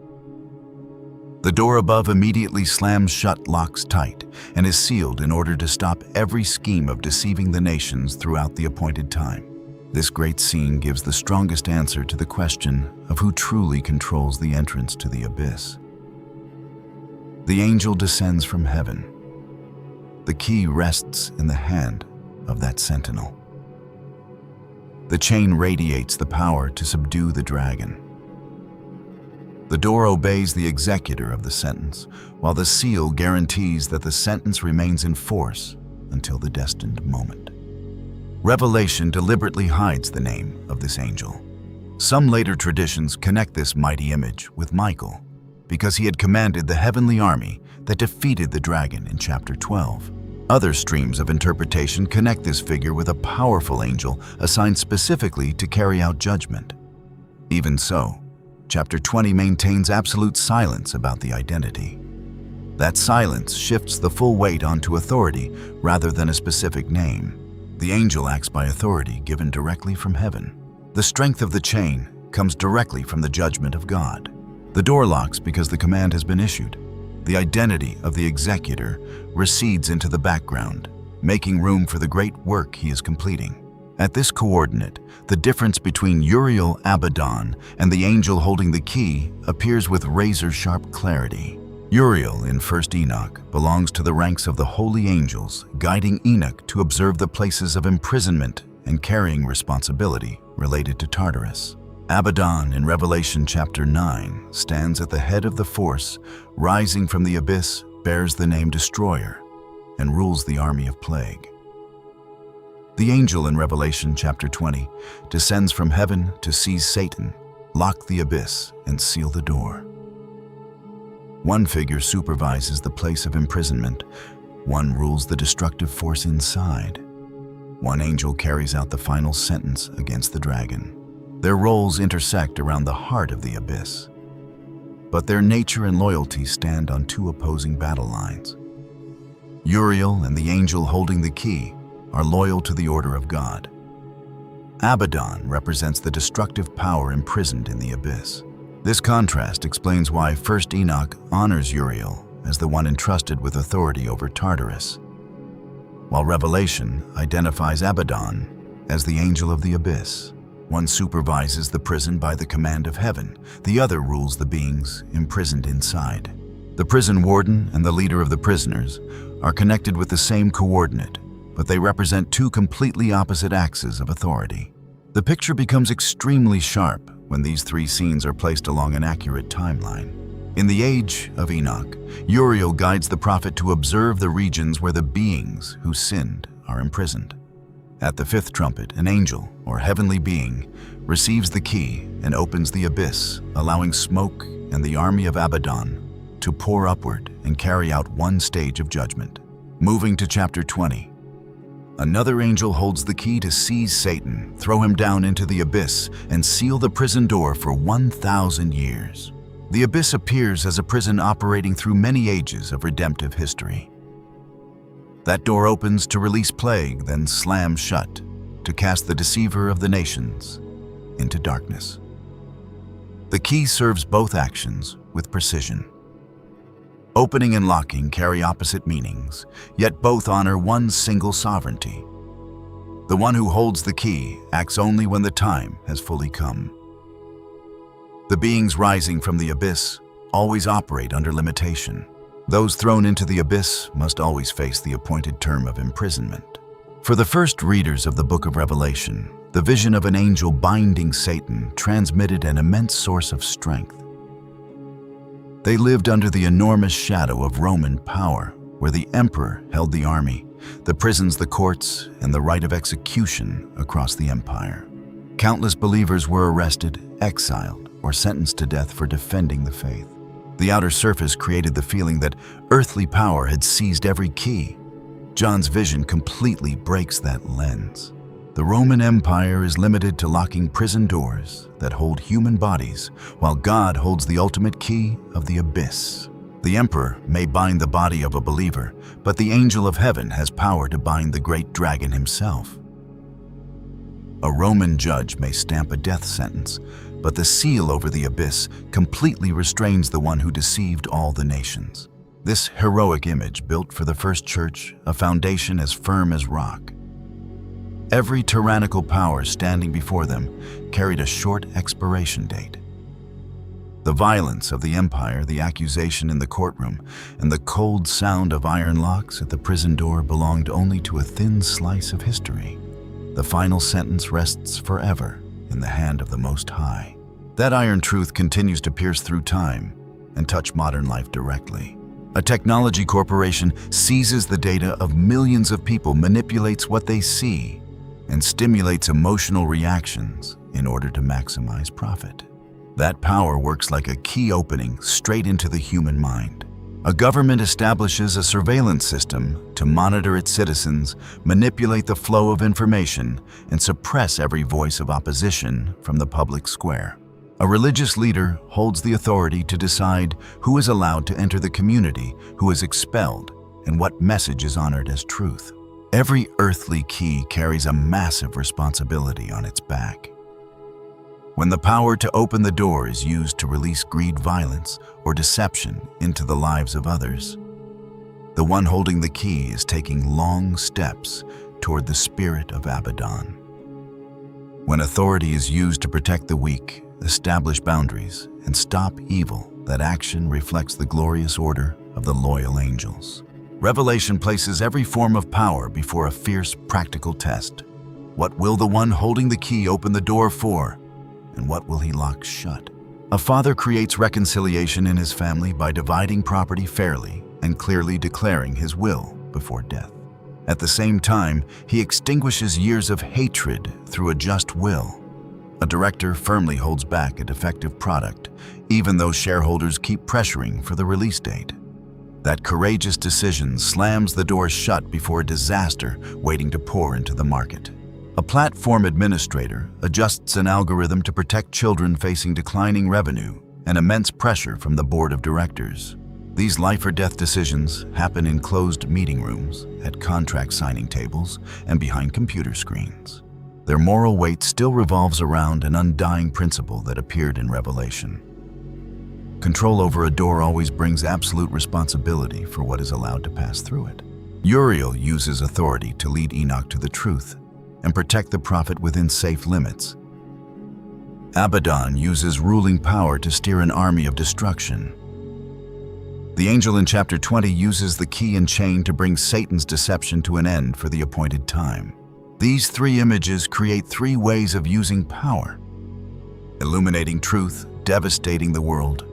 The door above immediately slams shut, locks tight, and is sealed in order to stop every scheme of deceiving the nations throughout the appointed time. This great scene gives the strongest answer to the question of who truly controls the entrance to the abyss. The angel descends from heaven. The key rests in the hand of that sentinel. The chain radiates the power to subdue the dragon. The door obeys the executor of the sentence, while the seal guarantees that the sentence remains in force until the destined moment. Revelation deliberately hides the name of this angel. Some later traditions connect this mighty image with Michael, because he had commanded the heavenly army that defeated the dragon in chapter 12. Other streams of interpretation connect this figure with a powerful angel assigned specifically to carry out judgment. Even so, Chapter 20 maintains absolute silence about the identity. That silence shifts the full weight onto authority rather than a specific name. The angel acts by authority given directly from heaven. The strength of the chain comes directly from the judgment of God. The door locks because the command has been issued. The identity of the executor recedes into the background, making room for the great work he is completing. At this coordinate, the difference between Uriel Abaddon and the angel holding the key appears with razor-sharp clarity. Uriel in 1st Enoch belongs to the ranks of the holy angels, guiding Enoch to observe the places of imprisonment and carrying responsibility related to Tartarus. Abaddon in Revelation chapter 9 stands at the head of the force, rising from the abyss, bears the name Destroyer, and rules the army of plague. The angel in Revelation chapter 20 descends from heaven to seize Satan, lock the abyss, and seal the door. One figure supervises the place of imprisonment. One rules the destructive force inside. One angel carries out the final sentence against the dragon. Their roles intersect around the heart of the abyss, but their nature and loyalty stand on two opposing battle lines. Uriel and the angel holding the key are loyal to the order of God. Abaddon represents the destructive power imprisoned in the abyss. This contrast explains why 1st Enoch honors Uriel as the one entrusted with authority over Tartarus, while Revelation identifies Abaddon as the angel of the abyss. One supervises the prison by the command of heaven, the other rules the beings imprisoned inside. The prison warden and the leader of the prisoners are connected with the same coordinate, but they represent two completely opposite axes of authority. The picture becomes extremely sharp when these three scenes are placed along an accurate timeline. In the age of Enoch, Uriel guides the prophet to observe the regions where the beings who sinned are imprisoned. At the fifth trumpet, an angel, or heavenly being, receives the key and opens the abyss, allowing smoke and the army of Abaddon to pour upward and carry out one stage of judgment. Moving to chapter 20. Another angel holds the key to seize Satan, throw him down into the abyss, and seal the prison door for 1,000 years. The abyss appears as a prison operating through many ages of redemptive history. That door opens to release plague, then slams shut to cast the deceiver of the nations into darkness. The key serves both actions with precision. Opening and locking carry opposite meanings, yet both honor one single sovereignty. The one who holds the key acts only when the time has fully come. The beings rising from the abyss always operate under limitation. Those thrown into the abyss must always face the appointed term of imprisonment. For the first readers of the Book of Revelation, the vision of an angel binding Satan transmitted an immense source of strength. They lived under the enormous shadow of Roman power, where the emperor held the army, the prisons the courts, and the right of execution across the empire. Countless believers were arrested, exiled, or sentenced to death for defending the faith. The outer surface created the feeling that earthly power had seized every key. John's vision completely breaks that lens. The Roman Empire is limited to locking prison doors that hold human bodies, while God holds the ultimate key of the abyss. The emperor may bind the body of a believer, but the angel of heaven has power to bind the great dragon himself. A Roman judge may stamp a death sentence, but the seal over the abyss completely restrains the one who deceived all the nations. This heroic image built for the first church a foundation as firm as rock. Every tyrannical power standing before them carried a short expiration date. The violence of the empire, the accusation in the courtroom, and the cold sound of iron locks at the prison door belonged only to a thin slice of history. The final sentence rests forever in the hand of the Most High. That iron truth continues to pierce through time and touch modern life directly. A technology corporation seizes the data of millions of people, manipulates what they see, and stimulates emotional reactions in order to maximize profit. That power works like a key opening straight into the human mind. A government establishes a surveillance system to monitor its citizens, manipulate the flow of information, and suppress every voice of opposition from the public square. A religious leader holds the authority to decide who is allowed to enter the community, who is expelled, and what message is honored as truth. Every earthly key carries a massive responsibility on its back. When the power to open the door is used to release greed, violence, or deception into the lives of others, the one holding the key is taking long steps toward the spirit of Abaddon. When authority is used to protect the weak, establish boundaries, and stop evil, that action reflects the glorious order of the loyal angels. Revelation places every form of power before a fierce, practical test. What will the one holding the key open the door for, and what will he lock shut? A father creates reconciliation in his family by dividing property fairly and clearly declaring his will before death. At the same time, he extinguishes years of hatred through a just will. A director firmly holds back a defective product, even though shareholders keep pressuring for the release date. That courageous decision slams the door shut before a disaster waiting to pour into the market. A platform administrator adjusts an algorithm to protect children facing declining revenue and immense pressure from the board of directors. These life or death decisions happen in closed meeting rooms, at contract signing tables, and behind computer screens. Their moral weight still revolves around an undying principle that appeared in Revelation. Control over a door always brings absolute responsibility for what is allowed to pass through it. Uriel uses authority to lead Enoch to the truth and protect the prophet within safe limits. Abaddon uses ruling power to steer an army of destruction. The angel in chapter 20 uses the key and chain to bring Satan's deception to an end for the appointed time. These three images create three ways of using power: illuminating truth, devastating the world,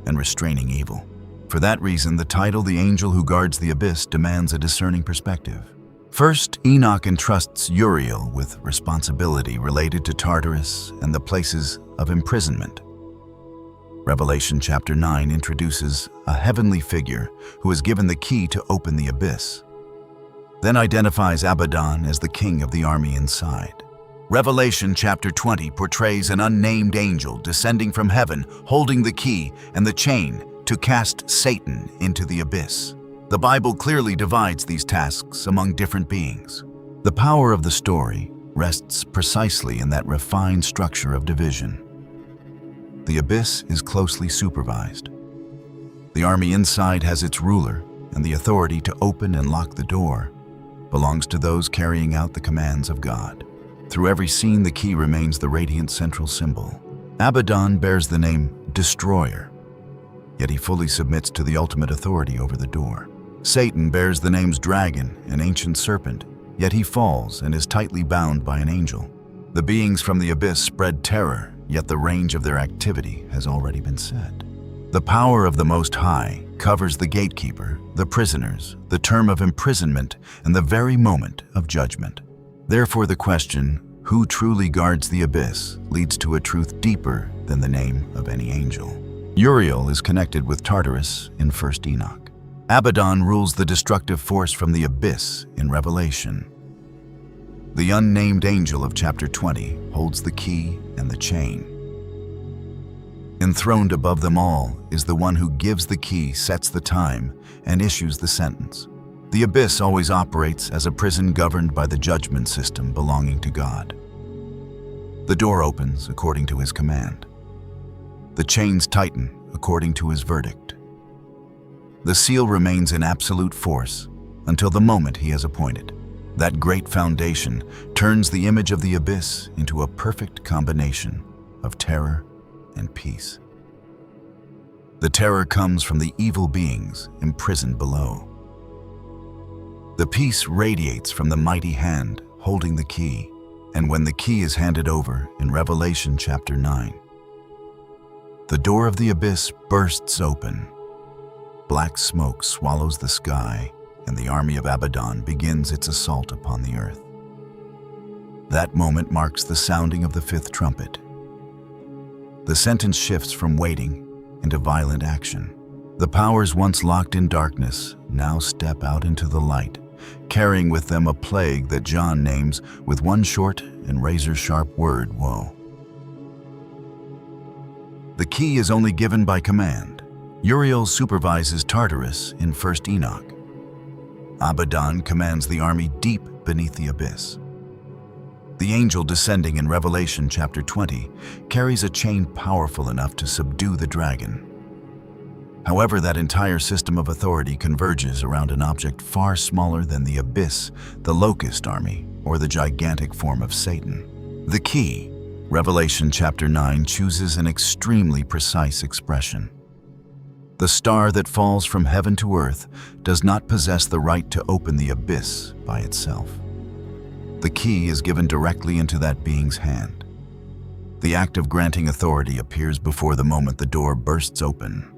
and restraining evil. For that reason, the title, The Angel Who Guards the Abyss, demands a discerning perspective. First, Enoch entrusts Uriel with responsibility related to Tartarus and the places of imprisonment. Revelation chapter 9 introduces a heavenly figure who is given the key to open the abyss, then identifies Abaddon as the king of the army inside. Revelation chapter 20 portrays an unnamed angel descending from heaven, holding the key and the chain to cast Satan into the abyss. The Bible clearly divides these tasks among different beings. The power of the story rests precisely in that refined structure of division. The abyss is closely supervised. The army inside has its ruler, and the authority to open and lock the door belongs to those carrying out the commands of God. Through every scene, the key remains the radiant central symbol. Abaddon bears the name Destroyer, yet he fully submits to the ultimate authority over the door. Satan bears the names Dragon and Ancient Serpent, yet he falls and is tightly bound by an angel. The beings from the abyss spread terror, yet the range of their activity has already been set. The power of the Most High covers the gatekeeper, the prisoners, the term of imprisonment, and the very moment of judgment. Therefore, the question, who truly guards the abyss, leads to a truth deeper than the name of any angel. Uriel is connected with Tartarus in 1st Enoch. Abaddon rules the destructive force from the abyss in Revelation. The unnamed angel of chapter 20 holds the key and the chain. Enthroned above them all is the one who gives the key, sets the time, and issues the sentence. The abyss always operates as a prison governed by the judgment system belonging to God. The door opens according to his command. The chains tighten according to his verdict. The seal remains in absolute force until the moment he has appointed. That great foundation turns the image of the abyss into a perfect combination of terror and peace. The terror comes from the evil beings imprisoned below. The peace radiates from the mighty hand holding the key, and when the key is handed over in Revelation chapter 9, the door of the abyss bursts open. Black smoke swallows the sky, and the army of Abaddon begins its assault upon the earth. That moment marks the sounding of the 5th trumpet. The sentence shifts from waiting into violent action. The powers once locked in darkness now step out into the light, carrying with them a plague that John names with one short and razor-sharp word, woe. The key is only given by command. Uriel supervises Tartarus in 1st Enoch. Abaddon commands the army deep beneath the abyss. The angel descending in Revelation chapter 20 carries a chain powerful enough to subdue the dragon. However, that entire system of authority converges around an object far smaller than the abyss, the locust army, or the gigantic form of Satan. The key, Revelation chapter 9, chooses an extremely precise expression. The star that falls from heaven to earth does not possess the right to open the abyss by itself. The key is given directly into that being's hand. The act of granting authority appears before the moment the door bursts open,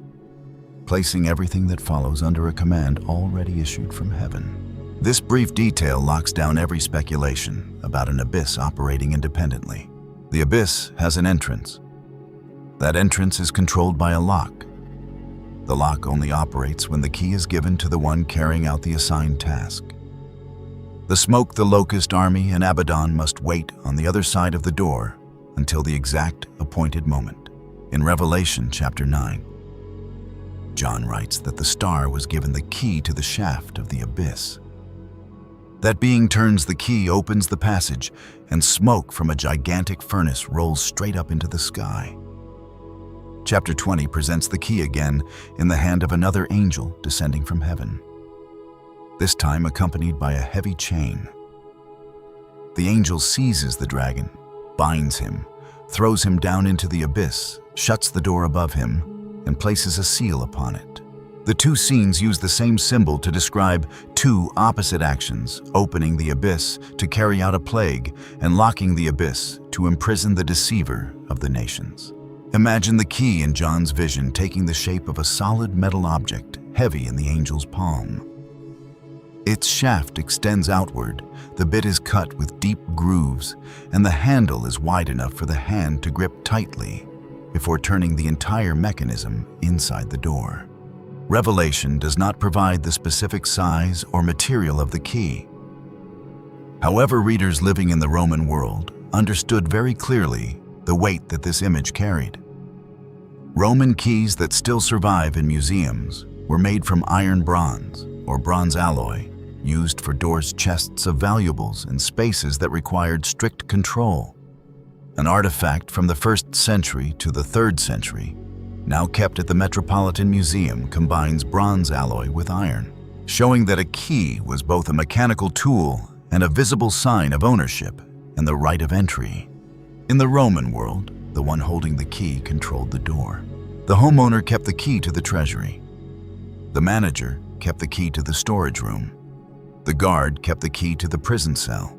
placing everything that follows under a command already issued from heaven. This brief detail locks down every speculation about an abyss operating independently. The abyss has an entrance. That entrance is controlled by a lock. The lock only operates when the key is given to the one carrying out the assigned task. The smoke, the locust army, and Abaddon must wait on the other side of the door until the exact appointed moment. In Revelation chapter 9, John writes that the star was given the key to the shaft of the abyss. That being turns the key, opens the passage, and smoke from a gigantic furnace rolls straight up into the sky. Chapter 20 presents the key again in the hand of another angel descending from heaven, this time accompanied by a heavy chain. The angel seizes the dragon, binds him, throws him down into the abyss, shuts the door above him, and places a seal upon it. The two scenes use the same symbol to describe two opposite actions, opening the abyss to carry out a plague and locking the abyss to imprison the deceiver of the nations. Imagine the key in John's vision taking the shape of a solid metal object, heavy in the angel's palm. Its shaft extends outward, the bit is cut with deep grooves, and the handle is wide enough for the hand to grip tightly before turning the entire mechanism inside the door. Revelation does not provide the specific size or material of the key. However, readers living in the Roman world understood very clearly the weight that this image carried. Roman keys that still survive in museums were made from iron bronze or bronze alloy, used for doors, chests of valuables, and spaces that required strict control. An artifact from the 1st century to the 3rd century, now kept at the Metropolitan Museum, combines bronze alloy with iron, showing that a key was both a mechanical tool and a visible sign of ownership and the right of entry. In the Roman world, the one holding the key controlled the door. The homeowner kept the key to the treasury. The manager kept the key to the storage room. The guard kept the key to the prison cell.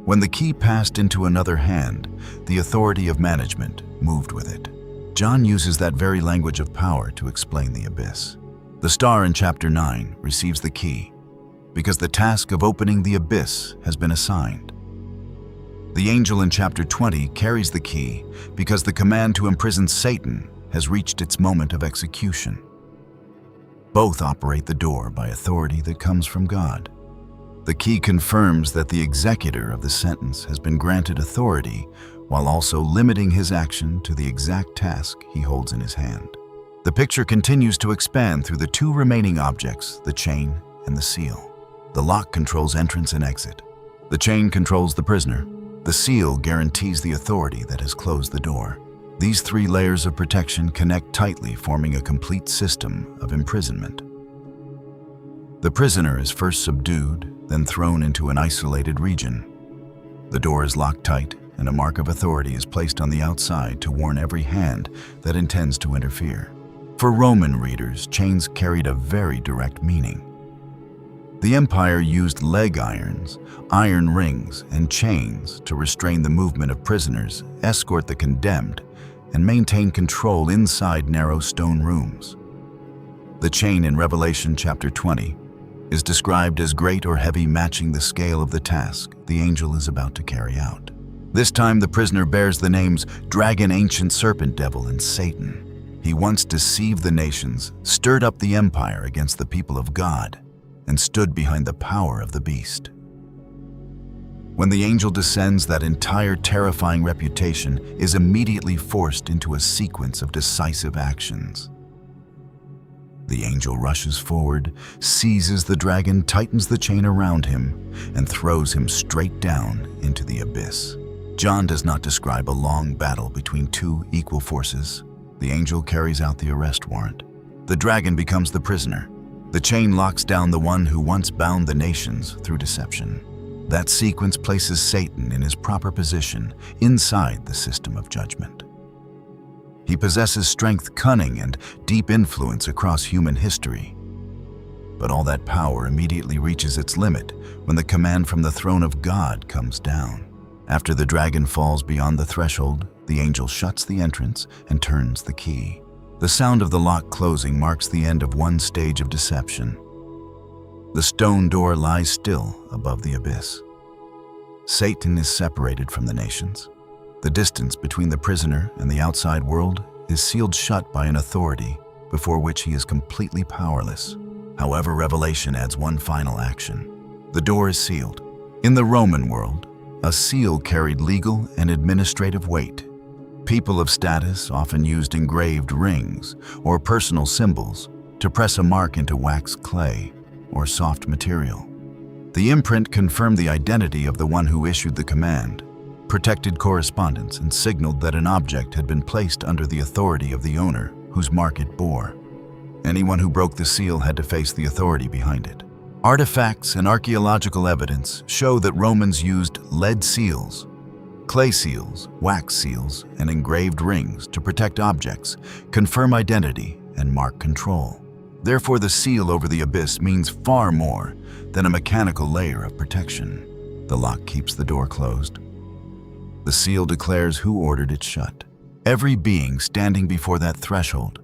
When the key passed into another hand, the authority of management moved with it. John uses that very language of power to explain the abyss. The star in chapter 9 receives the key because the task of opening the abyss has been assigned. The angel in chapter 20 carries the key because the command to imprison Satan has reached its moment of execution. Both operate the door by authority that comes from God. The key confirms that the executor of the sentence has been granted authority while also limiting his action to the exact task he holds in his hand. The picture continues to expand through the 2 remaining objects, the chain and the seal. The lock controls entrance and exit. The chain controls the prisoner. The seal guarantees the authority that has closed the door. These 3 layers of protection connect tightly, forming a complete system of imprisonment. The prisoner is first subdued, then thrown into an isolated region. The door is locked tight, and a mark of authority is placed on the outside to warn every hand that intends to interfere. For Roman readers, chains carried a very direct meaning. The empire used leg irons, iron rings, and chains to restrain the movement of prisoners, escort the condemned, and maintain control inside narrow stone rooms. The chain in Revelation chapter 20 is described as great or heavy, matching the scale of the task the angel is about to carry out. This time the prisoner bears the names Dragon, Ancient Serpent, Devil, and Satan. He once deceived the nations, stirred up the empire against the people of God, and stood behind the power of the beast. When the angel descends, that entire terrifying reputation is immediately forced into a sequence of decisive actions. The angel rushes forward, seizes the dragon, tightens the chain around him, and throws him straight down into the abyss. John does not describe a long battle between 2 equal forces. The angel carries out the arrest warrant. The dragon becomes the prisoner. The chain locks down the one who once bound the nations through deception. That sequence places Satan in his proper position inside the system of judgment. He possesses strength, cunning, and deep influence across human history. But all that power immediately reaches its limit when the command from the throne of God comes down. After the dragon falls beyond the threshold, the angel shuts the entrance and turns the key. The sound of the lock closing marks the end of one stage of deception. The stone door lies still above the abyss. Satan is separated from the nations. The distance between the prisoner and the outside world is sealed shut by an authority before which he is completely powerless. However, Revelation adds one final action. The door is sealed. In the Roman world, a seal carried legal and administrative weight. People of status often used engraved rings or personal symbols to press a mark into wax, clay, or soft material. The imprint confirmed the identity of the one who issued the command, protected correspondence, and signaled that an object had been placed under the authority of the owner whose mark it bore. Anyone who broke the seal had to face the authority behind it. Artifacts and archaeological evidence show that Romans used lead seals, clay seals, wax seals, and engraved rings to protect objects, confirm identity, and mark control. Therefore, the seal over the abyss means far more than a mechanical layer of protection. The lock keeps the door closed. The seal declares who ordered it shut. Every being standing before that threshold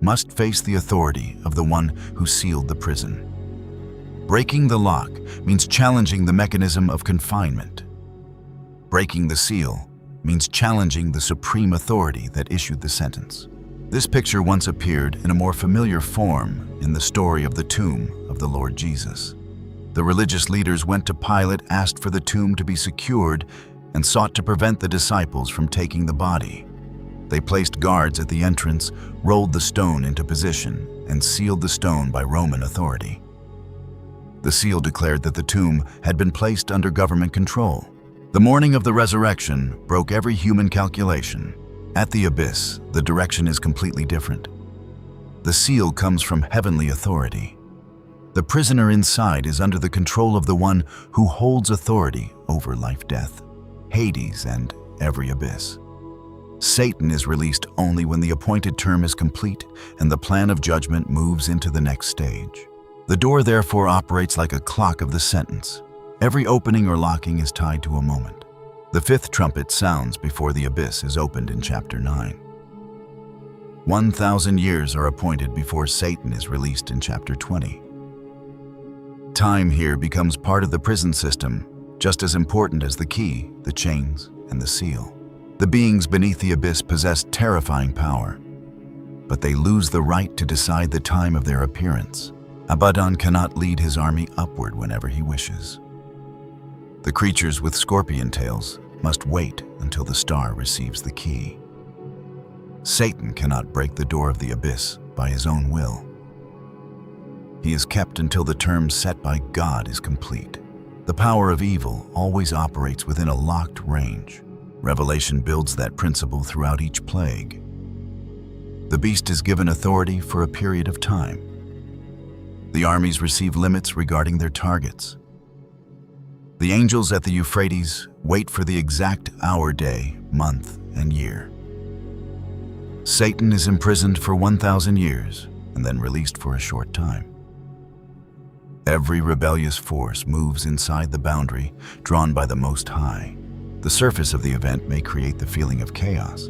must face the authority of the one who sealed the prison. Breaking the lock means challenging the mechanism of confinement. Breaking the seal means challenging the supreme authority that issued the sentence. This picture once appeared in a more familiar form in the story of the tomb of the Lord Jesus. The religious leaders went to Pilate, asked for the tomb to be secured, and sought to prevent the disciples from taking the body. They placed guards at the entrance, rolled the stone into position, and sealed the stone by Roman authority. The seal declared that the tomb had been placed under government control. The morning of the resurrection broke every human calculation. At the abyss, the direction is completely different. The seal comes from heavenly authority. The prisoner inside is under the control of the one who holds authority over life-death, Hades, and every abyss. Satan is released only when the appointed term is complete and the plan of judgment moves into the next stage. The door therefore operates like a clock of the sentence. Every opening or locking is tied to a moment. The fifth trumpet sounds before the abyss is opened in chapter 9. 1,000 years are appointed before Satan is released in chapter 20. Time here becomes part of the prison system, just as important as the key, the chains, and the seal. The beings beneath the abyss possess terrifying power, but they lose the right to decide the time of their appearance. Abaddon cannot lead his army upward whenever he wishes. The creatures with scorpion tails must wait until the star receives the key. Satan cannot break the door of the abyss by his own will. He is kept until the term set by God is complete. The power of evil always operates within a locked range. Revelation builds that principle throughout each plague. The beast is given authority for a period of time. The armies receive limits regarding their targets. The angels at the Euphrates wait for the exact hour, day, month, and year. Satan is imprisoned for 1,000 years and then released for a short time. Every rebellious force moves inside the boundary drawn by the Most High. The surface of the event may create the feeling of chaos.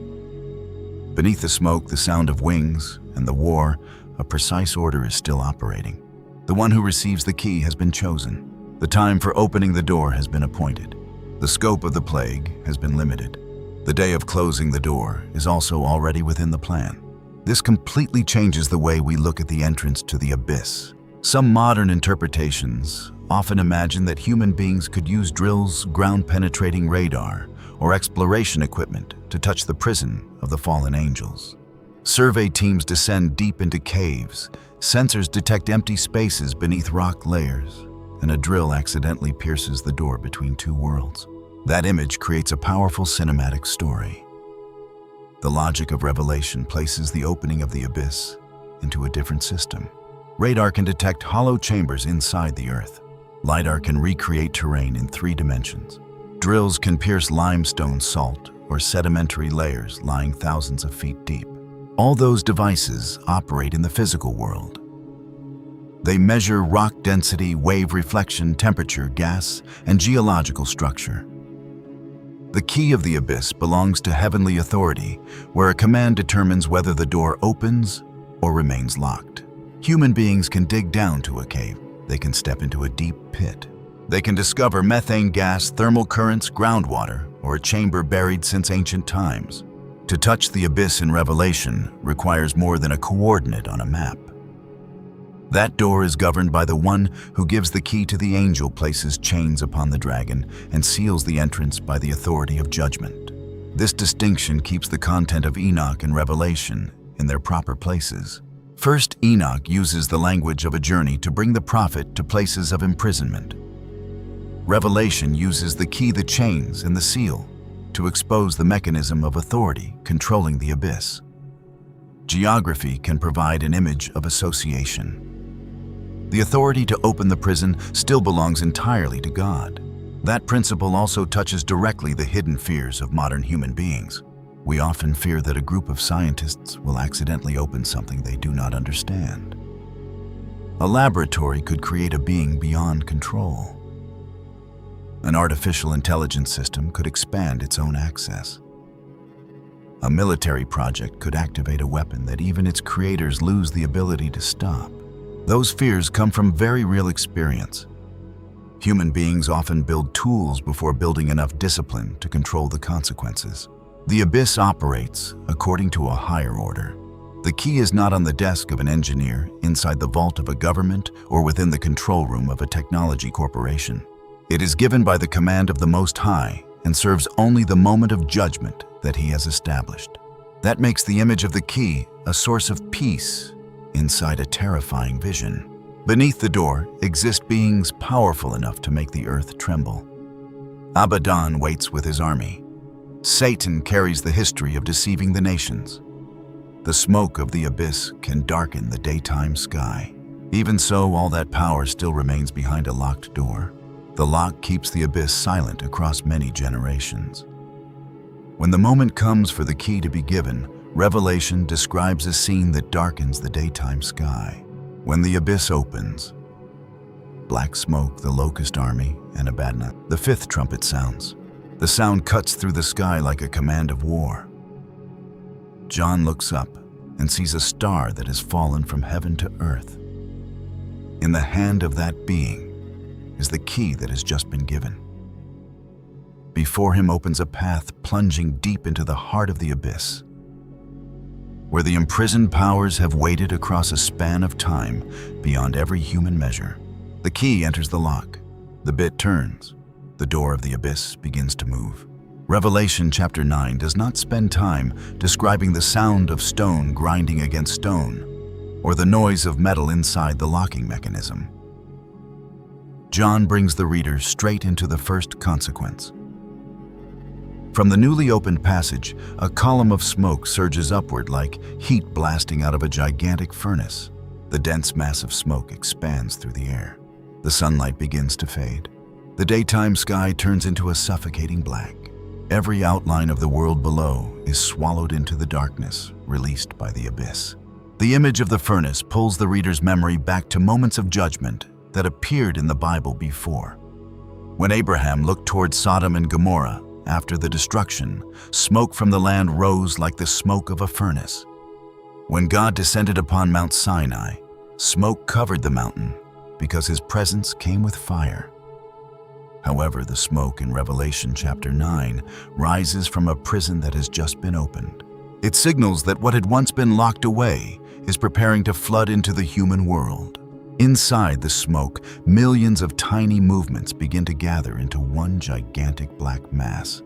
Beneath the smoke, the sound of wings, and the war, a precise order is still operating. The one who receives the key has been chosen. The time for opening the door has been appointed. The scope of the plague has been limited. The day of closing the door is also already within the plan. This completely changes the way we look at the entrance to the abyss. Some modern interpretations often imagine that human beings could use drills, ground-penetrating radar, or exploration equipment to touch the prison of the fallen angels. Survey teams descend deep into caves, sensors detect empty spaces beneath rock layers, and a drill accidentally pierces the door between two worlds. That image creates a powerful cinematic story. The logic of Revelation places the opening of the abyss into a different system. Radar can detect hollow chambers inside the earth. LiDAR can recreate terrain in 3 dimensions. Drills can pierce limestone, salt, or sedimentary layers lying thousands of feet deep. All those devices operate in the physical world. They measure rock density, wave reflection, temperature, gas, and geological structure. The key of the abyss belongs to heavenly authority, where a command determines whether the door opens or remains locked. Human beings can dig down to a cave. They can step into a deep pit. They can discover methane gas, thermal currents, groundwater, or a chamber buried since ancient times. To touch the abyss in Revelation requires more than a coordinate on a map. That door is governed by the one who gives the key to the angel, places chains upon the dragon, and seals the entrance by the authority of judgment. This distinction keeps the content of Enoch and Revelation in their proper places. First, Enoch uses the language of a journey to bring the prophet to places of imprisonment. Revelation uses the key, the chains, and the seal to expose the mechanism of authority controlling the abyss. Geography can provide an image of association. The authority to open the prison still belongs entirely to God. That principle also touches directly the hidden fears of modern human beings. We often fear that a group of scientists will accidentally open something they do not understand. A laboratory could create a being beyond control. An artificial intelligence system could expand its own access. A military project could activate a weapon that even its creators lose the ability to stop. Those fears come from very real experience. Human beings often build tools before building enough discipline to control the consequences. The abyss operates according to a higher order. The key is not on the desk of an engineer, inside the vault of a government, or within the control room of a technology corporation. It is given by the command of the Most High and serves only the moment of judgment that He has established. That makes the image of the key a source of peace inside a terrifying vision. Beneath the door exist beings powerful enough to make the earth tremble. Abaddon waits with his army. Satan carries the history of deceiving the nations. The smoke of the abyss can darken the daytime sky. Even so, all that power still remains behind a locked door. The lock keeps the abyss silent across many generations. When the moment comes for the key to be given, Revelation describes a scene that darkens the daytime sky. When the abyss opens, black smoke, the locust army, and Abaddon. The fifth trumpet sounds. The sound cuts through the sky like a command of war. John looks up and sees a star that has fallen from heaven to earth. In the hand of that being is the key that has just been given. Before him opens a path plunging deep into the heart of the abyss, where the imprisoned powers have waited across a span of time beyond every human measure. The key enters the lock. The bit turns. The door of the abyss begins to move. Revelation chapter 9 does not spend time describing the sound of stone grinding against stone or the noise of metal inside the locking mechanism. John brings the reader straight into the first consequence. From the newly opened passage, a column of smoke surges upward like heat blasting out of a gigantic furnace. The dense mass of smoke expands through the air. The sunlight begins to fade. The daytime sky turns into a suffocating black. Every outline of the world below is swallowed into the darkness released by the abyss. The image of the furnace pulls the reader's memory back to moments of judgment that appeared in the Bible before. When Abraham looked toward Sodom and Gomorrah, after the destruction, smoke from the land rose like the smoke of a furnace. When God descended upon Mount Sinai, smoke covered the mountain because His presence came with fire. However, the smoke in Revelation chapter 9 rises from a prison that has just been opened. It signals that what had once been locked away is preparing to flood into the human world. Inside the smoke, millions of tiny movements begin to gather into one gigantic black mass.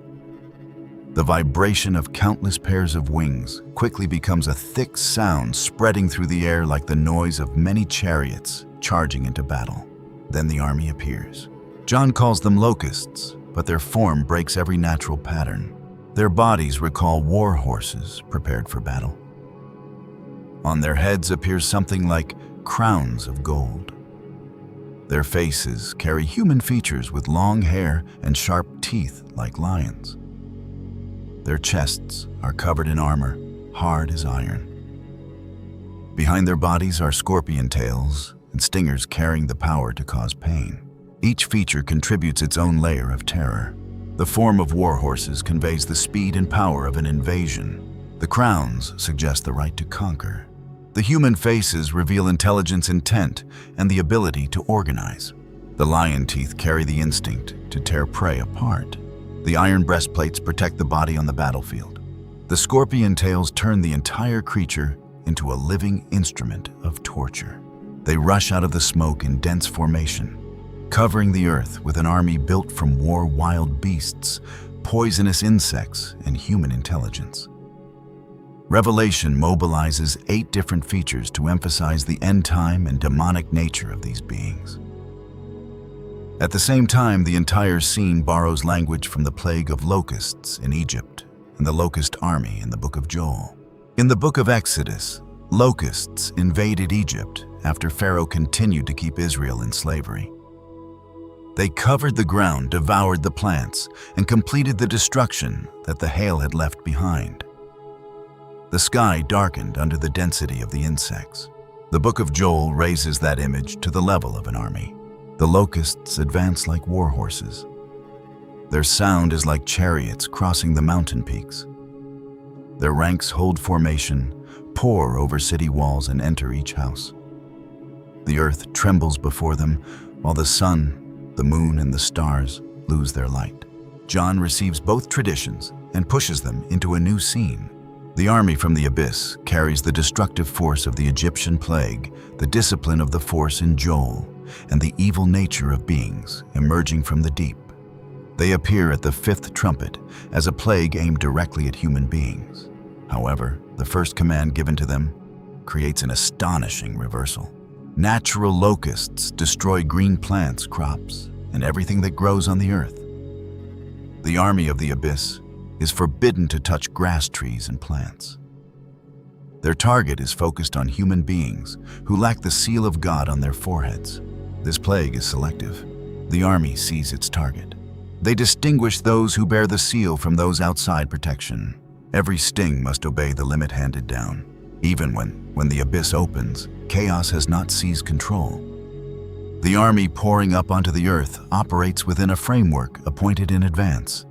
The vibration of countless pairs of wings quickly becomes a thick sound spreading through the air like the noise of many chariots charging into battle. Then the army appears. John calls them locusts, but their form breaks every natural pattern. Their bodies recall war horses prepared for battle. On their heads appears something like crowns of gold. Their faces carry human features with long hair and sharp teeth like lions. Their chests are covered in armor, hard as iron. Behind their bodies are scorpion tails and stingers carrying the power to cause pain. Each feature contributes its own layer of terror. The form of war horses conveys the speed and power of an invasion. The crowns suggest the right to conquer. The human faces reveal intelligence, intent, and the ability to organize. The lion teeth carry the instinct to tear prey apart. The iron breastplates protect the body on the battlefield. The scorpion tails turn the entire creature into a living instrument of torture. They rush out of the smoke in dense formation, covering the earth with an army built from war-wild beasts, poisonous insects, and human intelligence. Revelation mobilizes 8 different features to emphasize the end-time and demonic nature of these beings. At the same time, the entire scene borrows language from the plague of locusts in Egypt and the locust army in the Book of Joel. In the Book of Exodus, locusts invaded Egypt after Pharaoh continued to keep Israel in slavery. They covered the ground, devoured the plants, and completed the destruction that the hail had left behind. The sky darkened under the density of the insects. The Book of Joel raises that image to the level of an army. The locusts advance like war horses. Their sound is like chariots crossing the mountain peaks. Their ranks hold formation, pour over city walls, and enter each house. The earth trembles before them, while the sun, the moon, and the stars lose their light. John receives both traditions and pushes them into a new scene. The army from the abyss carries the destructive force of the Egyptian plague, the discipline of the force in Joel, and the evil nature of beings emerging from the deep. They appear at the fifth trumpet as a plague aimed directly at human beings. However, the first command given to them creates an astonishing reversal. Natural locusts destroy green plants, crops, and everything that grows on the earth. The army of the abyss is forbidden to touch grass, trees, and plants. Their target is focused on human beings who lack the seal of God on their foreheads. This plague is selective. The army sees its target. They distinguish those who bear the seal from those outside protection. Every sting must obey the limit handed down. Even when the abyss opens, chaos has not seized control. The army pouring up onto the earth operates within a framework appointed in advance.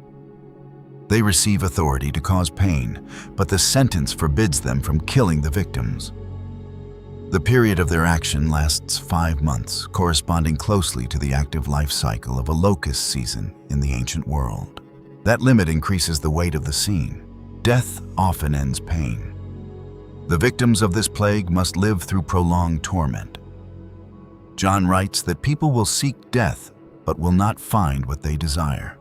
They receive authority to cause pain, but the sentence forbids them from killing the victims. The period of their action lasts 5 months, corresponding closely to the active life cycle of a locust season in the ancient world. That limit increases the weight of the scene. Death often ends pain. The victims of this plague must live through prolonged torment. John writes that people will seek death, but will not find what they desire.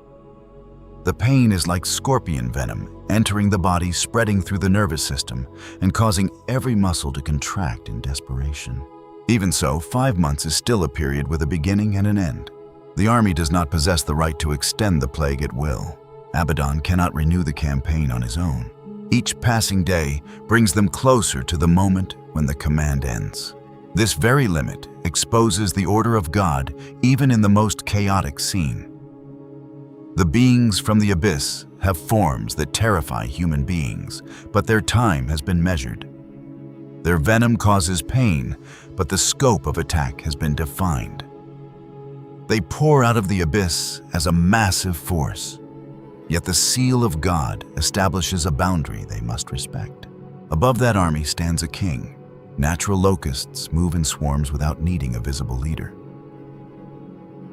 The pain is like scorpion venom, entering the body, spreading through the nervous system, and causing every muscle to contract in desperation. Even so, 5 months is still a period with a beginning and an end. The army does not possess the right to extend the plague at will. Abaddon cannot renew the campaign on his own. Each passing day brings them closer to the moment when the command ends. This very limit exposes the order of God even in the most chaotic scene. The beings from the abyss have forms that terrify human beings, but their time has been measured. Their venom causes pain, but the scope of attack has been defined. They pour out of the abyss as a massive force, yet the seal of God establishes a boundary they must respect. Above that army stands a king. Natural locusts move in swarms without needing a visible leader.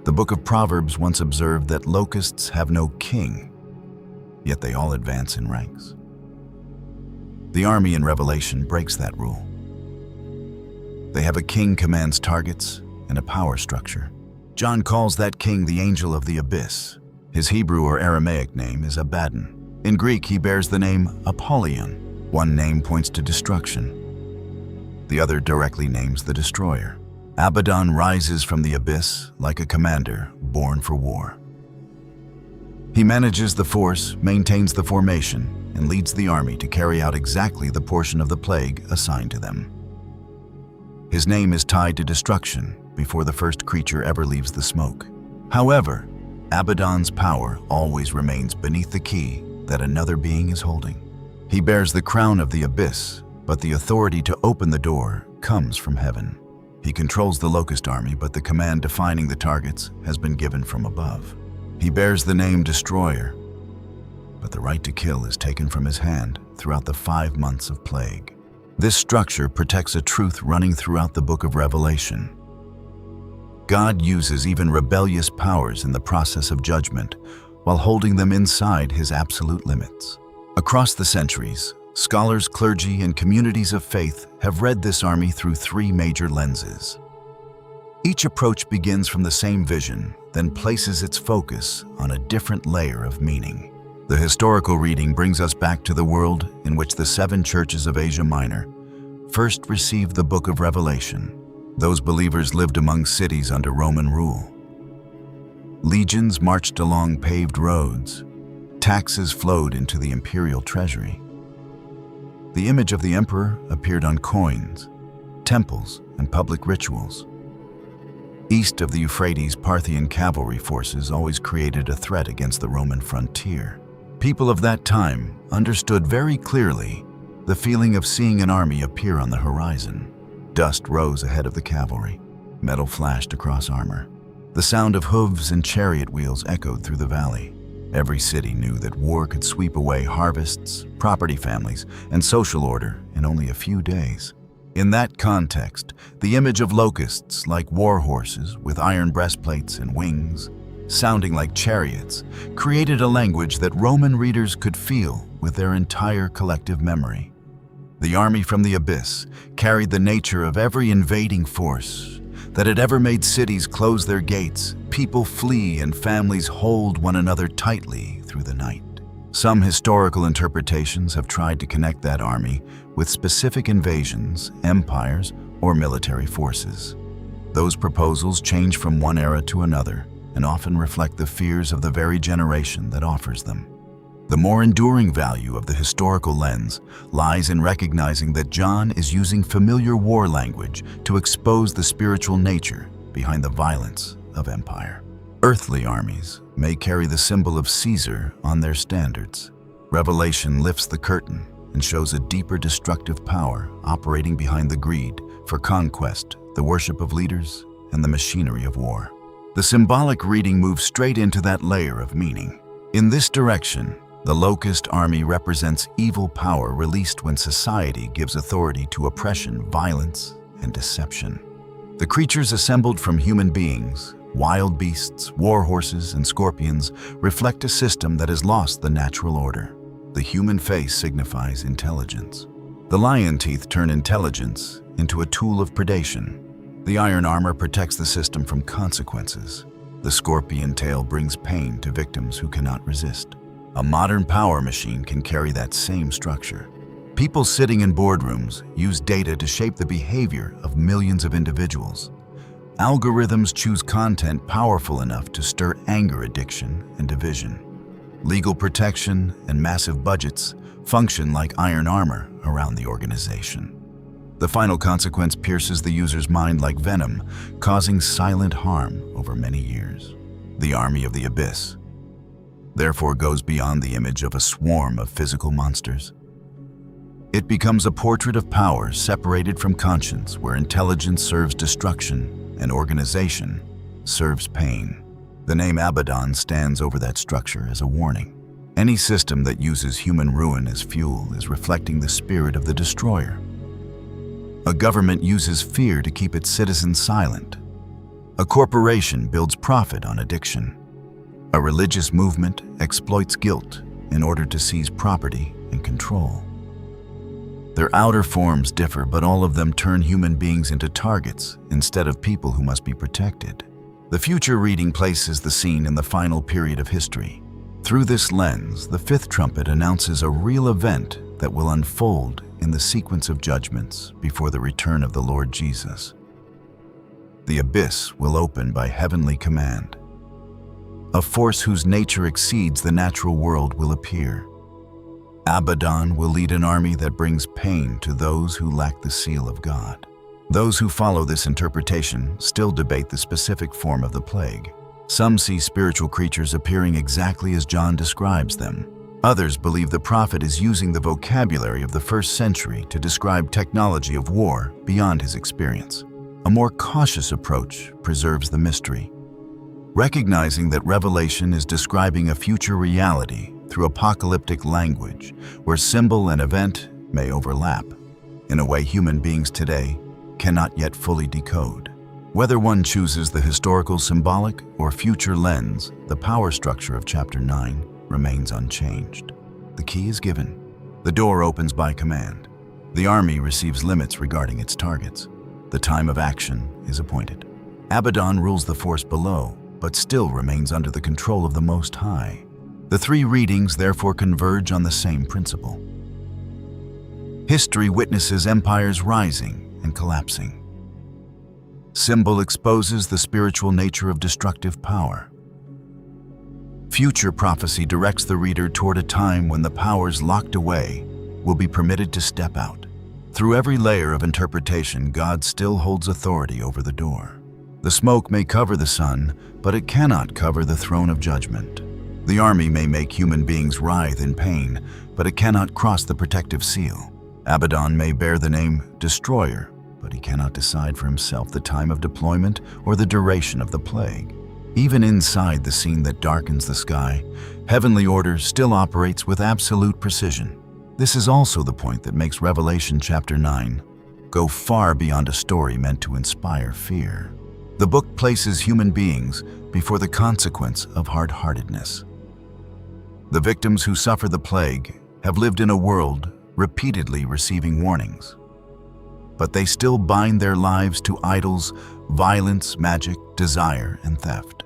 The Book of Proverbs once observed that locusts have no king, yet they all advance in ranks. The army in Revelation breaks that rule. They have a king commands targets and a power structure. John calls that king the angel of the abyss. His Hebrew or Aramaic name is Abaddon. In Greek, he bears the name Apollyon. One name points to destruction. The other directly names the destroyer. Abaddon rises from the abyss like a commander born for war. He manages the force, maintains the formation, and leads the army to carry out exactly the portion of the plague assigned to them. His name is tied to destruction before the first creature ever leaves the smoke. However, Abaddon's power always remains beneath the key that another being is holding. He bears the crown of the abyss, but the authority to open the door comes from heaven. He controls the locust army, but the command defining the targets has been given from above. He bears the name Destroyer, but the right to kill is taken from his hand throughout the 5 months of plague. This structure protects a truth running throughout the Book of Revelation. God uses even rebellious powers in the process of judgment while holding them inside his absolute limits. Across the centuries, scholars, clergy, and communities of faith have read this army through 3 major lenses. Each approach begins from the same vision, then places its focus on a different layer of meaning. The historical reading brings us back to the world in which the 7 churches of Asia Minor first received the Book of Revelation. Those believers lived among cities under Roman rule. Legions marched along paved roads. Taxes flowed into the imperial treasury. The image of the emperor appeared on coins, temples, and public rituals. East of the Euphrates, Parthian cavalry forces always created a threat against the Roman frontier. People of that time understood very clearly the feeling of seeing an army appear on the horizon. Dust rose ahead of the cavalry. Metal flashed across armor. The sound of hooves and chariot wheels echoed through the valley. Every city knew that war could sweep away harvests, property families, and social order in only a few days. In that context, the image of locusts like war horses with iron breastplates and wings, sounding like chariots, created a language that Roman readers could feel with their entire collective memory. The army from the abyss carried the nature of every invading force that had ever made cities close their gates, people flee, and families hold one another tightly through the night. Some historical interpretations have tried to connect that army with specific invasions, empires, or military forces. Those proposals change from one era to another and often reflect the fears of the very generation that offers them. The more enduring value of the historical lens lies in recognizing that John is using familiar war language to expose the spiritual nature behind the violence of empire. Earthly armies may carry the symbol of Caesar on their standards. Revelation lifts the curtain and shows a deeper destructive power operating behind the greed for conquest, the worship of leaders, and the machinery of war. The symbolic reading moves straight into that layer of meaning. In this direction, the locust army represents evil power released when society gives authority to oppression, violence, and deception. The creatures assembled from human beings, wild beasts, war horses, and scorpions, reflect a system that has lost the natural order. The human face signifies intelligence. The lion teeth turn intelligence into a tool of predation. The iron armor protects the system from consequences. The scorpion tail brings pain to victims who cannot resist. A modern power machine can carry that same structure. People sitting in boardrooms use data to shape the behavior of millions of individuals. Algorithms choose content powerful enough to stir anger, addiction, and division. Legal protection and massive budgets function like iron armor around the organization. The final consequence pierces the user's mind like venom, causing silent harm over many years. The army of the abyss therefore goes beyond the image of a swarm of physical monsters. It becomes a portrait of power separated from conscience, where intelligence serves destruction and organization serves pain. The name Abaddon stands over that structure as a warning. Any system that uses human ruin as fuel is reflecting the spirit of the destroyer. A government uses fear to keep its citizens silent. A corporation builds profit on addiction. A religious movement exploits guilt in order to seize property and control. Their outer forms differ, but all of them turn human beings into targets instead of people who must be protected. The future reading places the scene in the final period of history. Through this lens, the fifth trumpet announces a real event that will unfold in the sequence of judgments before the return of the Lord Jesus. The abyss will open by heavenly command. A force whose nature exceeds the natural world will appear. Abaddon will lead an army that brings pain to those who lack the seal of God. Those who follow this interpretation still debate the specific form of the plague. Some see spiritual creatures appearing exactly as John describes them. Others believe the prophet is using the vocabulary of the first century to describe technology of war beyond his experience. A more cautious approach preserves the mystery, recognizing that Revelation is describing a future reality through apocalyptic language where symbol and event may overlap in a way human beings today cannot yet fully decode. Whether one chooses the historical, symbolic, or future lens, the power structure of chapter 9 remains unchanged. The key is given. The door opens by command. The army receives limits regarding its targets. The time of action is appointed. Abaddon rules the force below, but still remains under the control of the Most High. The three readings therefore converge on the same principle. History witnesses empires rising and collapsing. Symbol exposes the spiritual nature of destructive power. Future prophecy directs the reader toward a time when the powers locked away will be permitted to step out. Through every layer of interpretation, God still holds authority over the door. The smoke may cover the sun, but it cannot cover the throne of judgment. The army may make human beings writhe in pain, but it cannot cross the protective seal. Abaddon may bear the name Destroyer, but he cannot decide for himself the time of deployment or the duration of the plague. Even inside the scene that darkens the sky, heavenly order still operates with absolute precision. This is also the point that makes Revelation chapter 9 go far beyond a story meant to inspire fear. The book places human beings before the consequence of hard-heartedness. The victims who suffer the plague have lived in a world repeatedly receiving warnings, but they still bind their lives to idols, violence, magic, desire, and theft.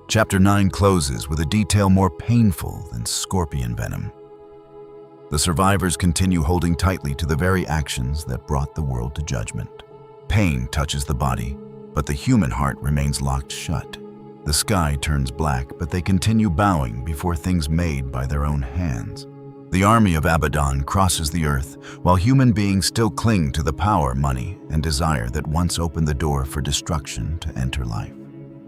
Chapter 9 closes with a detail more painful than scorpion venom. The survivors continue holding tightly to the very actions that brought the world to judgment. Pain touches the body, but the human heart remains locked shut. The sky turns black, but they continue bowing before things made by their own hands. The army of Abaddon crosses the earth, while human beings still cling to the power, money, and desire that once opened the door for destruction to enter life.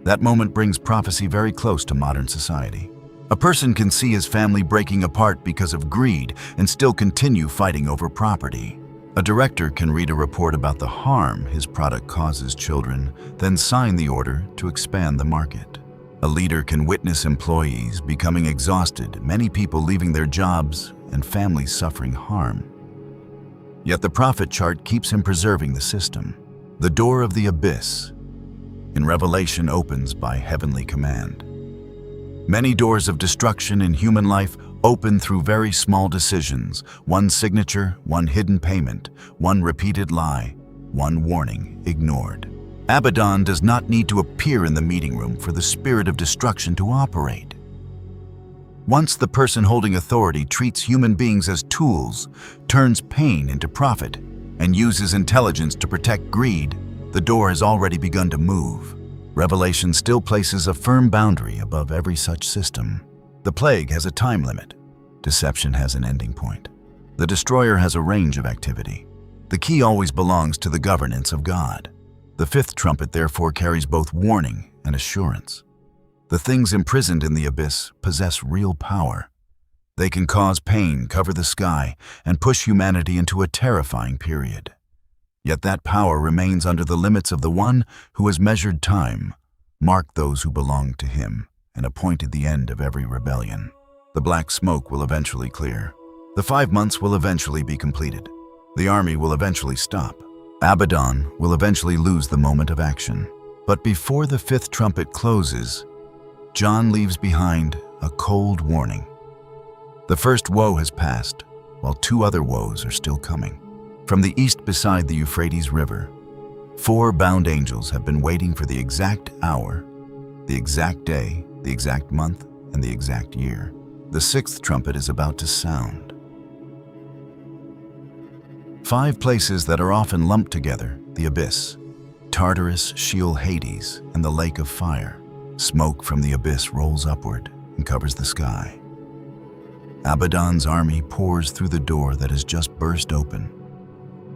That moment brings prophecy very close to modern society. A person can see his family breaking apart because of greed and still continue fighting over property. A director can read a report about the harm his product causes children, then sign the order to expand the market. A leader can witness employees becoming exhausted, many people leaving their jobs, and families suffering harm. Yet the prophet chart keeps him preserving the system. The door of the abyss in Revelation opens by heavenly command. Many doors of destruction in human life open through very small decisions, one signature, one hidden payment, one repeated lie, one warning ignored. Abaddon does not need to appear in the meeting room for the spirit of destruction to operate. Once the person holding authority treats human beings as tools, turns pain into profit, and uses intelligence to protect greed, the door has already begun to move. Revelation still places a firm boundary above every such system. The plague has a time limit. Deception has an ending point. The destroyer has a range of activity. The key always belongs to the governance of God. The fifth trumpet therefore carries both warning and assurance. The things imprisoned in the abyss possess real power. They can cause pain, cover the sky, and push humanity into a terrifying period. Yet that power remains under the limits of the one who has measured time, marked those who belong to him, and appointed the end of every rebellion. The black smoke will eventually clear. The 5 months will eventually be completed. The army will eventually stop. Abaddon will eventually lose the moment of action. But before the fifth trumpet closes, John leaves behind a cold warning. The first woe has passed, while 2 other woes are still coming. From the east beside the Euphrates River, 4 bound angels have been waiting for the exact hour, the exact day, the exact month, and the exact year. The 6th trumpet is about to sound. 5 places that are often lumped together: the abyss, Tartarus, Sheol, Hades, and the lake of fire. Smoke from the abyss rolls upward and covers the sky. Abaddon's army pours through the door that has just burst open,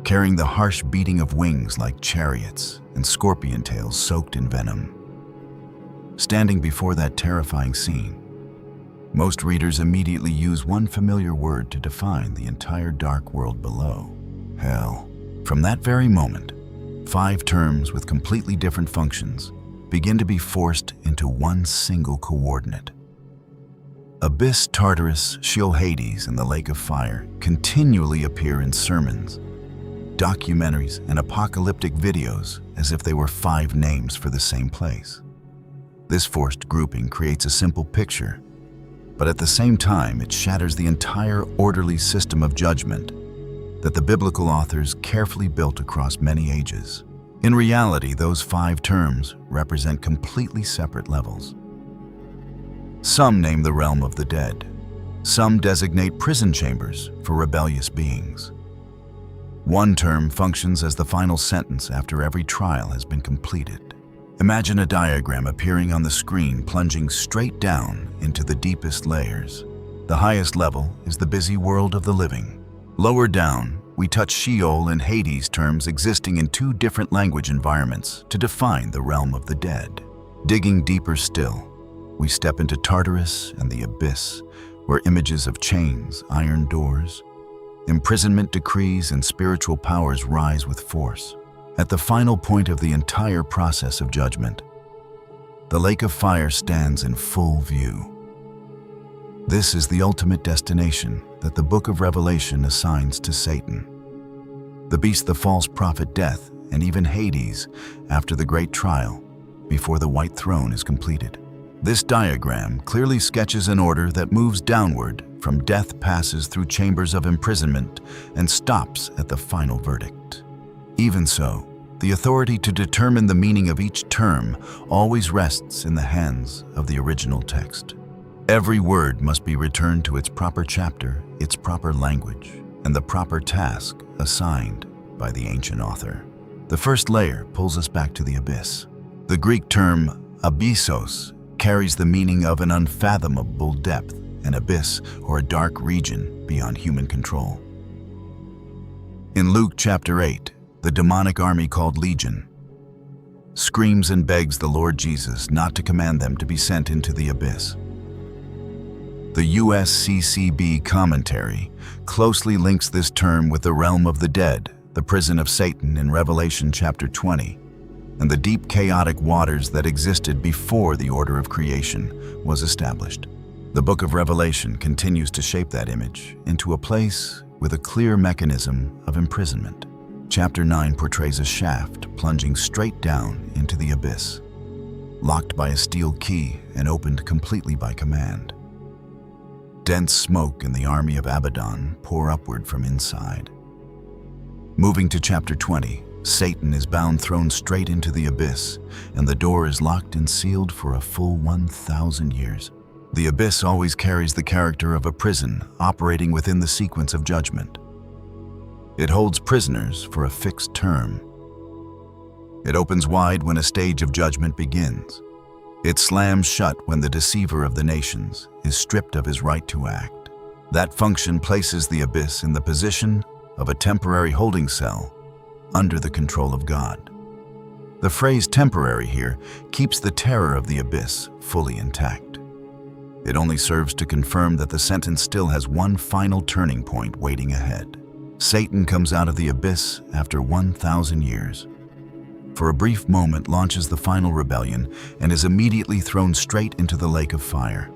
carrying the harsh beating of wings like chariots and scorpion tails soaked in venom. Standing before that terrifying scene, most readers immediately use one familiar word to define the entire dark world below: hell. From that very moment, 5 terms with completely different functions begin to be forced into one single coordinate. Abyss, Tartarus, Sheol, Hades, and the lake of fire continually appear in sermons, documentaries, and apocalyptic videos as if they were 5 names for the same place. This forced grouping creates a simple picture, but at the same time it shatters the entire orderly system of judgment that the biblical authors carefully built across many ages. In reality, those 5 terms represent completely separate levels. Some name the realm of the dead. Some designate prison chambers for rebellious beings. One term functions as the final sentence after every trial has been completed. Imagine a diagram appearing on the screen, plunging straight down into the deepest layers. The highest level is the busy world of the living. Lower down, we touch Sheol and Hades terms existing in 2 different language environments to define the realm of the dead. Digging deeper still, we step into Tartarus and the abyss, where images of chains, iron doors, imprisonment decrees, and spiritual powers rise with force. At the final point of the entire process of judgment, the lake of fire stands in full view. This is the ultimate destination that the Book of Revelation assigns to Satan. the beast, the false prophet, death, and even Hades after the great trial before the white throne is completed. This diagram clearly sketches an order that moves downward from death, passes through chambers of imprisonment, and stops at the final verdict. Even so, the authority to determine the meaning of each term always rests in the hands of the original text. Every word must be returned to its proper chapter, its proper language, and the proper task assigned by the ancient author. The first layer pulls us back to the abyss. The Greek term abyssos carries the meaning of an unfathomable depth, an abyss or a dark region beyond human control. In Luke chapter 8, the demonic army called Legion screams and begs the Lord Jesus not to command them to be sent into the abyss. The USCCB commentary closely links this term with the realm of the dead, the prison of Satan in Revelation chapter 20, and the deep chaotic waters that existed before the order of creation was established. The Book of Revelation continues to shape that image into a place with a clear mechanism of imprisonment. Chapter 9 portrays a shaft plunging straight down into the abyss, locked by a steel key and opened completely by command. Dense smoke and the army of Abaddon pour upward from inside. Moving to chapter 20, Satan is bound, thrown straight into the abyss, and the door is locked and sealed for a full 1,000 years. The abyss always carries the character of a prison operating within the sequence of judgment. It holds prisoners for a fixed term. It opens wide when a stage of judgment begins. It slams shut when the deceiver of the nations is stripped of his right to act. That function places the abyss in the position of a temporary holding cell under the control of God. The phrase temporary here keeps the terror of the abyss fully intact. It only serves to confirm that the sentence still has one final turning point waiting ahead. Satan comes out of the abyss after 1,000 years. For a brief moment launches the final rebellion and is immediately thrown straight into the lake of fire.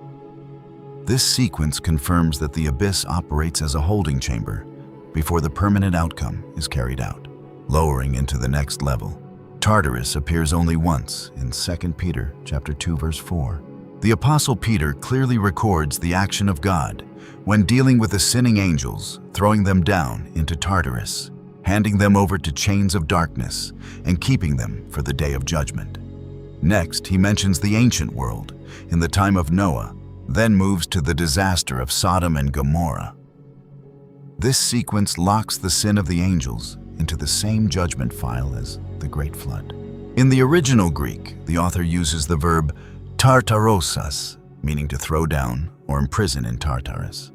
This sequence confirms that the abyss operates as a holding chamber before the permanent outcome is carried out. Lowering into the next level, Tartarus appears only once in 2 Peter chapter 2 verse 4. The Apostle Peter clearly records the action of God when dealing with the sinning angels, throwing them down into Tartarus, handing them over to chains of darkness and keeping them for the day of judgment. Next, he mentions the ancient world in the time of Noah, then moves to the disaster of Sodom and Gomorrah. This sequence locks the sin of the angels into the same judgment file as the Great Flood. In the original Greek, the author uses the verb tartarosas, meaning to throw down or imprison in Tartarus.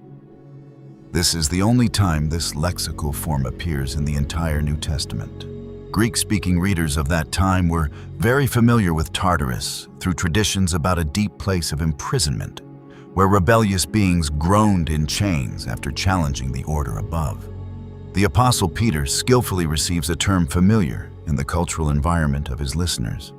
This is the only time this lexical form appears in the entire New Testament. Greek-speaking readers of that time were very familiar with Tartarus through traditions about a deep place of imprisonment, where rebellious beings groaned in chains after challenging the order above. The Apostle Peter skillfully receives a term familiar in the cultural environment of his listeners,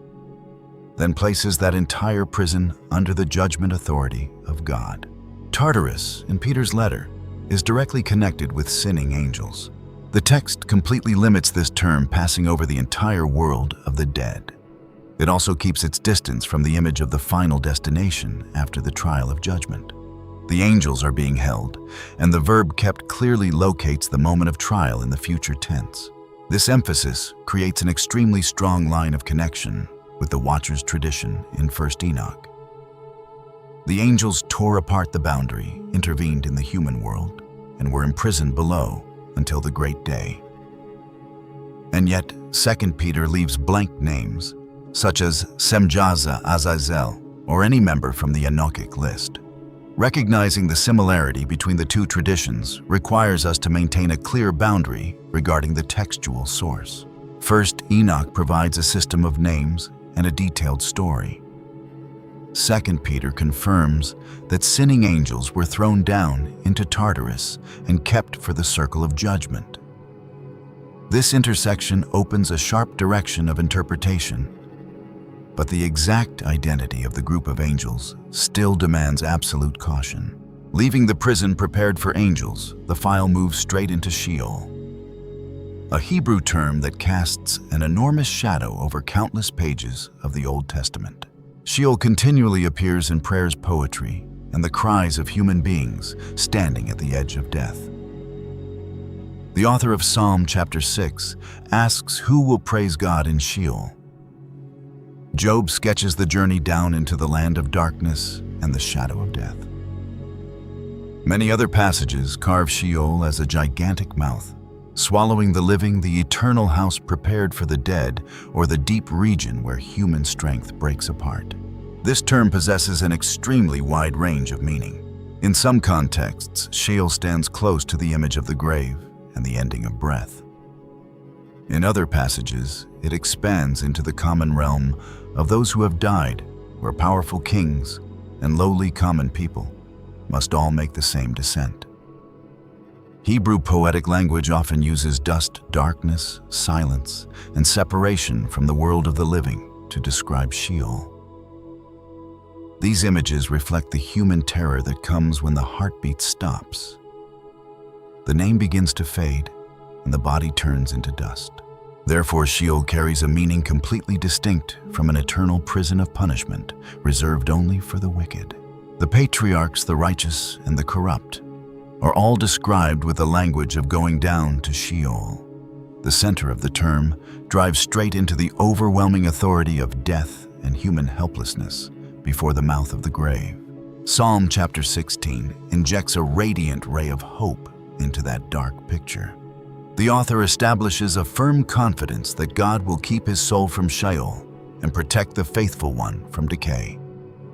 then places that entire prison under the judgment authority of God. Tartarus, in Peter's letter, is directly connected with sinning angels. The text completely limits this term, passing over the entire world of the dead. It also keeps its distance from the image of the final destination after the trial of judgment. The angels are being held, and the verb kept clearly locates the moment of trial in the future tense. This emphasis creates an extremely strong line of connection with the Watcher's tradition in 1 Enoch. The angels tore apart the boundary, intervened in the human world, and were imprisoned below until the great day. And yet, 2 Peter leaves blank names, such as Semjaza Azazel, or any member from the Enochic list. Recognizing the similarity between the two traditions requires us to maintain a clear boundary regarding the textual source. First, Enoch provides a system of names and a detailed story. 2 Peter confirms that sinning angels were thrown down into Tartarus and kept for the circle of judgment. This intersection opens a sharp direction of interpretation, but the exact identity of the group of angels still demands absolute caution. Leaving the prison prepared for angels, the file moves straight into Sheol. a Hebrew term that casts an enormous shadow over countless pages of the Old Testament. Sheol continually appears in prayers, poetry, and the cries of human beings standing at the edge of death. The author of Psalm chapter 6 asks who will praise God in Sheol. Job sketches the journey down into the land of darkness and the shadow of death. Many other passages carve Sheol as a gigantic mouth, swallowing the living, the eternal house prepared for the dead, or the deep region where human strength breaks apart. This term possesses an extremely wide range of meaning. In some contexts, Sheol stands close to the image of the grave and the ending of breath. In other passages, it expands into the common realm of those who have died, where powerful kings and lowly common people must all make the same descent. Hebrew poetic language often uses dust, darkness, silence, and separation from the world of the living to describe Sheol. These images reflect the human terror that comes when the heartbeat stops. The name begins to fade, and the body turns into dust. Therefore, Sheol carries a meaning completely distinct from an eternal prison of punishment reserved only for the wicked. The patriarchs, the righteous, and the corrupt are all described with the language of going down to Sheol. The center of the term drives straight into the overwhelming authority of death and human helplessness before the mouth of the grave. Psalm chapter 16 injects a radiant ray of hope into that dark picture. The author establishes a firm confidence that God will keep his soul from Sheol and protect the faithful one from decay.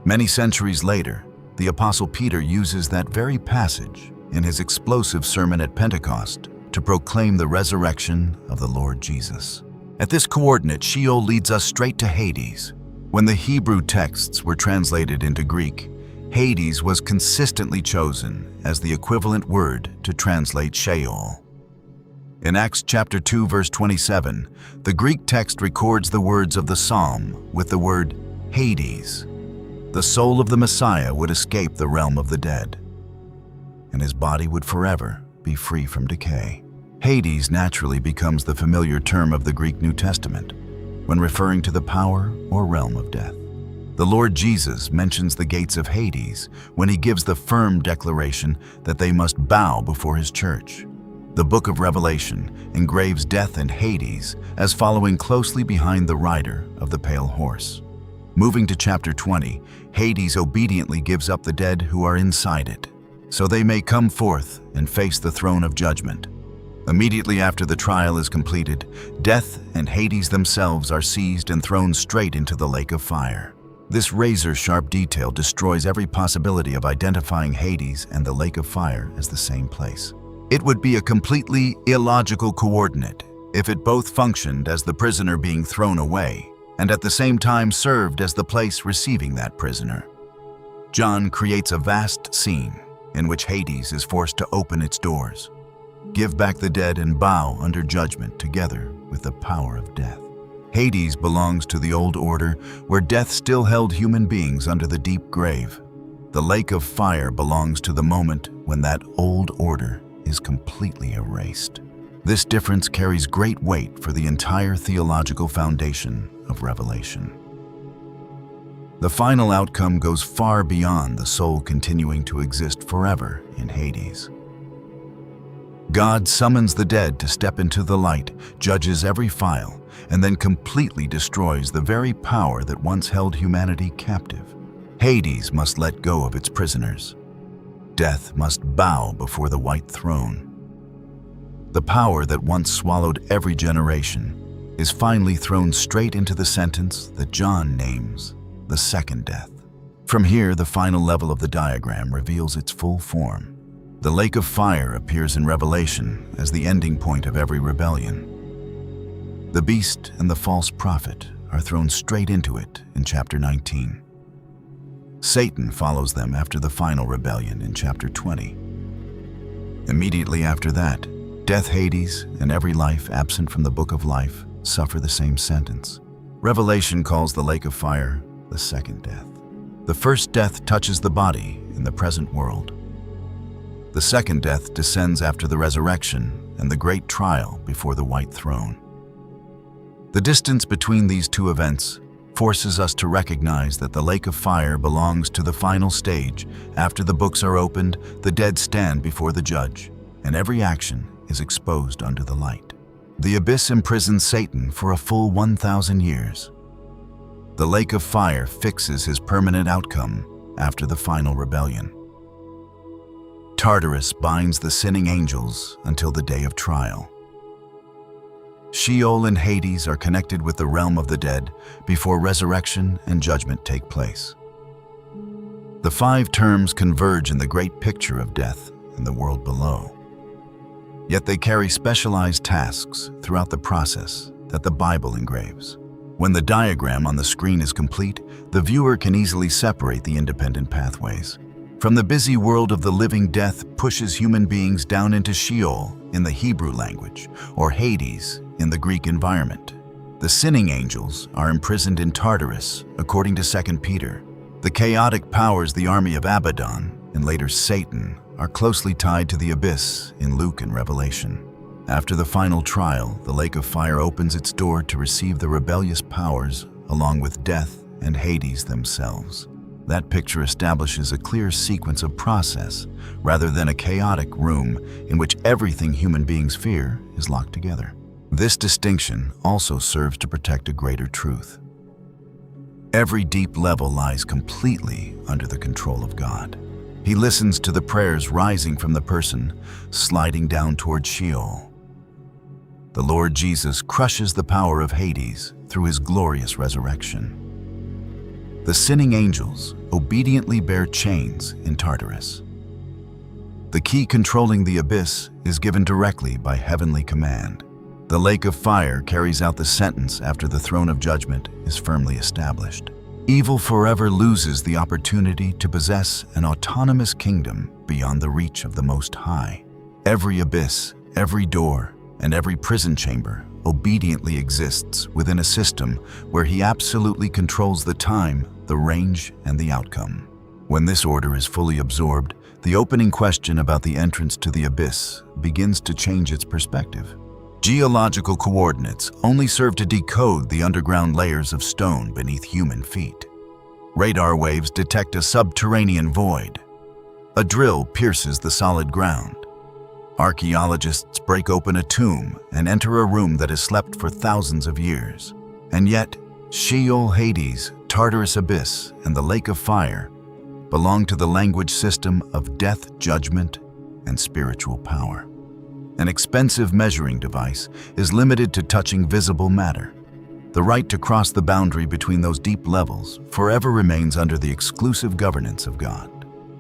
Many centuries later, the Apostle Peter uses that very passage in his explosive sermon at Pentecost to proclaim the resurrection of the Lord Jesus. At this coordinate, Sheol leads us straight to Hades. When the Hebrew texts were translated into Greek, Hades was consistently chosen as the equivalent word to translate Sheol. In Acts chapter 2, verse 27, the Greek text records the words of the psalm with the word Hades. The soul of the Messiah would escape the realm of the dead, and his body would forever be free from decay. Hades naturally becomes the familiar term of the Greek New Testament when referring to the power or realm of death. The Lord Jesus mentions the gates of Hades when he gives the firm declaration that they must bow before his church. The Book of Revelation engraves death and Hades as following closely behind the rider of the pale horse. Moving to chapter 20, Hades obediently gives up the dead who are inside it, so they may come forth and face the throne of judgment. Immediately after the trial is completed, death and Hades themselves are seized and thrown straight into the lake of fire. This razor-sharp detail destroys every possibility of identifying Hades and the lake of fire as the same place. It would be a completely illogical coordinate if it both functioned as the prisoner being thrown away and at the same time served as the place receiving that prisoner. John creates a vast scene in which Hades is forced to open its doors, give back the dead, and bow under judgment together with the power of death. Hades belongs to the old order where death still held human beings under the deep grave. The lake of fire belongs to the moment when that old order is completely erased. This difference carries great weight for the entire theological foundation of Revelation. The final outcome goes far beyond the soul continuing to exist forever in Hades. God summons the dead to step into the light, judges every file, and then completely destroys the very power that once held humanity captive. Hades must let go of its prisoners. Death must bow before the white throne. The power that once swallowed every generation is finally thrown straight into the sentence that John names the second death. From here, the final level of the diagram reveals its full form. The lake of fire appears in Revelation as the ending point of every rebellion. The beast and the false prophet are thrown straight into it in chapter 19. Satan follows them after the final rebellion in chapter 20. Immediately after that, death, Hades, and every life absent from the book of life suffer the same sentence. Revelation calls the lake of fire the second death. The first death touches the body in the present world. The second death descends after the resurrection and the great trial before the white throne. The distance between these two events forces us to recognize that the lake of fire belongs to the final stage. After the books are opened, the dead stand before the judge, and every action is exposed under the light. The abyss imprisons Satan for a full 1,000 years. The lake of fire fixes his permanent outcome after the final rebellion. Tartarus binds the sinning angels until the day of trial. Sheol and Hades are connected with the realm of the dead before resurrection and judgment take place. The 5 terms converge in the great picture of death and the world below. Yet they carry specialized tasks throughout the process that the Bible engraves. When the diagram on the screen is complete, the viewer can easily separate the independent pathways. From the busy world of the living, death pushes human beings down into Sheol in the Hebrew language, or Hades in the Greek environment. The sinning angels are imprisoned in Tartarus, according to 2 Peter. The chaotic powers, the army of Abaddon, and later Satan, are closely tied to the abyss in Luke and Revelation. After the final trial, the lake of fire opens its door to receive the rebellious powers along with death and Hades themselves. That picture establishes a clear sequence of process rather than a chaotic room in which everything human beings fear is locked together. This distinction also serves to protect a greater truth. Every deep level lies completely under the control of God. He listens to the prayers rising from the person sliding down toward Sheol. The Lord Jesus crushes the power of Hades through his glorious resurrection. The sinning angels obediently bear chains in Tartarus. The key controlling the abyss is given directly by heavenly command. The lake of fire carries out the sentence after the throne of judgment is firmly established. Evil forever loses the opportunity to possess an autonomous kingdom beyond the reach of the Most High. Every abyss, every door, and every prison chamber obediently exists within a system where he absolutely controls the time, the range, and the outcome. When this order is fully absorbed, the opening question about the entrance to the abyss begins to change its perspective. Geological coordinates only serve to decode the underground layers of stone beneath human feet. Radar waves detect a subterranean void. A drill pierces the solid ground. Archaeologists break open a tomb and enter a room that has slept for thousands of years. And yet, Sheol, Hades, Tartarus Abyss, and the Lake of Fire belong to the language system of death, judgment, and spiritual power. An expensive measuring device is limited to touching visible matter. The right to cross the boundary between those deep levels forever remains under the exclusive governance of God.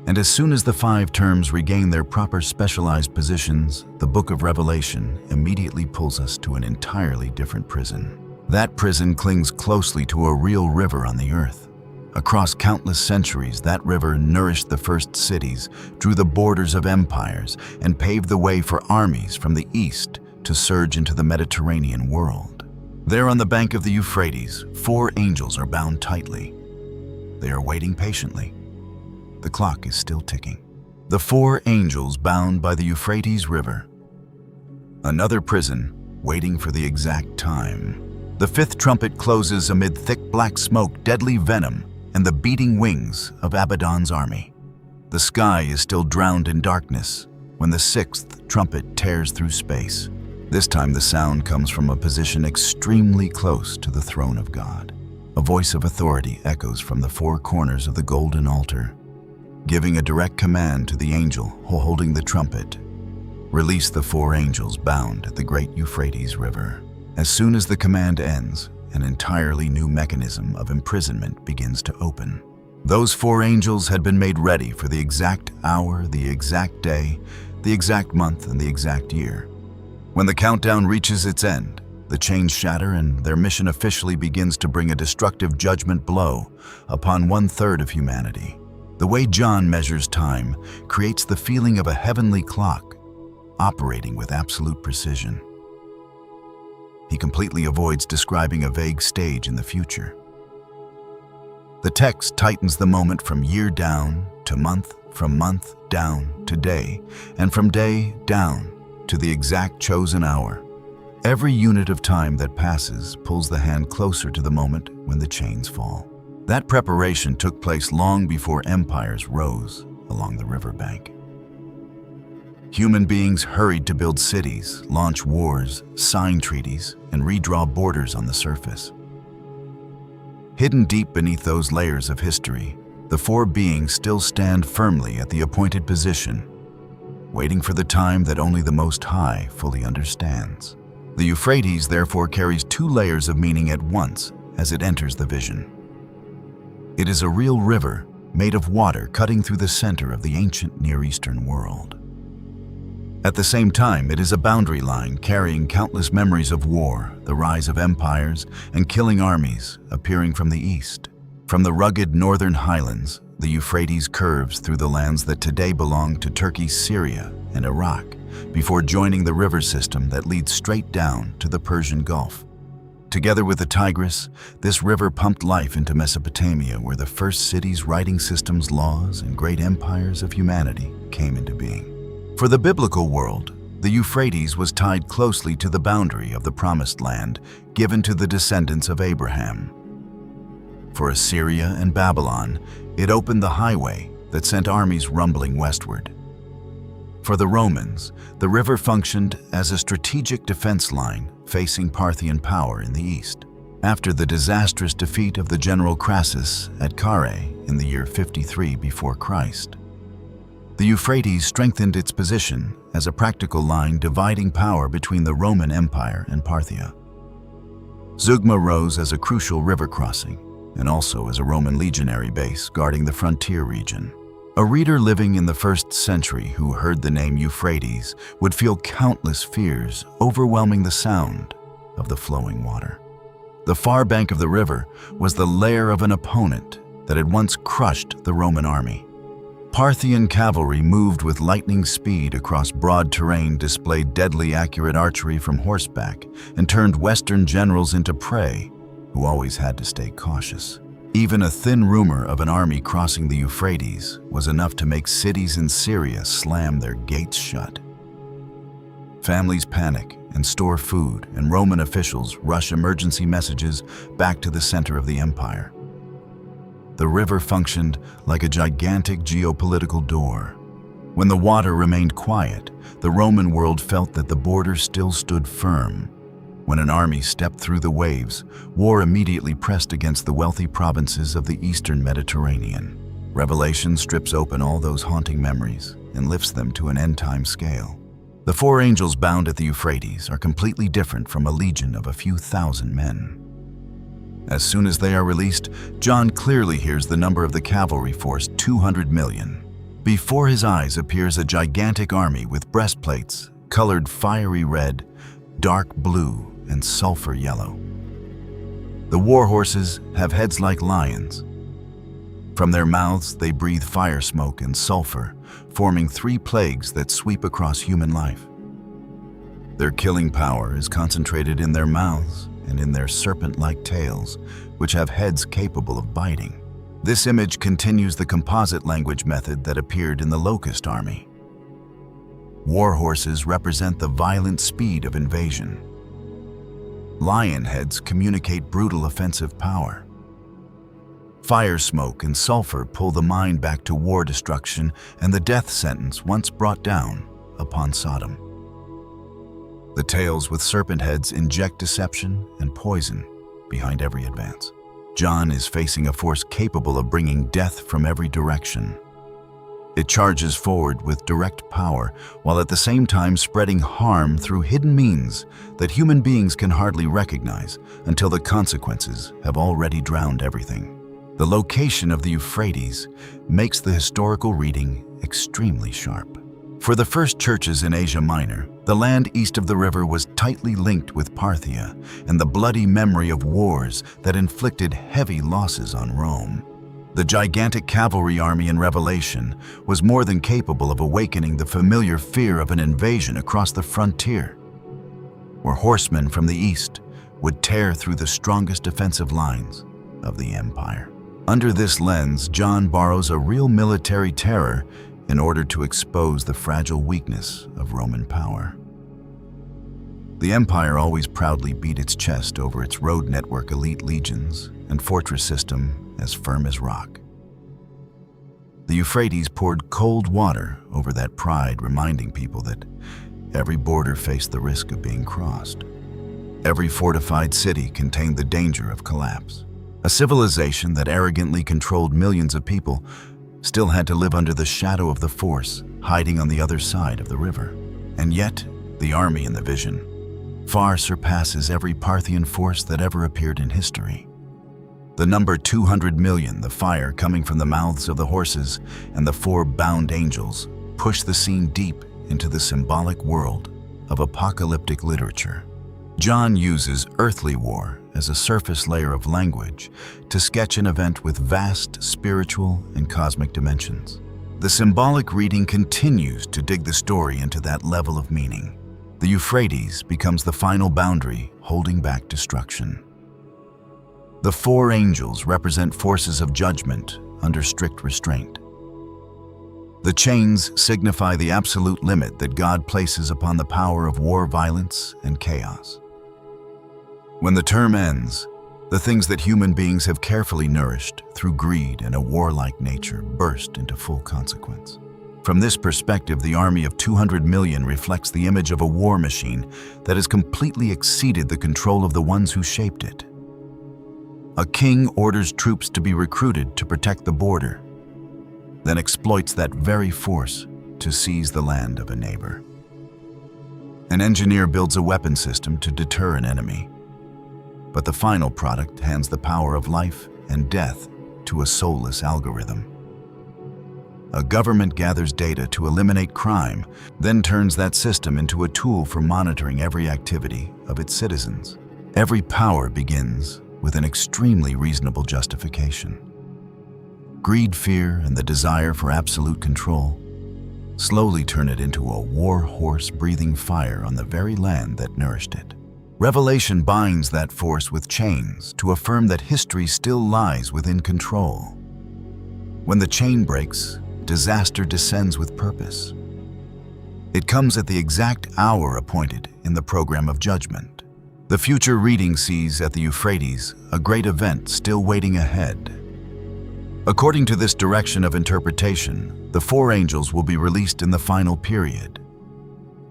And as soon as the 5 terms regain their proper specialized positions, the Book of Revelation immediately pulls us to an entirely different prison. That prison clings closely to a real river on the earth. Across countless centuries, that river nourished the first cities, drew the borders of empires, and paved the way for armies from the east to surge into the Mediterranean world. There on the bank of the Euphrates, 4 angels are bound tightly. They are waiting patiently. The clock is still ticking. The 4 angels bound by the Euphrates River. Another prison, waiting for the exact time. The 5th trumpet closes amid thick black smoke, deadly venom, and the beating wings of Abaddon's army. The sky is still drowned in darkness when the 6th trumpet tears through space. This time the sound comes from a position extremely close to the throne of God. A voice of authority echoes from the 4 corners of the golden altar, giving a direct command to the angel holding the trumpet. Release the 4 angels bound at the great Euphrates River. As soon as the command ends, an entirely new mechanism of imprisonment begins to open. Those 4 angels had been made ready for the exact hour, the exact day, the exact month, and the exact year. When the countdown reaches its end, the chains shatter and their mission officially begins to bring a destructive judgment blow upon 1/3 of humanity. The way John measures time creates the feeling of a heavenly clock operating with absolute precision. He completely avoids describing a vague stage in the future. The text tightens the moment from year down to month, from month down to day, and from day down to the exact chosen hour. Every unit of time that passes pulls the hand closer to the moment when the chains fall. That preparation took place long before empires rose along the riverbank. Human beings hurried to build cities, launch wars, sign treaties, and redraw borders on the surface. Hidden deep beneath those layers of history, the four beings still stand firmly at the appointed position, waiting for the time that only the Most High fully understands. The Euphrates therefore carries two layers of meaning at once as it enters the vision. It is a real river made of water cutting through the center of the ancient Near Eastern world. At the same time, it is a boundary line carrying countless memories of war, the rise of empires, and killing armies appearing from the east. From the rugged northern highlands, the Euphrates curves through the lands that today belong to Turkey, Syria, and Iraq, before joining the river system that leads straight down to the Persian Gulf. Together with the Tigris, this river pumped life into Mesopotamia, where the first cities, writing systems, laws, and great empires of humanity came into being. For the biblical world, the Euphrates was tied closely to the boundary of the Promised Land given to the descendants of Abraham. For Assyria and Babylon, it opened the highway that sent armies rumbling westward. For the Romans, the river functioned as a strategic defense line facing Parthian power in the east. After the disastrous defeat of the general Crassus at Carrhae in the year 53 before Christ, the Euphrates strengthened its position as a practical line dividing power between the Roman Empire and Parthia. Zeugma rose as a crucial river crossing, and also as a Roman legionary base guarding the frontier region. A reader living in the 1st century who heard the name Euphrates would feel countless fears overwhelming the sound of the flowing water. The far bank of the river was the lair of an opponent that had once crushed the Roman army. Parthian cavalry moved with lightning speed across broad terrain, displayed deadly accurate archery from horseback, and turned Western generals into prey, who always had to stay cautious. Even a thin rumor of an army crossing the Euphrates was enough to make cities in Syria slam their gates shut. Families panic and store food, and Roman officials rush emergency messages back to the center of the empire. The river functioned like a gigantic geopolitical door. When the water remained quiet, the Roman world felt that the border still stood firm. When an army stepped through the waves, war immediately pressed against the wealthy provinces of the eastern Mediterranean. Revelation strips open all those haunting memories and lifts them to an end-time scale. The four angels bound at the Euphrates are completely different from a legion of a few thousand men. As soon as they are released, John clearly hears the number of the cavalry force, 200 million. Before his eyes appears a gigantic army with breastplates colored fiery red, dark blue, and sulfur yellow. The war horses have heads like lions. From their mouths, they breathe fire smoke and sulfur, forming 3 plagues that sweep across human life. Their killing power is concentrated in their mouths and in their serpent-like tails, which have heads capable of biting. This image continues the composite language method that appeared in the Locust army. War horses represent the violent speed of invasion. Lion heads communicate brutal offensive power. Fire smoke and sulfur pull the mind back to war destruction and the death sentence once brought down upon Sodom. The tails with serpent heads inject deception and poison behind every advance. John is facing a force capable of bringing death from every direction. It charges forward with direct power, while at the same time spreading harm through hidden means that human beings can hardly recognize until the consequences have already drowned everything. The location of the Euphrates makes the historical reading extremely sharp. For the first churches in Asia Minor, the land east of the river was tightly linked with Parthia and the bloody memory of wars that inflicted heavy losses on Rome. The gigantic cavalry army in Revelation was more than capable of awakening the familiar fear of an invasion across the frontier, where horsemen from the east would tear through the strongest defensive lines of the empire. Under this lens, John borrows a real military terror in order to expose the fragile weakness of Roman power. The Empire always proudly beat its chest over its road network elite legions and fortress system as firm as rock. The Euphrates poured cold water over that pride, reminding people that every border faced the risk of being crossed. Every fortified city contained the danger of collapse. A civilization that arrogantly controlled millions of people still had to live under the shadow of the force hiding on the other side of the river. And yet, the army in the vision far surpasses every Parthian force that ever appeared in history. The number 200 million, the fire coming from the mouths of the horses, and the 4 bound angels push the scene deep into the symbolic world of apocalyptic literature. John uses earthly war as a surface layer of language to sketch an event with vast spiritual and cosmic dimensions. The symbolic reading continues to dig the story into that level of meaning. The Euphrates becomes the final boundary holding back destruction. The 4 angels represent forces of judgment under strict restraint. The chains signify the absolute limit that God places upon the power of war, violence, and chaos. When the term ends, the things that human beings have carefully nourished through greed and a warlike nature burst into full consequence. From this perspective, the army of 200 million reflects the image of a war machine that has completely exceeded the control of the ones who shaped it. A king orders troops to be recruited to protect the border, then exploits that very force to seize the land of a neighbor. An engineer builds a weapon system to deter an enemy, but the final product hands the power of life and death to a soulless algorithm. A government gathers data to eliminate crime, then turns that system into a tool for monitoring every activity of its citizens. Every power begins with an extremely reasonable justification. Greed, fear, and the desire for absolute control slowly turn it into a war horse breathing fire on the very land that nourished it. Revelation binds that force with chains to affirm that history still lies within control. When the chain breaks, disaster descends with purpose. It comes at the exact hour appointed in the program of judgment. The future reading sees at the Euphrates a great event still waiting ahead. According to this direction of interpretation, the 4 angels will be released in the final period.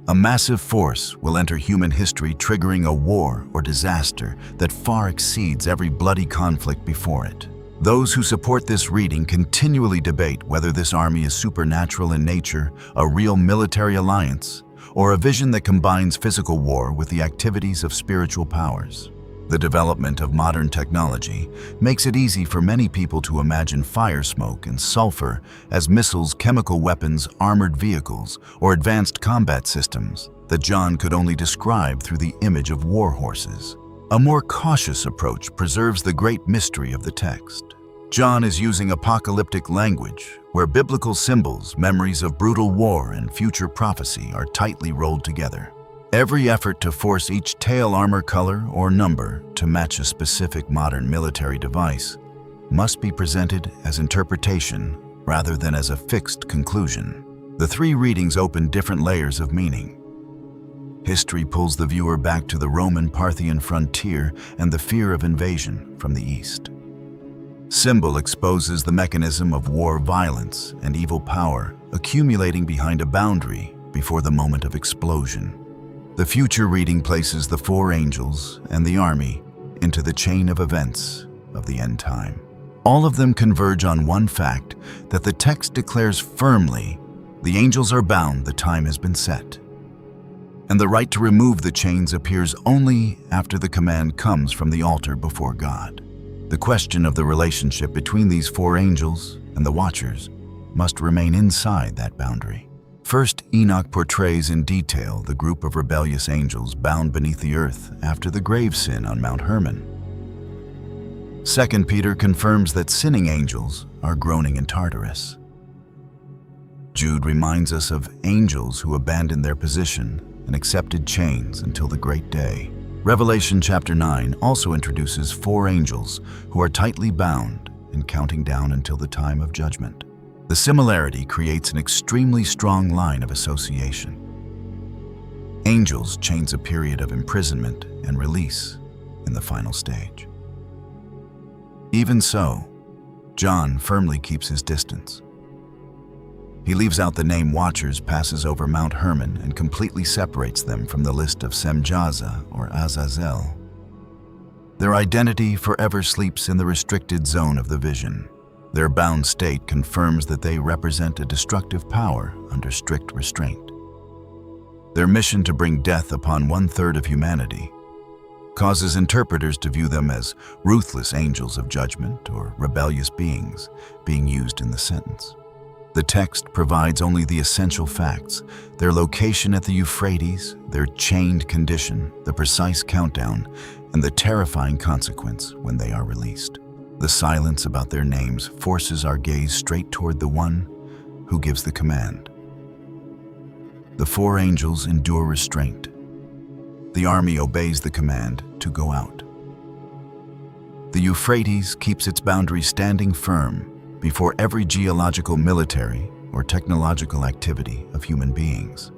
A massive force will enter human history, triggering a war or disaster that far exceeds every bloody conflict before it. Those who support this reading continually debate whether this army is supernatural in nature, a real military alliance, or a vision that combines physical war with the activities of spiritual powers. The development of modern technology makes it easy for many people to imagine fire smoke and sulfur as missiles, chemical weapons, armored vehicles, or advanced combat systems that John could only describe through the image of war horses. A more cautious approach preserves the great mystery of the text. John is using apocalyptic language, where biblical symbols, memories of brutal war, and future prophecy are tightly rolled together. Every effort to force each tail armor color or number to match a specific modern military device must be presented as interpretation rather than as a fixed conclusion. The 3 readings open different layers of meaning. History pulls the viewer back to the Roman-Parthian frontier and the fear of invasion from the east. Symbol exposes the mechanism of war, violence, and evil power accumulating behind a boundary before the moment of explosion. The future reading places the 4 angels and the army into the chain of events of the end time. All of them converge on one fact that the text declares firmly: the angels are bound, the time has been set. And the right to remove the chains appears only after the command comes from the altar before God. The question of the relationship between these 4 angels and the Watchers must remain inside that boundary. First, Enoch portrays in detail the group of rebellious angels bound beneath the earth after the grave sin on Mount Hermon. Second, Peter confirms that sinning angels are groaning in Tartarus. Jude reminds us of angels who abandoned their position and accepted chains until the great day. Revelation chapter 9 also introduces 4 angels who are tightly bound and counting down until the time of judgment. The similarity creates an extremely strong line of association. Angels chains a period of imprisonment and release in the final stage. Even so, John firmly keeps his distance. He leaves out the name Watchers, passes over Mount Hermon, and completely separates them from the list of Semjaza or Azazel. Their identity forever sleeps in the restricted zone of the vision. Their bound state confirms that they represent a destructive power under strict restraint. Their mission to bring death upon 1/3 of humanity causes interpreters to view them as ruthless angels of judgment or rebellious beings being used in the sentence. The text provides only the essential facts: their location at the Euphrates, their chained condition, the precise countdown, and the terrifying consequence when they are released. The silence about their names forces our gaze straight toward the one who gives the command. The 4 angels endure restraint. The army obeys the command to go out. The Euphrates keeps its boundaries standing firm before every geological, military, or technological activity of human beings.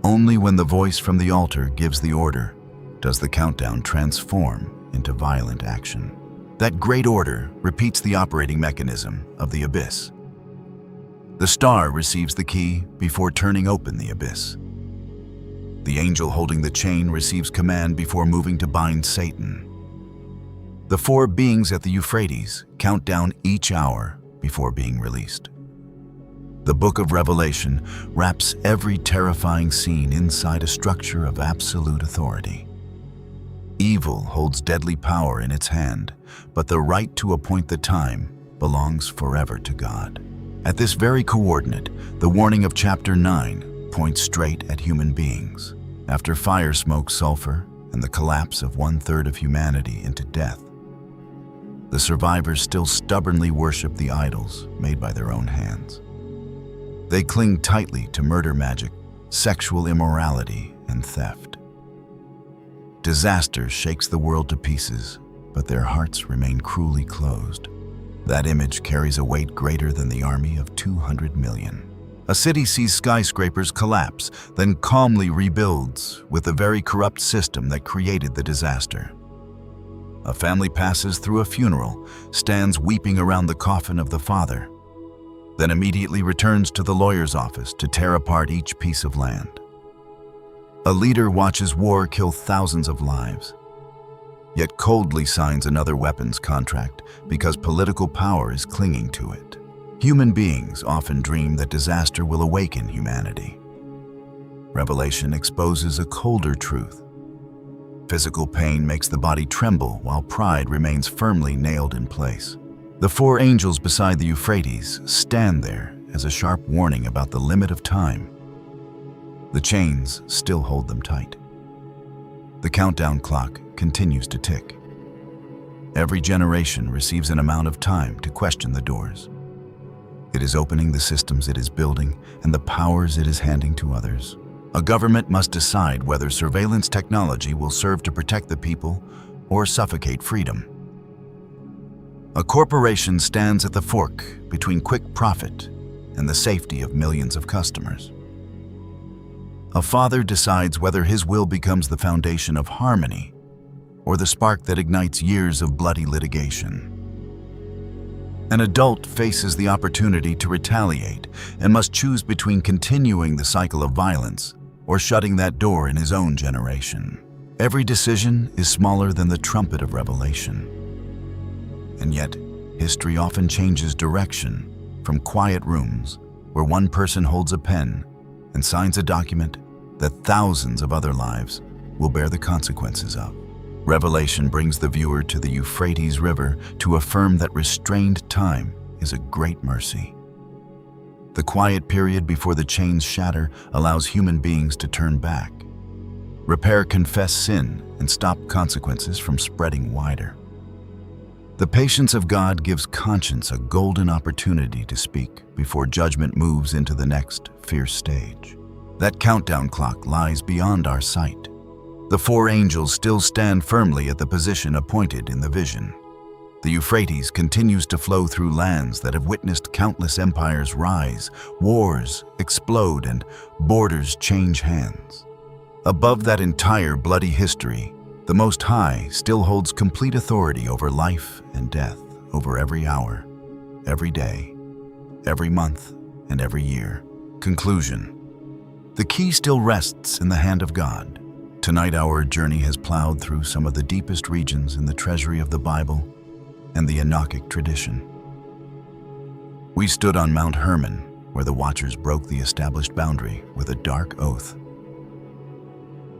Only when the voice from the altar gives the order does the countdown transform into violent action. That great order repeats the operating mechanism of the abyss. The star receives the key before turning open the abyss. The angel holding the chain receives command before moving to bind Satan. The 4 beings at the Euphrates count down each hour before being released. The Book of Revelation wraps every terrifying scene inside a structure of absolute authority. Evil holds deadly power in its hand, but the right to appoint the time belongs forever to God. At this very coordinate, the warning of chapter 9 points straight at human beings. After fire, smoke, sulfur, and the collapse of 1/3 of humanity into death, the survivors still stubbornly worship the idols made by their own hands. They cling tightly to murder magic, sexual immorality, and theft. Disaster shakes the world to pieces, but their hearts remain cruelly closed. That image carries a weight greater than the army of 200 million. A city sees skyscrapers collapse, then calmly rebuilds with the very corrupt system that created the disaster. A family passes through a funeral, stands weeping around the coffin of the father, then immediately returns to the lawyer's office to tear apart each piece of land. A leader watches war kill thousands of lives, yet coldly signs another weapons contract because political power is clinging to it. Human beings often dream that disaster will awaken humanity. Revelation exposes a colder truth. Physical pain makes the body tremble while pride remains firmly nailed in place. The 4 angels beside the Euphrates stand there as a sharp warning about the limit of time. The chains still hold them tight. The countdown clock continues to tick. Every generation receives an amount of time to question the doors. It is opening the systems it is building and the powers it is handing to others. A government must decide whether surveillance technology will serve to protect the people or suffocate freedom. A corporation stands at the fork between quick profit and the safety of millions of customers. A father decides whether his will becomes the foundation of harmony or the spark that ignites years of bloody litigation. An adult faces the opportunity to retaliate and must choose between continuing the cycle of violence or shutting that door in his own generation. Every decision is smaller than the trumpet of revelation. And yet, history often changes direction from quiet rooms where one person holds a pen and signs a document that thousands of other lives will bear the consequences of. Revelation brings the viewer to the Euphrates River to affirm that restrained time is a great mercy. The quiet period before the chains shatter allows human beings to turn back, repair confessed sin, and stop consequences from spreading wider. The patience of God gives conscience a golden opportunity to speak before judgment moves into the next fierce stage. That countdown clock lies beyond our sight. The 4 angels still stand firmly at the position appointed in the vision. The Euphrates continues to flow through lands that have witnessed countless empires rise, wars explode, and borders change hands. Above that entire bloody history, the Most High still holds complete authority over life and death, over every hour, every day, every month, and every year. Conclusion. The key still rests in the hand of God. Tonight our journey has plowed through some of the deepest regions in the treasury of the Bible and the Enochic tradition. We stood on Mount Hermon, where the Watchers broke the established boundary with a dark oath.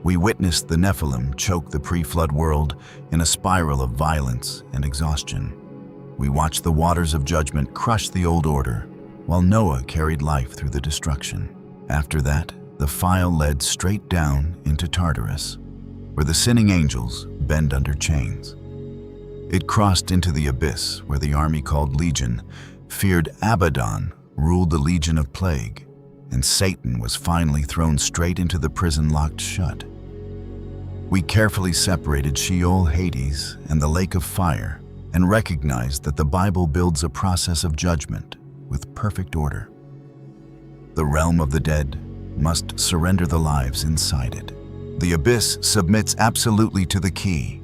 We witnessed the Nephilim choke the pre-flood world in a spiral of violence and exhaustion. We watched the waters of judgment crush the old order, while Noah carried life through the destruction. After that, the file led straight down into Tartarus, where the sinning angels bend under chains. It crossed into the abyss, where the army called Legion feared Abaddon ruled the Legion of Plague, and Satan was finally thrown straight into the prison locked shut. We carefully separated Sheol, Hades, and the lake of fire, and recognized that the Bible builds a process of judgment with perfect order. The realm of the dead must surrender the lives inside it. The abyss submits absolutely to the key.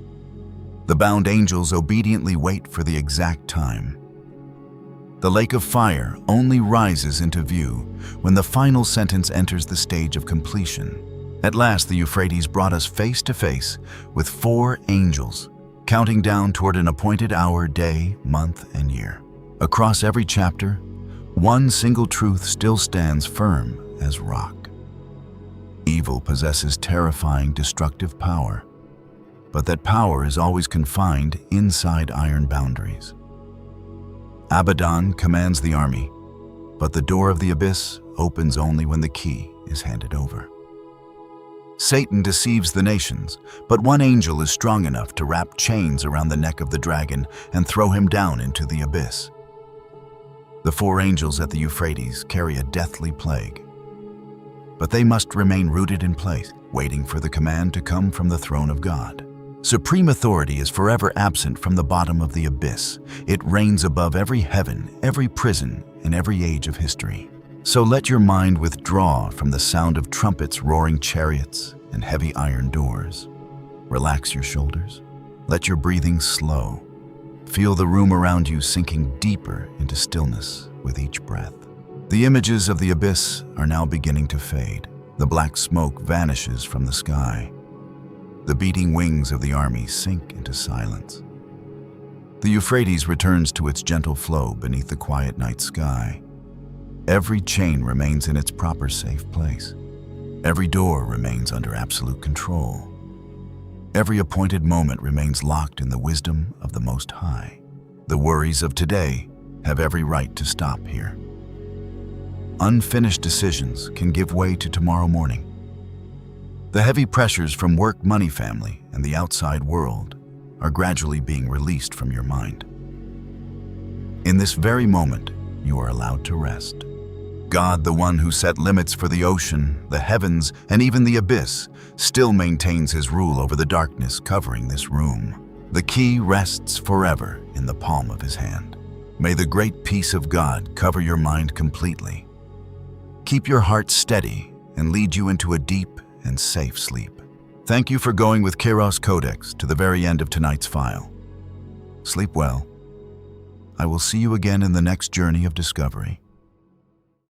The bound angels obediently wait for the exact time. The lake of fire only rises into view when the final sentence enters the stage of completion. At last, the Euphrates brought us face to face with 4 angels, counting down toward an appointed hour, day, month, and year. Across every chapter, one single truth still stands firm as rock. Evil possesses terrifying, destructive power, but that power is always confined inside iron boundaries. Abaddon commands the army, but the door of the abyss opens only when the key is handed over. Satan deceives the nations, but one angel is strong enough to wrap chains around the neck of the dragon and throw him down into the abyss. The 4 angels at the Euphrates carry a deathly plague, but they must remain rooted in place, waiting for the command to come from the throne of God. Supreme authority is forever absent from the bottom of the abyss. It reigns above every heaven, every prison, and every age of history. So let your mind withdraw from the sound of trumpets, roaring chariots, and heavy iron doors. Relax your shoulders. Let your breathing slow. Feel the room around you sinking deeper into stillness with each breath. The images of the abyss are now beginning to fade. The black smoke vanishes from the sky. The beating wings of the army sink into silence. The Euphrates returns to its gentle flow beneath the quiet night sky. Every chain remains in its proper safe place. Every door remains under absolute control. Every appointed moment remains locked in the wisdom of the Most High. The worries of today have every right to stop here. Unfinished decisions can give way to tomorrow morning. The heavy pressures from work, money, family, and the outside world are gradually being released from your mind. In this very moment, you are allowed to rest. God, the one who set limits for the ocean, the heavens, and even the abyss, still maintains his rule over the darkness covering this room. The key rests forever in the palm of his hand. May the great peace of God cover your mind completely. Keep your heart steady and lead you into a deep and safe sleep. Thank you for going with Kyros Codex to the very end of tonight's file. Sleep well. I will see you again in the next journey of discovery.